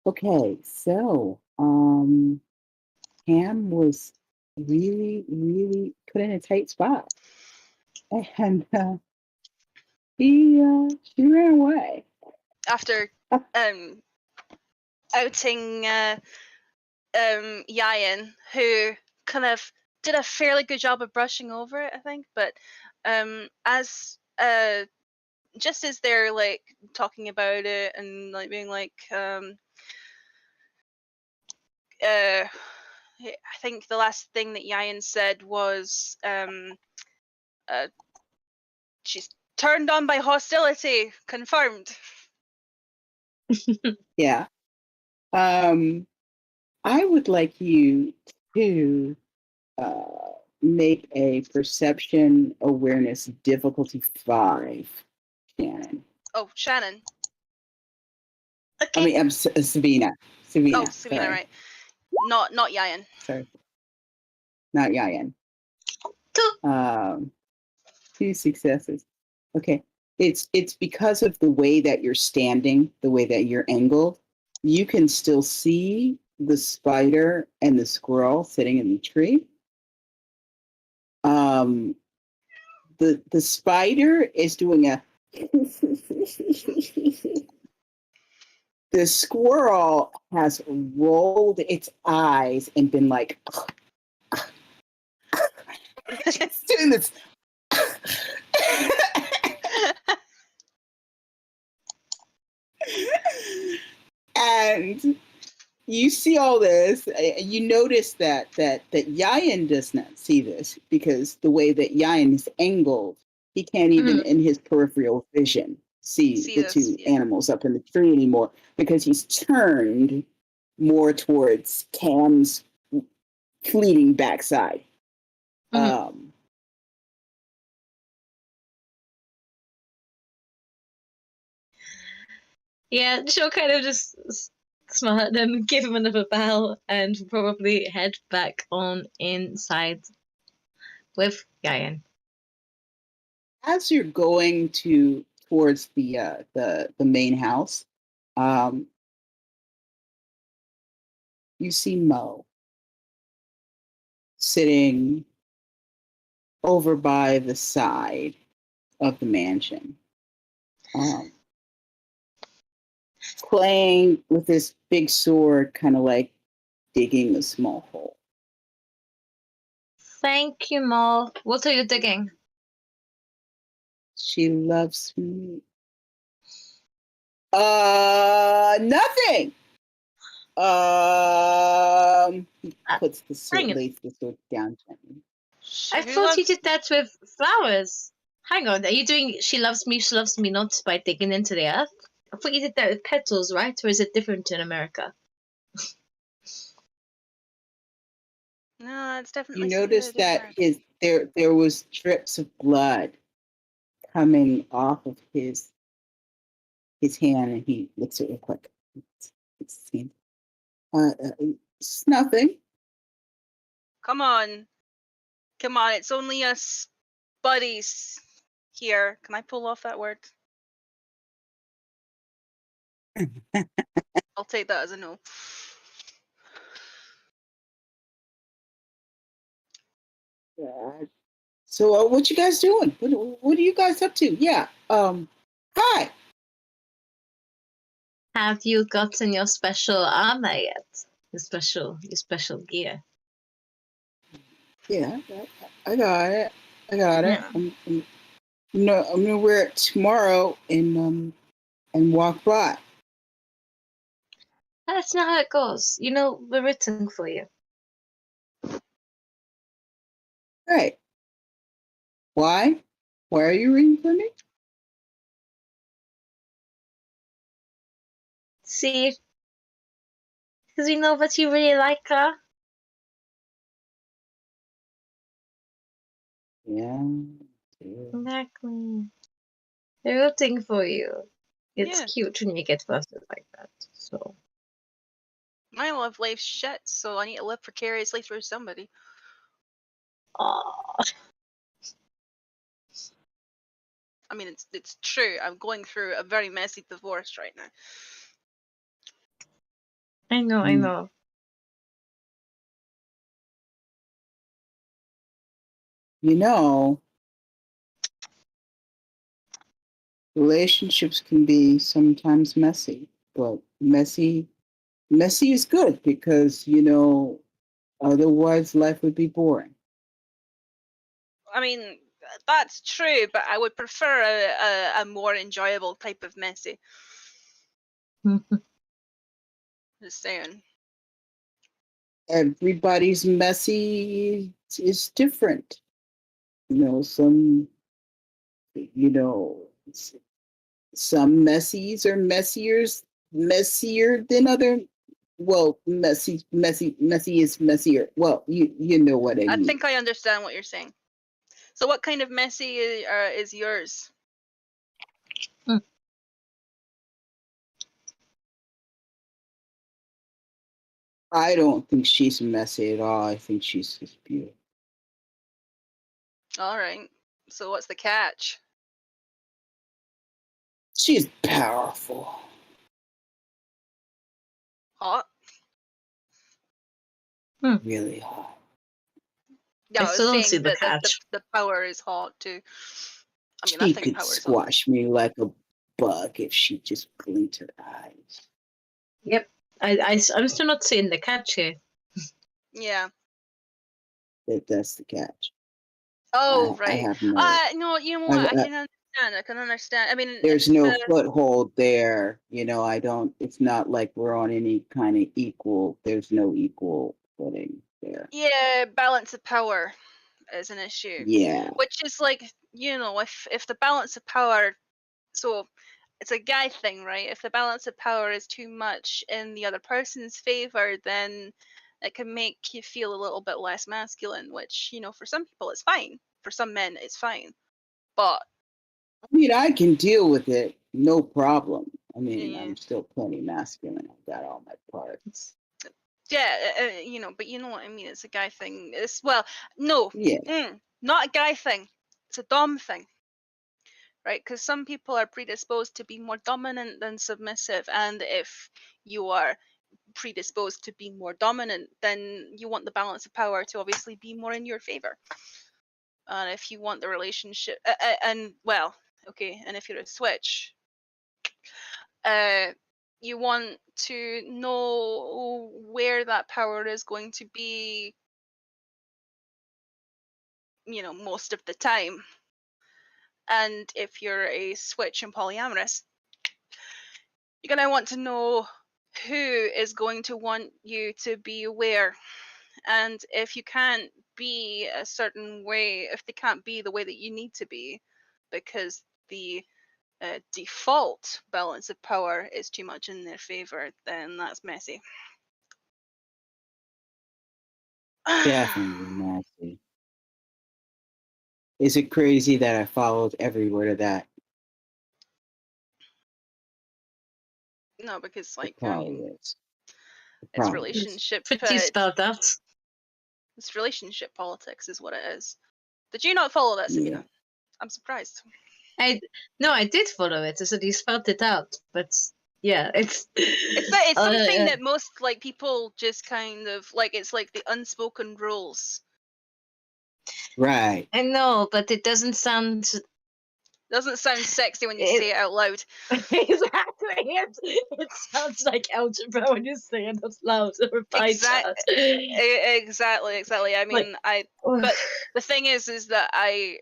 A: Okay, so Cam was really, really put in a tight spot, and she ran away.
B: After outing Yayan, who kind of did a fairly good job of brushing over it, I think. But as just as they're like talking about it and like being like I think the last thing that Yayan said was she's turned on by hostility, confirmed.
A: Yeah. I would like you to make a perception awareness difficulty 5, Shannon.
B: Oh, Shannon.
C: Okay.
A: I mean, I'm Savina. Savina.
B: Oh, Savina,
A: sorry.
B: right. Not Yayan.
A: Sorry. Not Yayan.
C: 2.
A: 2 successes. Okay. It's because of the way that you're standing, the way that you're angled, you can still see the spider and the squirrel sitting in the tree. The spider is doing a the squirrel has rolled its eyes and been like it's doing this. And you see all this. You notice that Yayan does not see this because the way that Yayan is angled, he can't even in his peripheral vision see the
B: this,
A: two
B: yeah.
A: animals up in the tree anymore because he's turned more towards Cam's fleeting backside.
C: Yeah, she'll kind of just smile at them, give him another bow, and probably head back on inside with Yayan.
A: As you're going towards the main house, you see Mo sitting over by the side of the mansion, playing with this big sword, kind of like digging a small hole.
C: Thank you, Mo. What are you digging?
A: She loves me. Nothing. He puts the sword, lays the sword down gently.
C: I thought you did that with flowers. Hang on, are you doing she loves me not by digging into the earth? I thought you did that with petals, right? Or is it different in America?
B: No, it's definitely.
A: You notice that there was drips of blood coming off of his hand, and he looks at it real quick. It's nothing.
B: Come on, it's only us buddies here. Can I pull off that word? I'll take that as a no.
A: So what you guys doing? What are you guys up to? Yeah. Hi.
C: Have you gotten your special armor yet? Your special gear.
A: Yeah, I got it.
C: Yeah.
A: I'm gonna wear it tomorrow and walk by.
C: That's not how it goes. You know, we're rooting for you.
A: Right. Why? Why are you reading for me?
C: See? Because we know that you really like her.
A: Yeah.
C: Exactly. They're rooting for you. It's cute when you get busted like that. So
B: My love life's shit, so I need to live precariously through somebody.
C: Aww.
B: I mean, it's true. I'm going through a very messy divorce right now.
C: I know, I
A: Mm.
C: know.
A: You know, relationships can be sometimes messy, but messy is good because, you know, otherwise life would be boring.
B: I mean, that's true, but I would prefer a more enjoyable type of messy. Just saying.
A: Everybody's messy is different. You know, some, you know, some messies are messier than other. Well, messy is messier. Well, you know what I
B: I
A: mean.
B: think I understand what you're saying. So, what kind of messy is yours?
A: I don't think she's messy at all. I think she's just beautiful.
B: All right. So, what's the catch?
A: She's powerful.
B: Hot?
A: Really hot.
B: Yeah,
C: I
B: I was
C: still don't see
B: saying
C: the
B: that
C: catch.
B: the power is hot too. I mean, I
A: She
B: think
A: could
B: power is hot.
A: squash me like a bug if she just blinked her eyes.
C: Yep. I'm still not seeing the catch here.
B: Yeah.
A: That's the catch.
B: Oh,
A: I
B: right.
A: have no.
B: No, you know what? I
A: I,
B: can understand. I can understand. I mean,
A: there's no foothold there. You know, I don't. It's not like we're on any kind of equal. There's no equal footing there.
B: yeah, balance of power is an issue.
A: Yeah.
B: Which is like, you know, if the balance of power, so it's a guy thing, right? If the balance of power is too much in the other person's favor, then it can make you feel a little bit less masculine, which, you know, for some people it's fine. For some men it's fine. But
A: I mean, I can deal with it, no problem. I mean,
B: yeah,
A: I'm still plenty masculine. I've got all my parts.
B: yeah, you know, but you know what I mean. It's a guy thing. It's well, no,
A: Yeah.
B: not a guy thing. It's a dom thing, right? Because some people are predisposed to be more dominant than submissive, and if you are predisposed to be more dominant, then you want the balance of power to obviously be more in your favor. And if you want the relationship, and well, okay, and if you're a switch, you want to know where that power is going to be, you know, most of the time. And if you're a switch and polyamorous, you're going to want to know who is going to want you to be aware. And if you can't be a certain way, if they can't be the way that you need to be, because the default balance of power is too much in their favor, then that's messy.
A: Definitely nasty. Is it crazy that I followed every word of that?
B: No, because
A: It
B: like I
A: probably
B: mean,
A: is. It
B: it's
A: probably is.
B: relationship.
C: Pretty spelled out.
B: It's relationship politics, is what it is. Did you not follow that, Sabina?
A: Yeah.
B: I'm surprised.
C: I did follow it. I said he spelled it out, but yeah, it's
B: It's something that most like people just kind of like. It's like the unspoken rules.
A: Right.
C: I know, but it doesn't sound
B: Doesn't sound sexy when you say it out loud.
C: exactly. It sounds like algebra when you say it out loud. Or pie chart.
B: Exactly. I mean,
C: Like,
B: but the thing is that I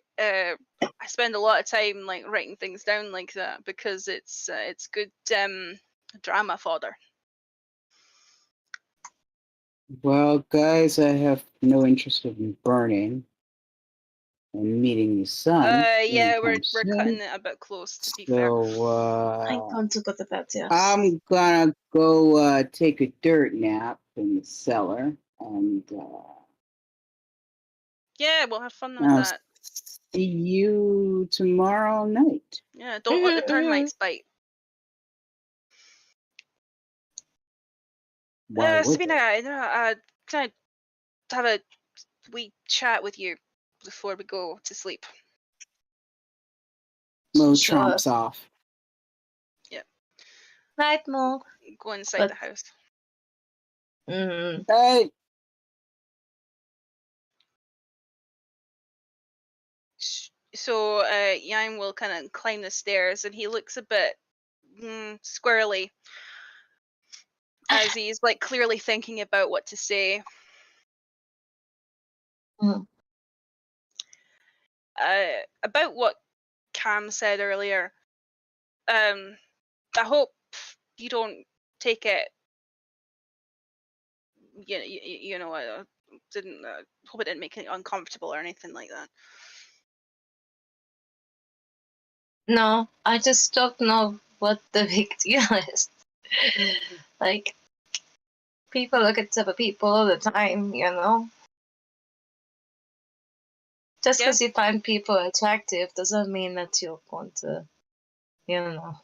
B: spend a lot of time like writing things down like that because it's good drama fodder.
A: Well, guys, I have no interest in burning and meeting the sun.
B: Yeah, we're
A: soon.
B: cutting it a bit close, to be fair.
C: I can't talk about that, yes.
A: I'm gonna go take a dirt nap in the cellar, and
B: Yeah, we'll have fun with
A: I'll
B: that.
A: see you tomorrow night.
B: Yeah, don't let the termites bite.
A: Why would
B: Sabina,
A: they?
B: can I have a wee chat with you before we go to sleep?
A: Mo
C: Sure.
A: tromps off.
C: Night, Mo.
B: Go inside
C: But-
B: the house.
C: Mm.
A: Hey,
B: So Yang will kind of climb the stairs, and he looks a bit squirrely as he's like clearly thinking about what to say.
C: Mm.
B: About what Cam said earlier. I hope you don't take it. You know, I didn't hope it didn't make it uncomfortable or anything like that.
C: No, I just don't know what the big deal is. Like, people look at other people all the time, you know? Just
B: Yeah.
C: because you find people attractive doesn't mean that you're going to, you know,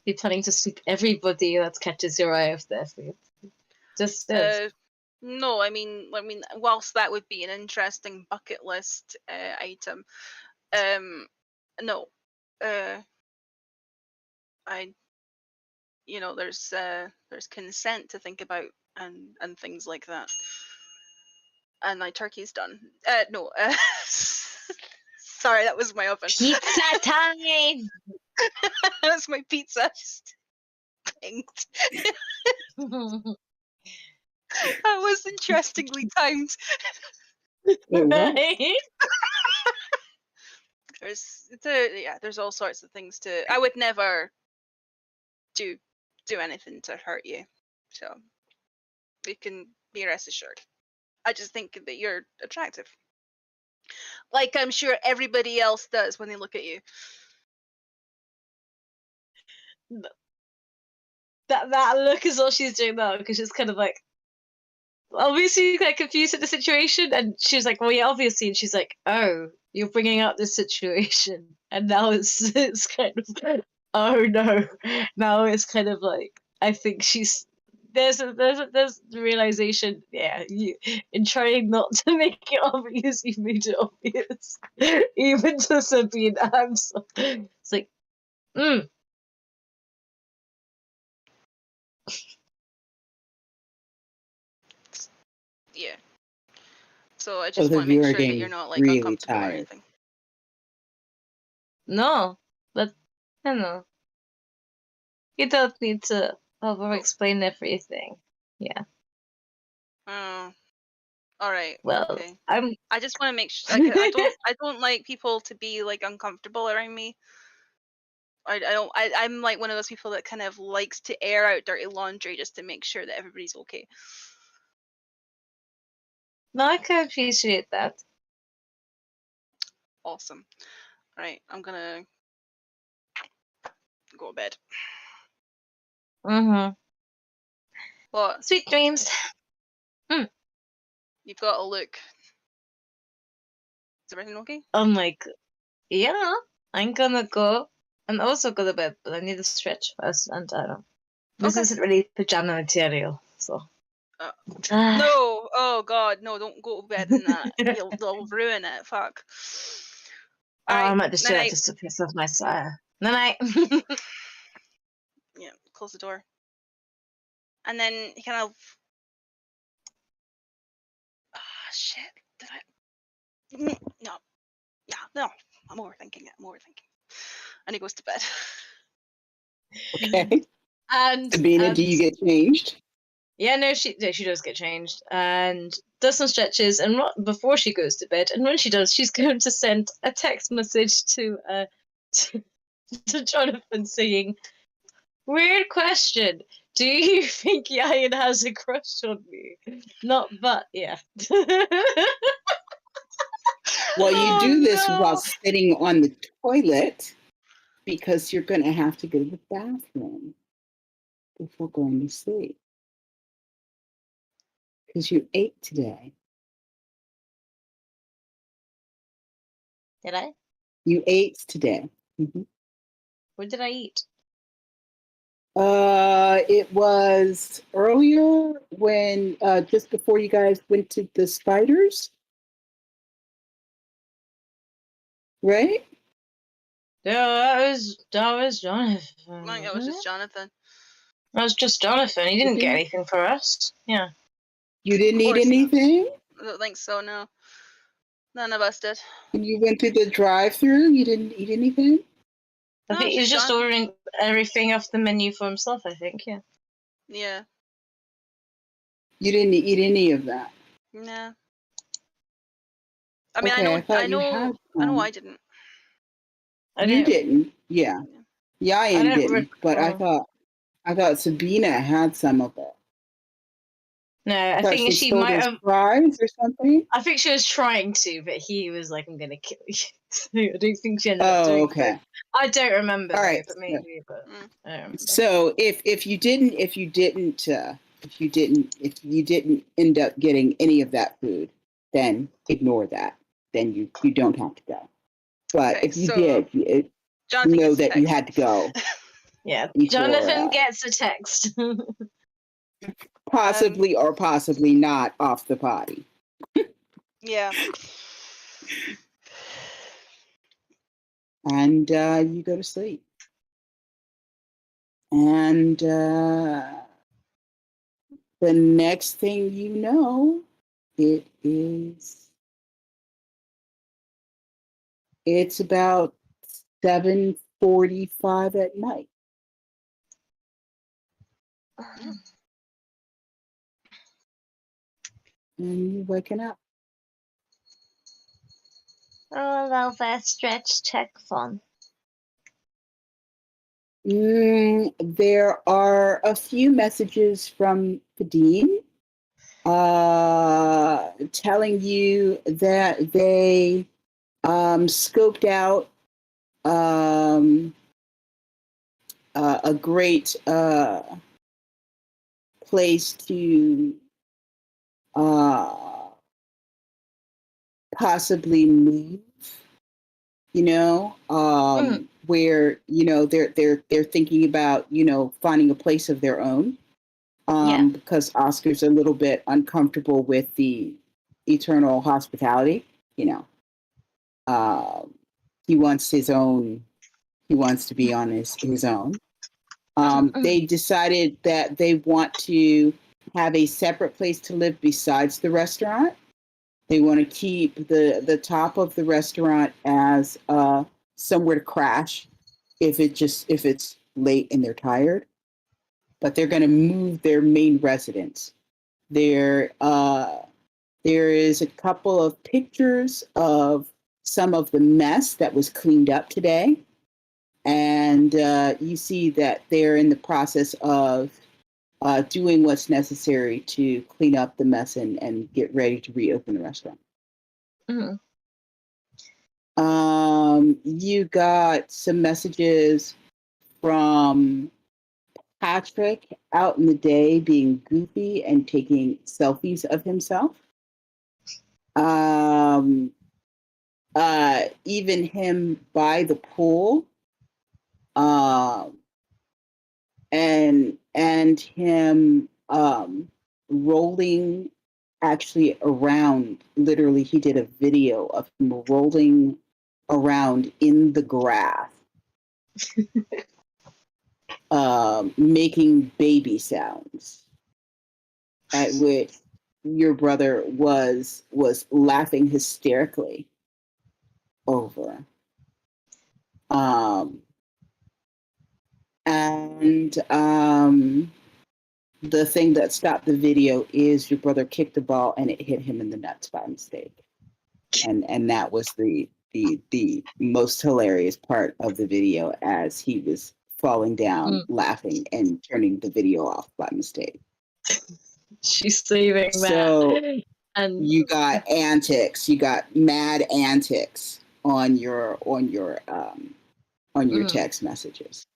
C: be planning to sleep everybody that catches your eye of their feet. Just is.
B: No, I mean, whilst that would be an interesting bucket list item, no, there's consent to think about and things like that. And my turkey's done. No, sorry, that was my oven.
C: Pizza time!
B: That's my pizza. Just pinged. That was interestingly timed.
A: it was.
B: There's all sorts of things to. I would never do anything to hurt you, so you can be rest assured. I just think that you're attractive, like I'm sure everybody else does when they look at you.
C: That look is all she's doing now, because she's kind of like, obviously quite confused at the situation, and she's like, well, yeah, obviously, and she's like, oh, you're bringing up this situation, and now it's kind of, oh no, now it's kind of like, I think she's there's the realization, yeah, you in trying not to make it obvious, you made it obvious, even to Sabine. It's like,
B: Yeah. So I just
A: Both
B: want
A: of
B: to
A: you
B: make
A: are
B: sure that
A: getting
B: you're not like
A: really
B: uncomfortable or
A: tired.
B: anything.
C: no, but I know. You don't need to over-explain everything. Yeah.
B: Oh, all right.
C: Well,
B: Okay.
C: I'm.
B: I just want to make sure. I don't like people to be like uncomfortable around me. I'm like one of those people that kind of likes to air out dirty laundry just to make sure that everybody's okay.
C: No, I can appreciate that.
B: Awesome. All right. I'm gonna go to bed.
C: Mm-hmm.
B: What?
C: Sweet dreams.
B: You've got to look. Is everything okay?
C: I'm like, yeah, I'm gonna go and also go to bed, but I need to stretch first, and I don't. This
B: Okay.
C: isn't really pajama material, so.
B: No. Oh God. No. Don't go to bed in that. They'll ruin it. Fuck.
C: Oh, I
B: Alright,
C: might just do that
B: night-night.
C: just to piss off my sire. Night.
B: Yeah. Close the door. And then he kind of. Ah, shit. Did I? No. Yeah. No. I'm overthinking it. And he goes to bed.
A: Okay.
C: And
A: Sabina, do you get changed?
C: Yeah, no, she does get changed and does some stretches, and before she goes to bed, and when she does, she's going to send a text message to Jonathan saying, "Weird question. Do you think Yayan has a crush on me? Not but, yeah."
A: Well, you do this
C: no.
A: while sitting on the toilet because you're going to have to go to the bathroom before going to sleep. Because you ate today.
C: Did I?
A: You ate today. Mm-hmm.
C: What did I eat?
A: It was earlier when just before you guys went to the spiders, right?
C: that was Jonathan.
B: I think it was just Jonathan.
C: That was just Jonathan. He didn't get
A: Mhm.
C: anything for us. Yeah.
A: You didn't
B: Of
A: eat
B: course not.
A: anything?
B: I don't think so. No, none of us did.
A: When you went through the drive-through, you didn't eat anything?
C: I
B: No,
C: think
B: it's
C: he was just
B: Jonathan.
C: ordering everything off the menu for himself, I think, yeah.
B: Yeah.
A: You didn't eat any of that.
B: Nah. I mean,
A: Okay, I thought you had
B: I know
A: some.
B: I didn't.
A: You didn't, yeah. Yayan
C: don't
A: didn't, but
C: recall.
A: I thought Sabina had some of it.
C: No, I
A: Thought
C: think
A: she
C: she
A: stole
C: might
A: his
C: have.
A: fries or something.
C: I think she was trying to, but he was like, "I'm gonna kill you." So I don't think she ended up
A: Oh,
C: doing
A: okay.
C: so. I don't remember
A: All
C: though,
A: right.
C: but maybe. But
B: Mm.
C: I don't remember.
A: So if you didn't end up getting any of that food, then ignore that. Then you don't have to go. But
B: Okay,
A: if you
B: so
A: did, you
B: Jonathan
A: know
B: gets a
A: that you
B: text.
A: had to go
C: Yeah,
A: before,
C: Jonathan gets a text.
A: possibly or possibly not off the potty.
B: Yeah.
A: And you go to sleep. And the next thing you know, it's about 7:45 at night. And you're waking up.
C: Oh, welfare stretch check fun.
A: There are a few messages from Fadine telling you that they scoped out a great place to possibly move, where they're thinking about finding a place of their own, because Oscar's a little bit uncomfortable with the eternal hospitality. He wants his own. He wants to be on his own. They decided that they want to have a separate place to live besides the restaurant. They want to keep the top of the restaurant as somewhere to crash if it's late and they're tired. But they're going to move their main residence. There is a couple of pictures of some of the mess that was cleaned up today. And you see that they're in the process of doing what's necessary to clean up the mess and get ready to reopen the restaurant.
C: Mm-hmm.
A: You got some messages from Patrick out in the day being goofy and taking selfies of himself. Even him by the pool. And him rolling actually around. Literally, he did a video of him rolling around in the grass, making baby sounds, at which your brother was laughing hysterically over. And the thing that stopped the video is your brother kicked the ball and it hit him in the nuts by mistake. And that was the most hilarious part of the video, as he was falling down, laughing, and turning the video off by mistake.
C: She's saving
A: So
C: that. And
A: you got antics, you got mad antics on your text messages.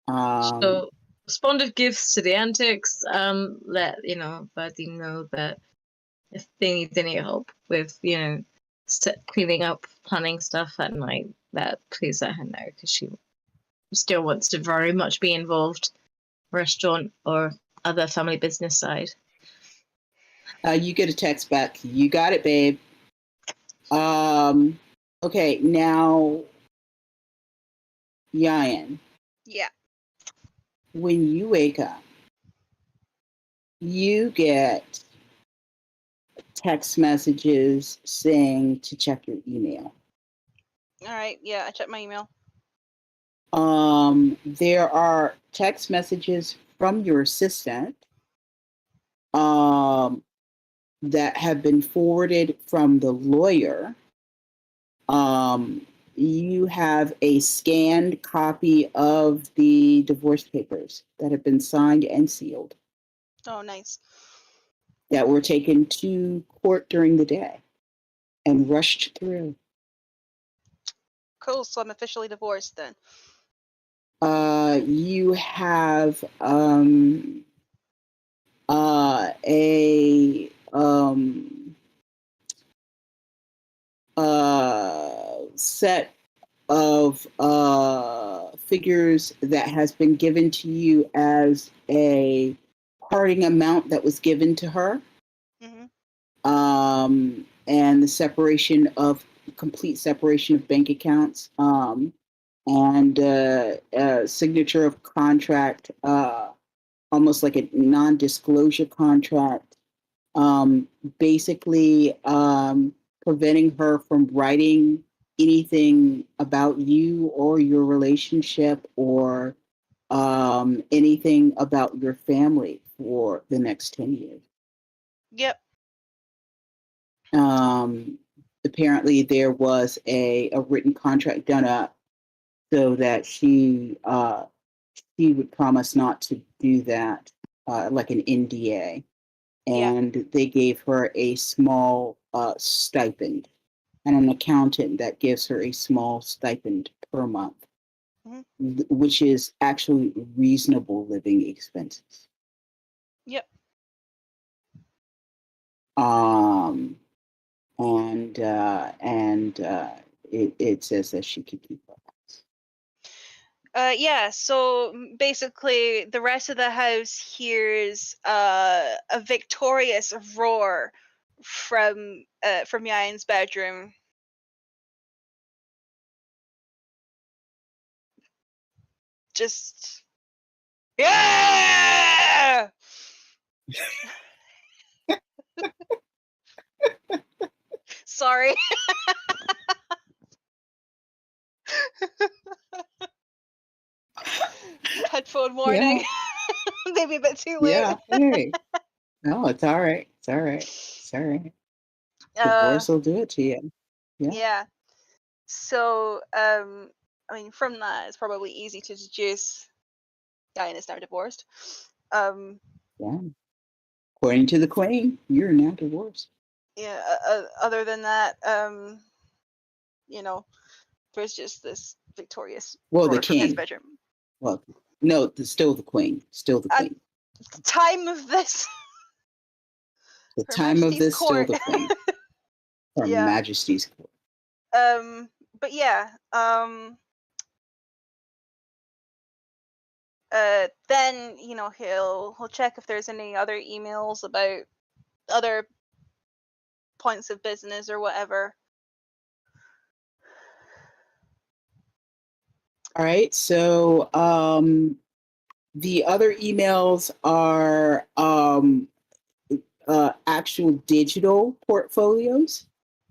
C: So respond of gifts to the antics. Let Birdie know that if they need any help with cleaning up, planning stuff at night, that please let her know, because she still wants to very much be involved, restaurant or other family business side.
A: You get a text back. You got it, babe. Okay, now Yayan,
B: Yeah.
A: when you wake up, you get text messages saying to check your email.
B: All right. Yeah, I checked my email.
A: There are text messages from your assistant that have been forwarded from the lawyer. You have a scanned copy of the divorce papers that have been signed and sealed
B: Oh, nice.
A: that were taken to court during the day and rushed through.
B: Cool. So I'm officially divorced then.
A: You have a set of figures that has been given to you as a parting amount that was given to her,
B: Hmm.
A: and the separation of complete separation of bank accounts, and signature of contract, almost like a non-disclosure contract, basically preventing her from writing anything about you or your relationship or anything about your family for the next 10 years.
B: Yep.
A: Apparently, there was a written contract done up so that she would promise not to do that, like an NDA.
B: Yeah.
A: And they gave her a small stipend, and an accountant that gives her a small stipend per month,
B: Mhm.
A: which is actually reasonable living expenses.
B: Yep.
A: And it says that she could keep her house.
B: Yeah, so basically the rest of the house hears a victorious roar from Yayan's bedroom. Just yeah. Sorry. Headphone warning.
A: Yeah,
B: Maybe a bit too late.
A: yeah. Hey, no, it's all right. It's all right. It's all right.
B: Uh,
A: Divorce will do it to you. Yeah.
B: yeah. So, I mean, from that, it's probably easy to deduce Yayan is now divorced. Um,
A: Yeah. According to the queen, you're now divorced.
B: yeah. Other than that, you know, there's just this victorious
A: Well, the
B: roar from his
A: king.
B: bedroom.
A: Well, no, still the queen. Still the
B: At
A: queen.
B: the time of this,
A: The
B: Her
A: time of
B: Majesty's
A: this, still
B: court.
A: the queen. Her
B: Yeah.
A: Majesty's court.
B: But yeah. Then he'll check if there's any other emails about other points of business or whatever.
A: All right. So the other emails are actual digital portfolios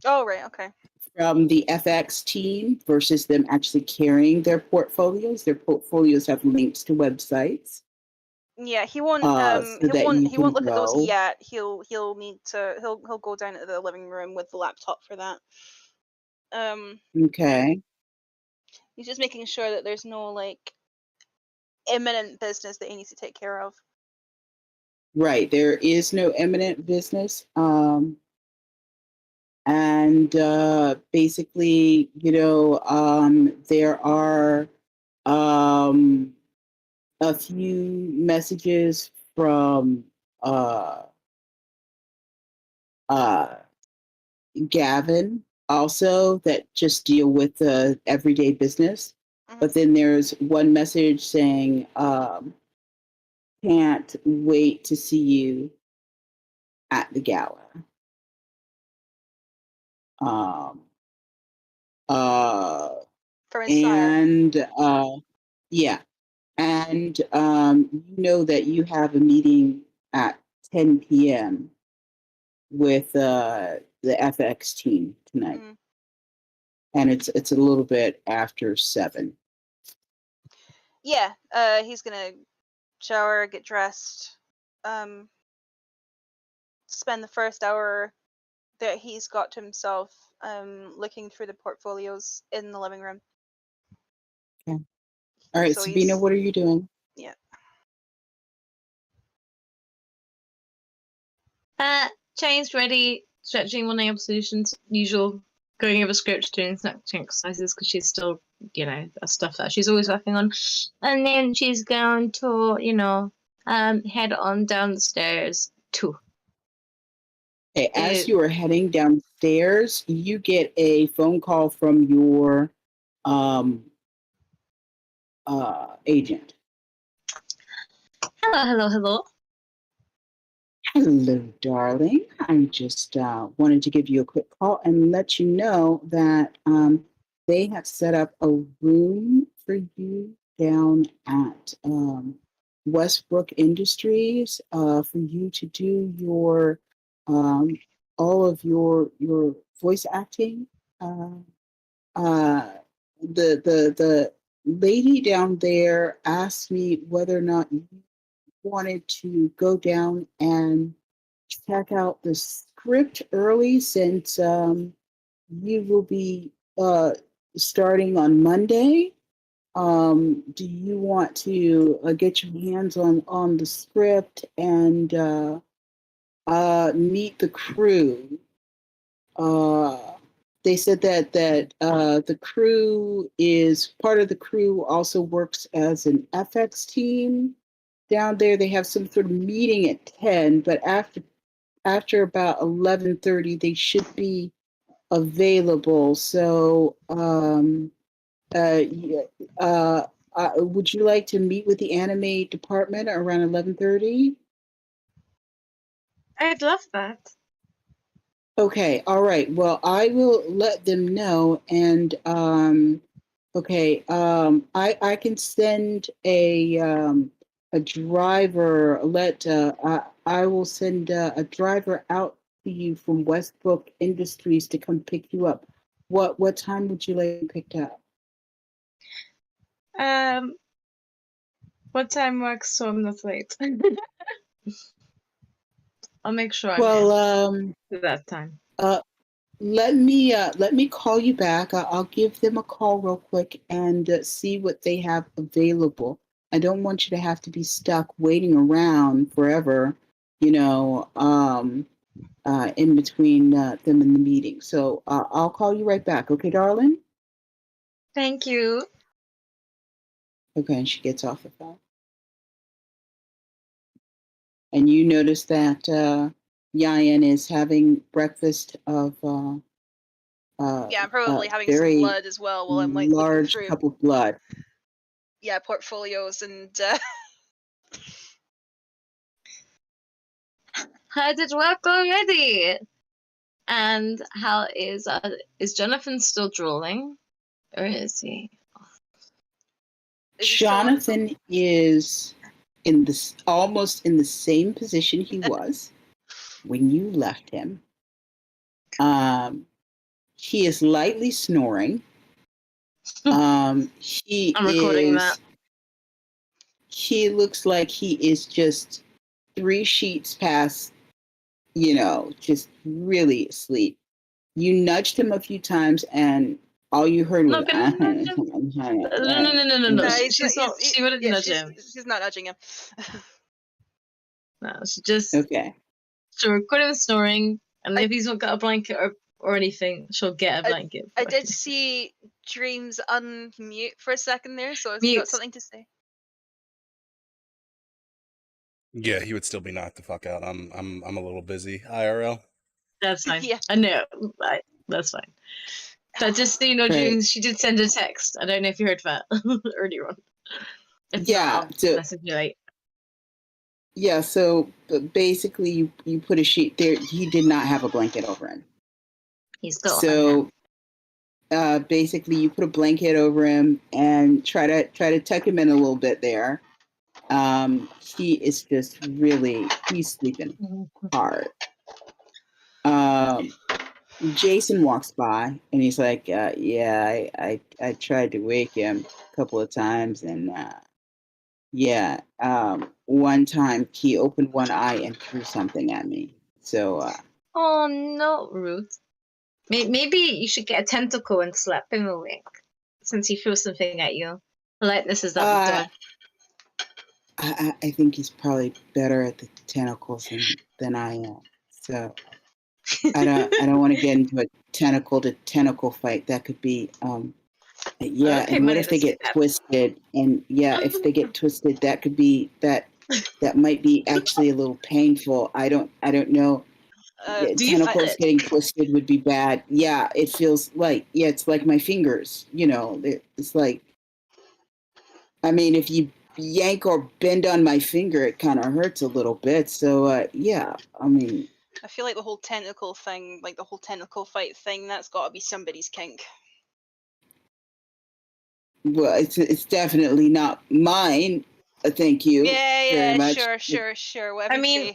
B: Oh, right. Okay.
A: from the FX team versus them actually carrying their portfolios. Their portfolios have links to websites.
B: Yeah, he won't.
A: So
B: He
A: that
B: won't.
A: you
B: He won't
A: can
B: look at those
A: go.
B: yet. He'll need to. He'll go down to the living room with the laptop for that.
A: Okay.
B: He's just making sure that there's no like imminent business that he needs to take care of.
A: Right. There is no imminent business. And basically, there are a few messages from uh, Gavin also that just deal with the everyday business.
B: Mhm.
A: But then there's one message saying, can't wait to see you at the gala. Um, uh,
B: For Inspire.
A: And yeah, and you know that you have a meeting at 10 p.m. with the FX team tonight,
B: Mm.
A: and it's a little bit after 7.
B: Yeah, he's gonna shower, get dressed, spend the first hour that he's got to himself looking through the portfolios in the living room.
A: Okay. All right,
B: So
A: Sabina, what are you doing?
B: Yeah.
C: Changed, ready, stretching, one AM solutions, usual, going over script, doing snatching exercises because she's still, stuff that she's always working on. And then she's going to, head on down the stairs too.
A: Okay, as you are heading downstairs, you get a phone call from your agent.
C: Hello.
A: Hello, darling. I just wanted to give you a quick call and let you know that they have set up a room for you down at Westbrook Industries for you to do your all of your voice acting. The lady down there asked me whether or not you wanted to go down and check out the script early since you will be starting on Monday. Do you want to get your hands on the script and meet the crew? They said that the crew is part of the crew also works as an FX team down there. They have some sort of meeting at 10, but after about 11:30 they should be available. So would you like to meet with the anime department around 11:30?
C: I'd love that.
A: Okay, all right. Well, I will let them know, and I can send a driver. I will send a driver out to you from Westbrook Industries to come pick you up. What time would you like picked up?
C: What time works so I'm not late? I'll make sure I'm here that time.
A: Let me call you back. I'll give them a call real quick and see what they have available. I don't want you to have to be stuck waiting around forever, in between them and the meeting. So I'll call you right back. Okay, darling?
C: Thank you.
A: Okay, and she gets off the phone. And you notice that Yayan is having breakfast of
B: Yeah, I'm probably having
A: very
B: some blood as well while I'm looking
A: large
B: through.
A: cup of blood.
B: Yeah, portfolios and.
C: How did work already? And how is Jonathan still drooling, or is he?
A: Jonathan is almost in the same position he was when you left him. He is lightly snoring.
C: I'm recording that.
A: He looks like he is just 3 sheets past, just really asleep. You nudged him a few times and all you heard was
C: No. She wouldn't nudge him.
B: She's not nudging him.
C: No, she just
A: okay.
C: She'll record him snoring, and if he's not got a blanket or anything, she'll get a blanket.
B: I did see Dreams unmute for a second there, so if you got something to say.
D: Yeah, he would still be knocked the fuck out. I'm a little busy. IRL.
C: That's fine.
B: Yeah.
C: I know. That's fine. But just so you know, Dreams, she did send a text. I don't know if you heard that earlier on. If not, I'll message you later.
A: Yeah, so basically you put a sheet there. He did not have a blanket over him.
C: He's got
A: so basically you put a blanket over him and try to tuck him in a little bit there. He is just he's sleeping hard. Jason walks by and he's like, yeah, I tried to wake him a couple of times, and one time he opened one eye and threw something at me. So
C: Oh no, Ruth. Maybe you should get a tentacle and slap him awake, since he threw something at you. Politeness is up the door.
A: I think he's probably better at the tentacles than I am. So I don't want to get into a tentacle to tentacle fight. That could be
C: Okay,
A: and what if they get twisted? And if they get twisted, that could be that might be actually a little painful. I don't know. Tentacles getting twisted would be bad. Yeah, it feels like it's like my fingers. It's like, I mean, if you yank or bend on my finger, it kind of hurts a little bit. So I mean,
B: I feel like the whole tentacle thing, like the whole tentacle fight thing, that's got to be somebody's kink.
A: well, it's definitely not mine. Thank you.
B: Yeah,
A: very much.
B: sure. Whatever
C: I mean,
B: you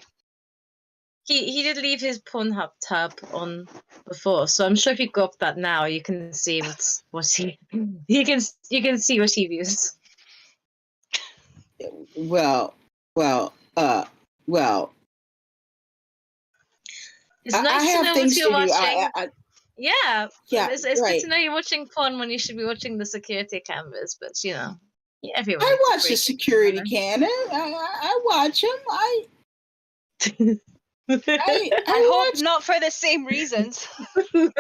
B: say.
C: he did leave his Pornhub tab on before, so I'm sure if you go up that now, you can see what he you can see what he views.
A: Well.
C: It's nice to know what you're watching. Yeah, it's
A: right.
C: good to know you're watching porn when you should be watching the security cameras, but everyone.
A: I watch the security cameras. I watch them.
B: I hope not for the same reasons.
A: No.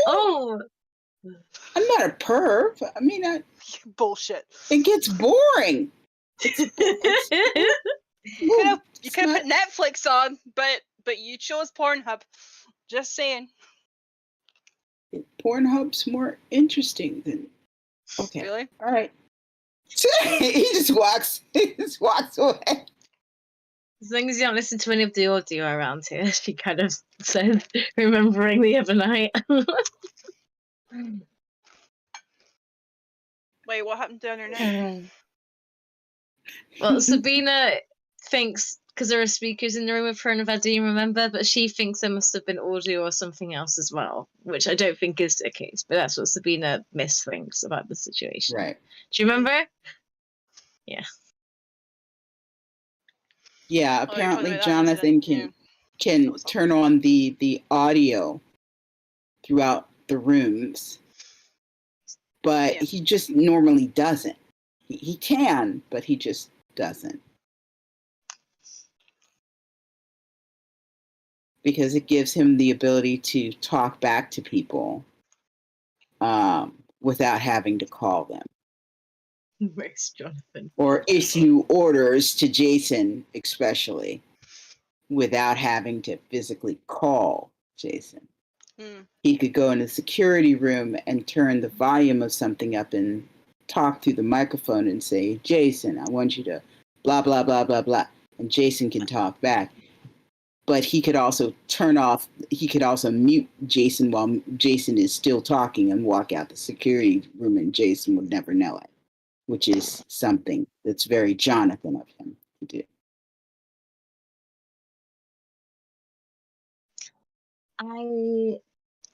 C: Oh.
A: I'm not a perv. I mean,
B: bullshit.
A: It gets boring.
B: You could have put Netflix on, but you chose Pornhub. Just saying.
A: Pornhub's more interesting than. Okay.
B: Really?
A: All right. He just walks away.
C: As long as you don't listen to any of the audio around here, she kind of said, remembering the other night.
B: Wait, what happened down her neck?
C: Well, Sabina thinks, because there are speakers in the room with her and Vadim, remember, but she thinks there must have been audio or something else as well, which I don't think is the case, but that's what Sabina thinks about the situation.
A: Right.
C: Do you remember? Yeah.
A: Yeah, apparently Jonathan can turn on the audio throughout the rooms, but he just normally doesn't. He can, but he just doesn't. Because it gives him the ability to talk back to people without having to call them.
C: Where's Jonathan?
A: Or issue orders to Jason, especially, without having to physically call Jason. He could go in the security room and turn the volume of something up and talk through the microphone and say, Jason, I want you to blah, blah, blah, blah, blah. And Jason can talk back. But he could also mute Jason while Jason is still talking and walk out the security room, and Jason would never know it, which is something that's very Jonathan of him to do.
C: I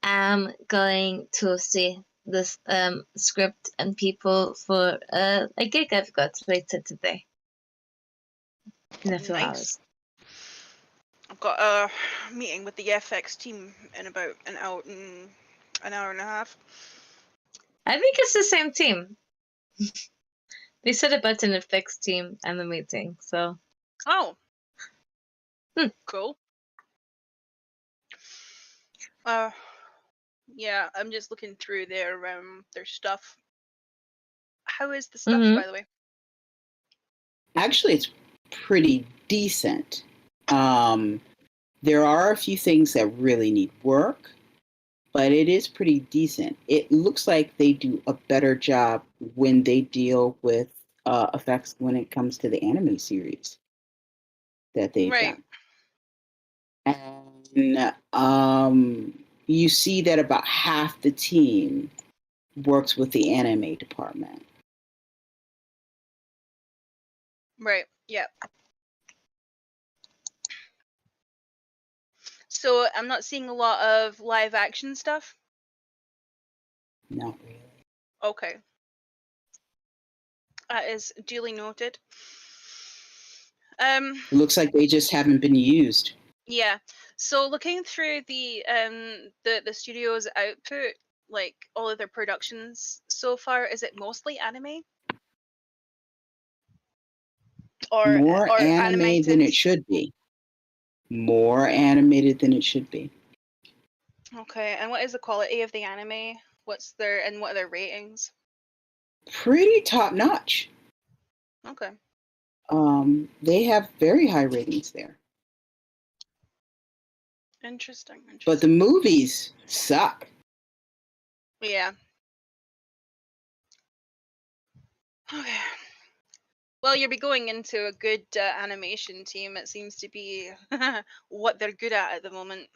C: am going to see this script and people for a gig I've got later today. In a few hours.
B: I've got a meeting with the FX team in about an hour and a half.
C: I think it's the same team. They said about an FX team and the meeting, so.
B: Oh. Cool. Yeah, I'm just looking through their stuff. How is the stuff, by the way?
A: Actually, it's pretty decent. There are a few things that really need work, but it is pretty decent. It looks like they do a better job when they deal with effects when it comes to the anime series that they've done. And you see that about half the team works with the anime department.
B: Right. Yeah. So I'm not seeing a lot of live action stuff.
A: Not really.
B: Okay. That is duly noted.
A: It looks like they just haven't been used.
B: Yeah. So looking through the studio's output, like all of their productions so far, is it mostly anime? Or
A: More
B: or
A: anime than
B: animated?
A: it should be. More animated than it should be.
B: Okay. And what is the quality of the anime? What are their ratings?
A: Pretty top notch.
B: Okay.
A: They have very high ratings there.
B: Interesting.
A: But the movies suck.
B: Yeah. Okay. Well, you'll be going into a good animation team. It seems to be what they're good at the moment.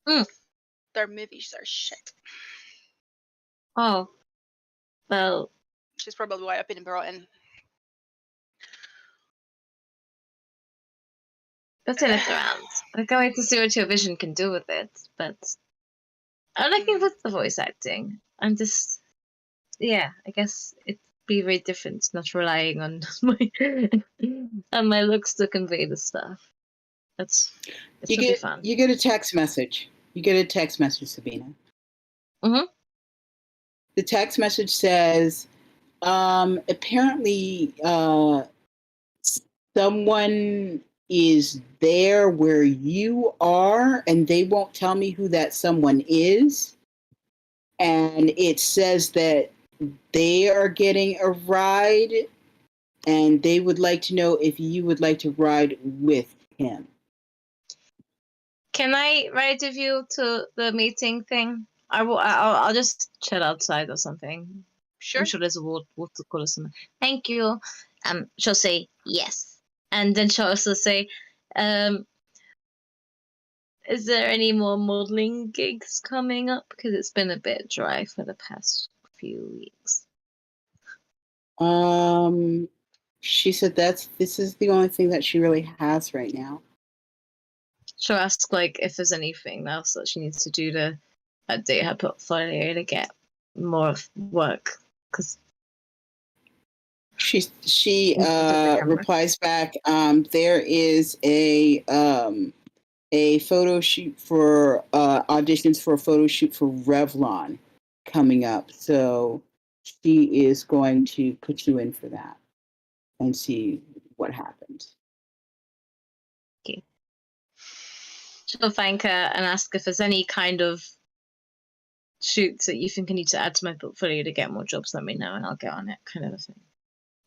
B: Their movies are shit.
C: Oh, well,
B: Which is probably why I've been brought in.
C: let's look around. I can't wait to see what your vision can do with it. But I'm looking for the voice acting. I'm just, yeah, I guess it'd be very different not relying on my looks to convey the stuff. It should be fun.
A: You get a text message. You get a text message, Sabina.
C: Mm-hmm.
A: The text message says, apparently someone is there where you are, and they won't tell me who that someone is. And it says that they are getting a ride, and they would like to know if you would like to ride with him.
C: Can I ride with you to the meeting thing? I'll just chill outside or something.
B: Sure.
C: I'm sure there's a water cooler somewhere. Thank you. She'll say yes, and then she'll also say, "Is there any more modeling gigs coming up? Because it's been a bit dry for the past few weeks."
A: She said this is the only thing that she really has right now.
C: She'll ask like if there's anything else that she needs to do to update her portfolio to get more work. Because
A: she replies back. There is a photo shoot for auditions for a photo shoot for Revlon coming up. So she is going to put you in for that and see what happens.
C: Okay. She'll thank her and ask if there's any kind of shoots that you think I need to add to my portfolio to get more jobs. Let me know and I'll get on it, kind of a thing.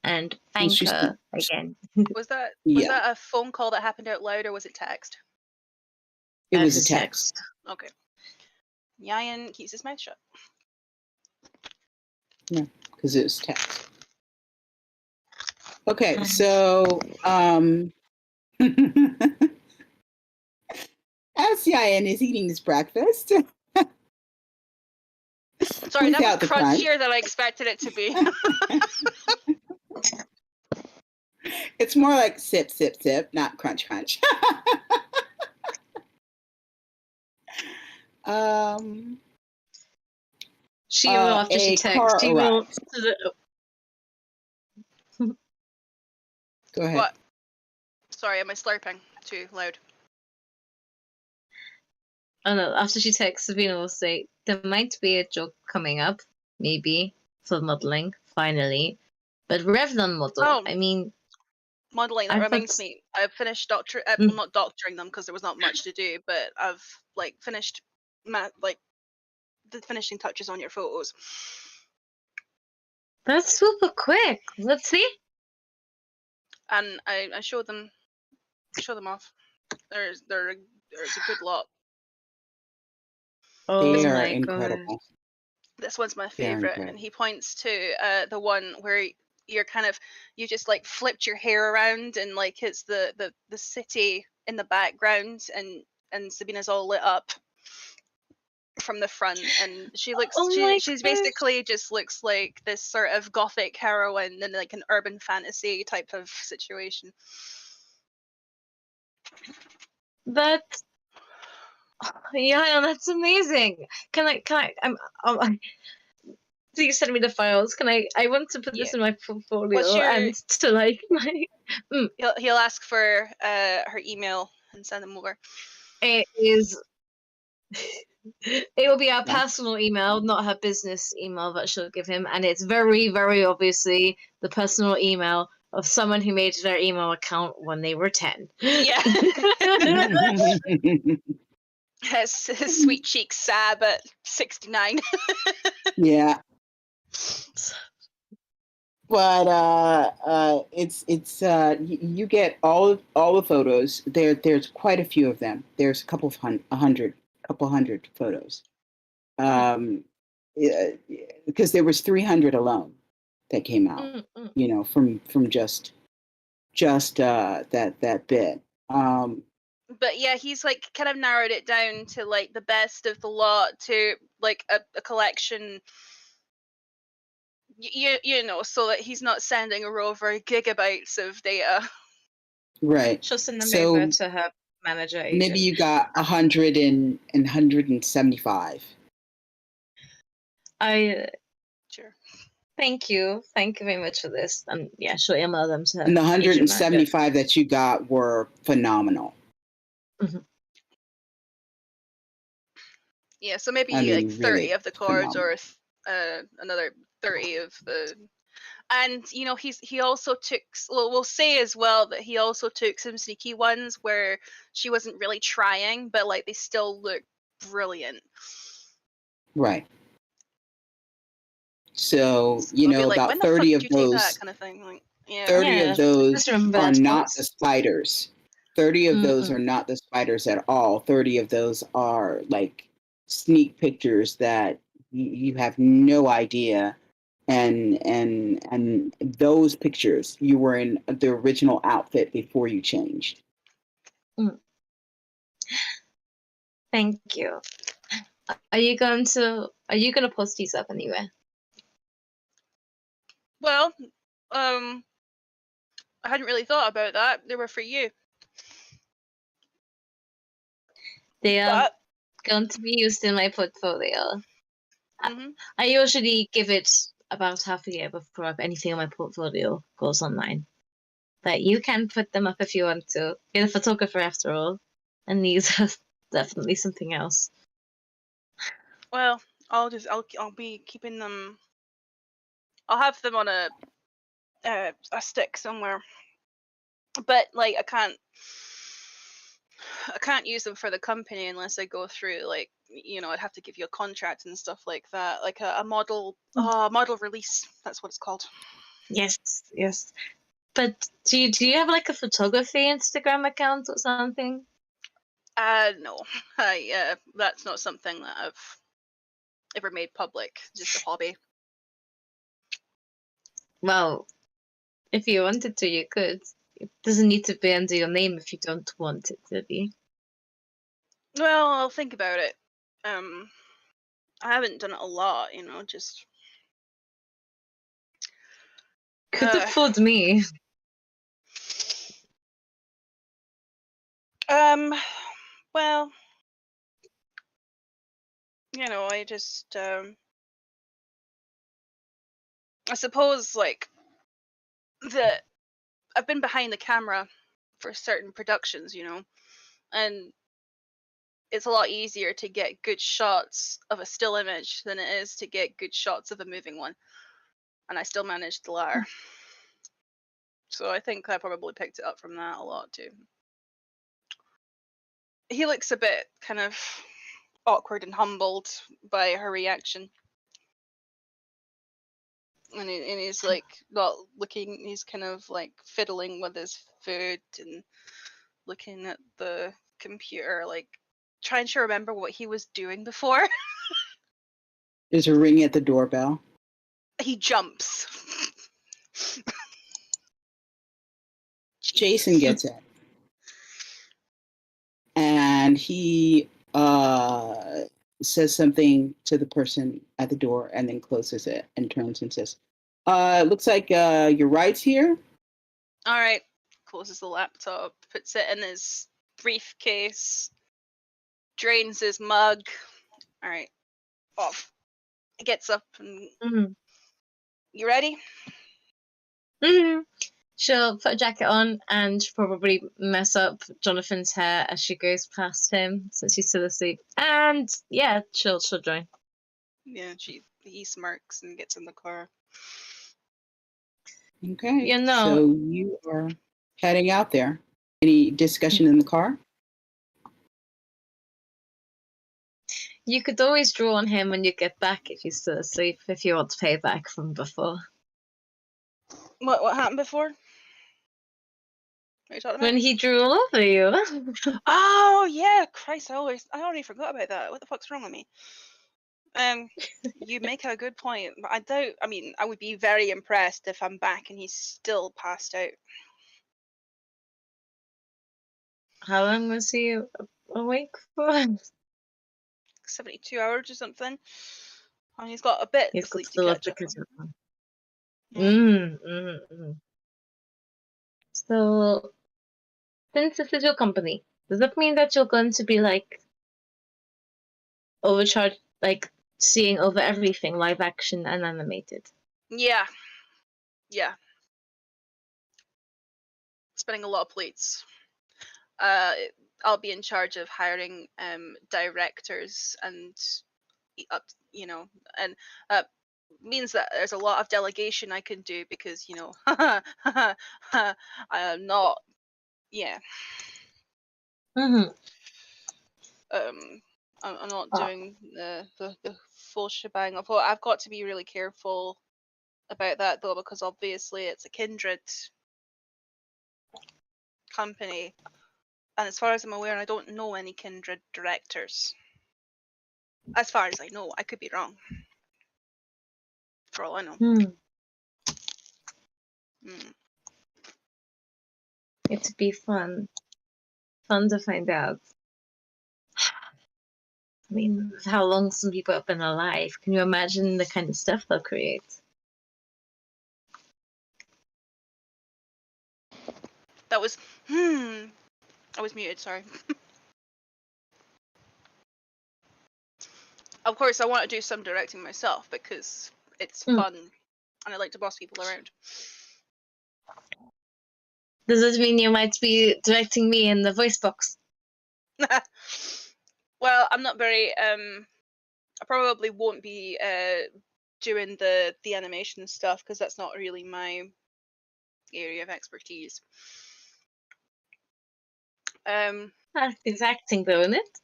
C: And thank her again.
B: Was that a phone call that happened out loud, or was it text?
A: It was a text.
B: Okay. Yayan keeps his mouth shut.
A: Yeah, because it was text. Okay, so as Yayan is eating his breakfast.
B: Sorry, that was crunchier than I expected it to be.
A: It's more like sip, sip, sip, not crunch, crunch.
C: She will, after she texts, she will.
A: Go ahead.
B: What? Sorry, am I slurping too loud?
C: Oh no, after she texts, Sabina will say, there might be a job coming up, maybe, for modeling, finally. But Revlon model, I mean...
B: Modeling, that reminds me. I've finished not doctoring them because there was not much to do, but I've finished the finishing touches on your photos.
C: That's super quick. Let's see.
B: And I show them off. There's a good lot.
C: Oh,
A: they are incredible.
B: God. This one's my favorite, and he points to the one where you're you just flipped your hair around, and it's the city in the background, and Sabina's all lit up. from the front, and she looks
C: Oh my
B: she's
C: gosh.
B: basically just looks like this sort of gothic heroine in like an urban fantasy type of situation.
C: That yeah, that's amazing. Please send me the files. I want to put this in my portfolio
B: your-
C: and to like
B: He'll ask for her email and send them over.
C: it is it will be our
A: Yeah.
C: personal email, not her business email that she'll give him, and it's very, very obviously the personal email of someone who made their email account when they were 10.
B: Yeah. his sweet cheek Sab at 69.
A: Yeah. But it's you get all the photos. There's quite a few of them. There's a couple hundred photos. Because there was 300 alone that came out. You know, from just that bit.
B: But yeah, he's like kind of narrowed it down to like the best of the lot to like a collection. You know, so that he's not sending her over gigabytes of data.
A: Right.
C: She'll send them
A: So
C: over to her manager agent.
A: maybe you got 175.
B: Sure.
C: Thank you very much for this. And yeah, she'll email them to her.
A: And the
C: agent manager.
A: 175 that you got were phenomenal.
C: Mhm.
B: Yeah, so maybe
A: I mean,
B: like 30
A: really
B: of the cards
A: phenomenal.
B: or another 30 of the. And you know, he also took. Well, we'll say as well that he also took some sneaky ones where she wasn't really trying, but like they still look brilliant.
A: Right. So, you
B: I'll be
A: know,
B: like,
A: about
B: when the
A: 30
B: fuck
A: of
B: did you take that
A: those,
B: kind of thing? Like, yeah.
A: 30
C: Yeah,
A: of those
C: just remember
A: are
C: that
A: not
C: box.
A: the spiders. 30 of those are not the spiders at all. 30 of those are like sneak pictures that you have no idea. And those pictures, you were in the original outfit before you changed.
C: Thank you. Are you gonna post these up anywhere?
B: Well, I hadn't really thought about that. They were for you.
C: They are
B: But
C: going to be used in my portfolio.
B: mhm.
C: I usually give it about half a year before anything in my portfolio goes online. But you can put them up if you want to. You're a photographer after all, and these are definitely something else.
B: Well, I'll be keeping them. I'll have them on a stick somewhere. But like I can't use them for the company unless I go through like, you know, I'd have to give you a contract and stuff like that, like a model model release. That's what it's called.
C: Yes. But do you have like a photography Instagram account or something?
B: No, that's not something that I've ever made public. Just a hobby.
C: Well, if you wanted to, you could. It doesn't need to be under your name if you don't want it to be.
B: Well, I'll think about it. I haven't done it a lot, you know, just
C: Could afford me.
B: well, you know, I just I suppose like that I've been behind the camera for certain productions, you know, and it's a lot easier to get good shots of a still image than it is to get good shots of a moving one. And I still managed the latter. So I think I probably picked it up from that a lot too. He looks a bit kind of awkward and humbled by her reaction. And he's like not looking, he's kind of like fiddling with his food and looking at the computer, like trying to remember what he was doing before.
A: There's a ring at the doorbell.
B: He jumps.
A: Jason gets it. And he says something to the person at the door and then closes it and turns and says, looks like your ride's here.
B: All right. Closes the laptop, puts it in his briefcase, drains his mug. All right. Off. Gets up and
C: Mm-hmm.
B: you ready?
C: Mm-hmm. She'll put a jacket on and probably mess up Jonathan's hair as she goes past him since he's still asleep. And yeah, she'll join.
B: Yeah, he smirks and gets in the car.
A: Okay.
C: You know,
A: so you are heading out there. Any discussion in the car?
C: you could always draw on him when you get back if he's still asleep, if you want to pay back from before.
B: What happened before? What are you talking about?
C: When he drew all over you.
B: Oh yeah, Christ! I already forgot about that. What the fuck's wrong with me? You make a good point, but I doubt. I mean, I would be very impressed if I'm back and he's still passed out.
C: How long was he awake for?
B: 72 hours or something. And he's got a bit
C: He's
B: of
C: got
B: sleep to
C: still up
B: catch
C: to
B: up
C: catch
B: on.
C: up
B: Yeah.
C: on. So, since this is your company, does that mean that you're going to be like overcharged, like seeing over everything, live action and animated?
B: Yeah. Spinning a lot of plates. I'll be in charge of hiring directors and and means that there's a lot of delegation I can do because I'm not
C: Mm-hmm.
B: I'm not doing the full shebang. I've got to be really careful about that though, because obviously it's a Kindred company, and as far as I'm aware, I don't know any Kindred directors. As far as I know, I could be wrong. For all I know.
C: It'd be fun to find out. I mean, with how long some people have been alive, can you imagine the kind of stuff they'll create?
B: That was I was muted, sorry. Of course, I want to do some directing myself because it's fun and I like to boss people around.
C: Does this mean you might be directing me in the voice box?
B: Well, I'm not very I probably won't be doing the animation stuff because that's not really my area of expertise.
C: It's acting though, isn't it?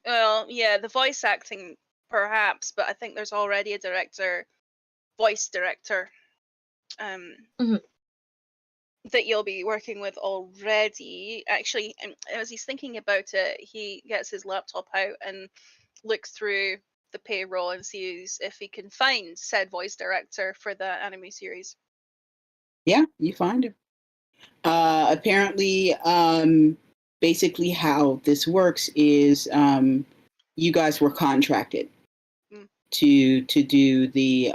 B: Well, yeah, the voice acting perhaps, but I think there's already a voice director that you'll be working with already. Actually, as he's thinking about it, he gets his laptop out and looks through the payroll and sees if he can find said voice director for the anime series.
A: Yeah, you find him. Apparently, basically how this works is you guys were contracted to do the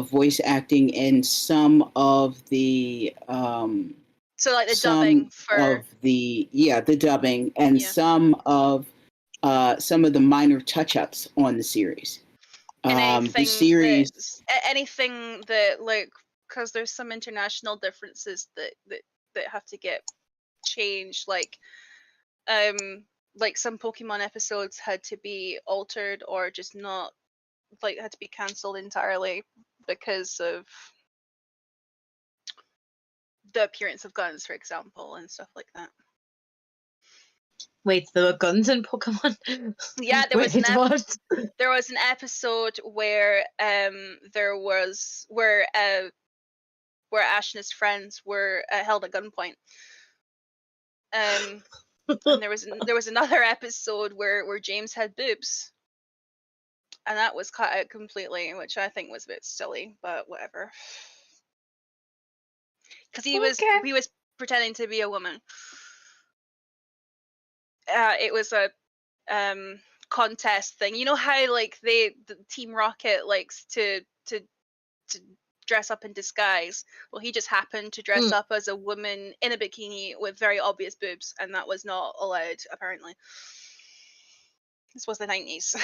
A: voice acting in some of the
B: so like the dubbing for
A: the dubbing and some of the minor touch-ups on the series. The series,
B: anything that like, because there's some international differences that have to get changed, like some Pokemon episodes had to be altered or just not, like, had to be cancelled entirely because of the appearance of guns, for example, and stuff like that.
C: Wait, there were guns in Pokemon?
B: Yeah, there was there was an episode where where Ash and his friends were held at gunpoint. And there was another episode where James had boobs, and that was cut out completely, which I think was a bit silly, but whatever. Because he was pretending to be a woman. it was a contest thing. You know how like the Team Rocket likes to dress up in disguise. Well, he just happened to dress up as a woman in a bikini with very obvious boobs, and that was not allowed apparently. This was the 90s.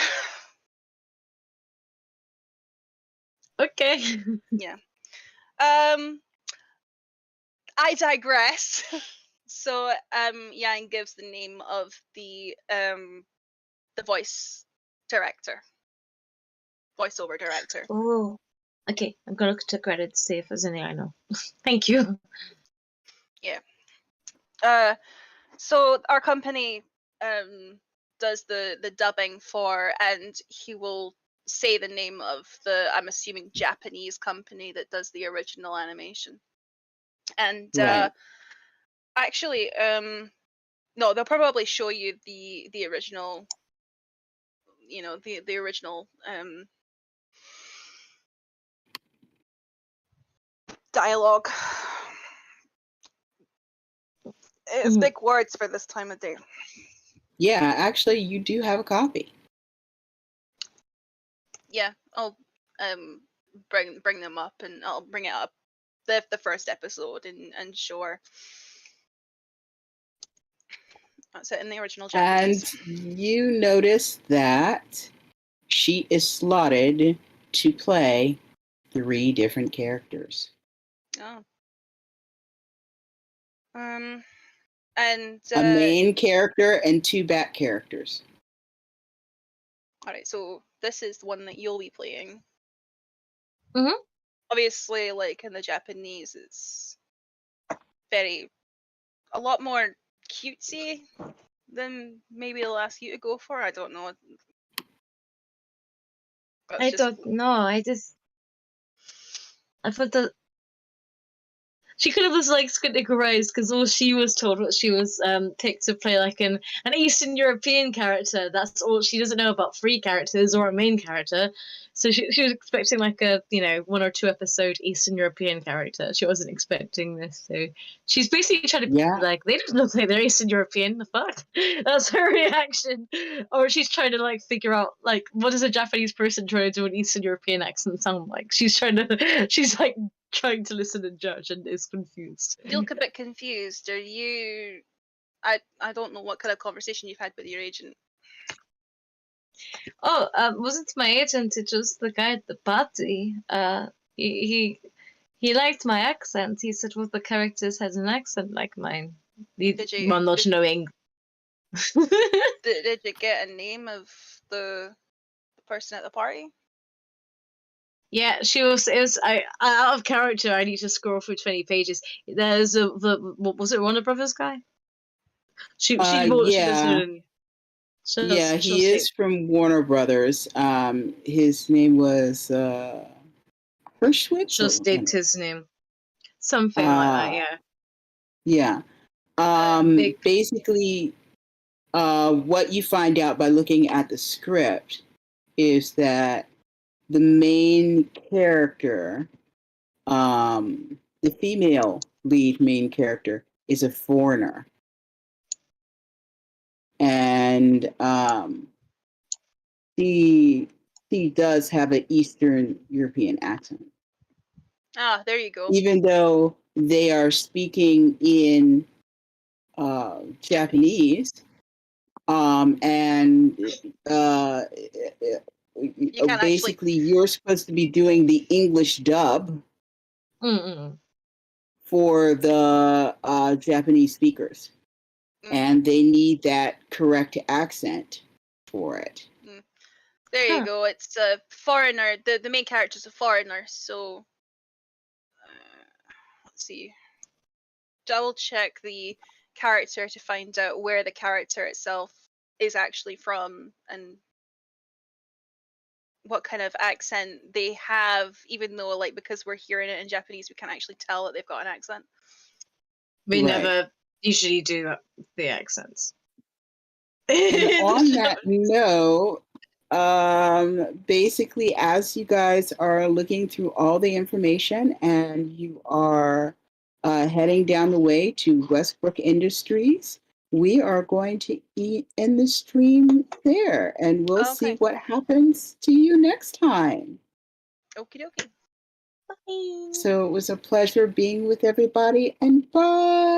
C: Okay.
B: Yeah. I digress. So Yang gives the name of the voice director, voiceover director.
C: Oh. Okay, I'm gonna look to credits, see if there's any I know. Thank you.
B: Yeah. So our company does the dubbing for, and he will say the name of the, I'm assuming, Japanese company that does the original animation. And
A: Right.
B: actually, no, they'll probably show you the original, you know, the original dialogue. It's big words for this time of day.
A: Yeah, actually, you do have a copy.
B: Yeah, I'll bring them up, and I'll bring it up the first episode and show her. That's it in the original Japanese.
A: And you notice that she is slotted to play 3 different characters.
B: Oh. And
A: A main character and 2 back characters.
B: all right, so this is the one that you'll be playing.
C: Mhm.
B: Obviously, like in the Japanese, it's a lot more cutesy than maybe they'll ask you to go for. I don't know. That's
C: I
B: just-
C: don't know. I thought that she could have was like squinting her eyes because all she was told was she was picked to play like an Eastern European character. That's all she doesn't know about 3 characters or a main character. So she was expecting like a 1 or 2 episode Eastern European character. She wasn't expecting this. So she's basically trying to be like, they don't look like they're Eastern European. The fuck? That's her reaction. Or she's trying to like figure out like what does a Japanese person trying to do an Eastern European accent sound like? She's like trying to listen and judge and is confused.
B: You look a bit confused. Are you? I don't know what kind of conversation you've had with your agent.
C: Oh, wasn't my agent, it was the guy at the party. He liked my accent. He said one of the characters has an accent like mine.
B: Did you-
C: Well, not
B: did-
C: knowing.
B: Did you get a name of the person at the party?
C: Yeah, she was. It was. I out of character. I need to scroll through 20 pages. There's what was it? Warner Brothers guy. She
A: Yeah. Yeah, he is from Warner Brothers. His name was Hershwitz.
C: She'll state his name. Something like that. Yeah.
A: Yeah. Basically, what you find out by looking at the script is that the main character, the female lead main character, is a foreigner. And she does have an Eastern European accent.
B: Ah, there you go.
A: Even though they are speaking in Japanese, and basically you're supposed to be doing the English dub for the Japanese speakers. And they need that correct accent for it.
B: There you go. It's a foreigner. The main character is a foreigner. So let's see. Double check the character to find out where the character itself is actually from and what kind of accent they have. Even though, like, because we're hearing it in Japanese, we can't actually tell that they've got an accent.
C: We never usually do the accents.
A: And on that note, basically, as you guys are looking through all the information and you are heading down the way to Westbrook Industries, we are going to end the stream there, and we'll see
B: Okay.
A: what happens to you next time.
B: Okie dokie.
C: Bye.
A: So it was a pleasure being with everybody, and bye.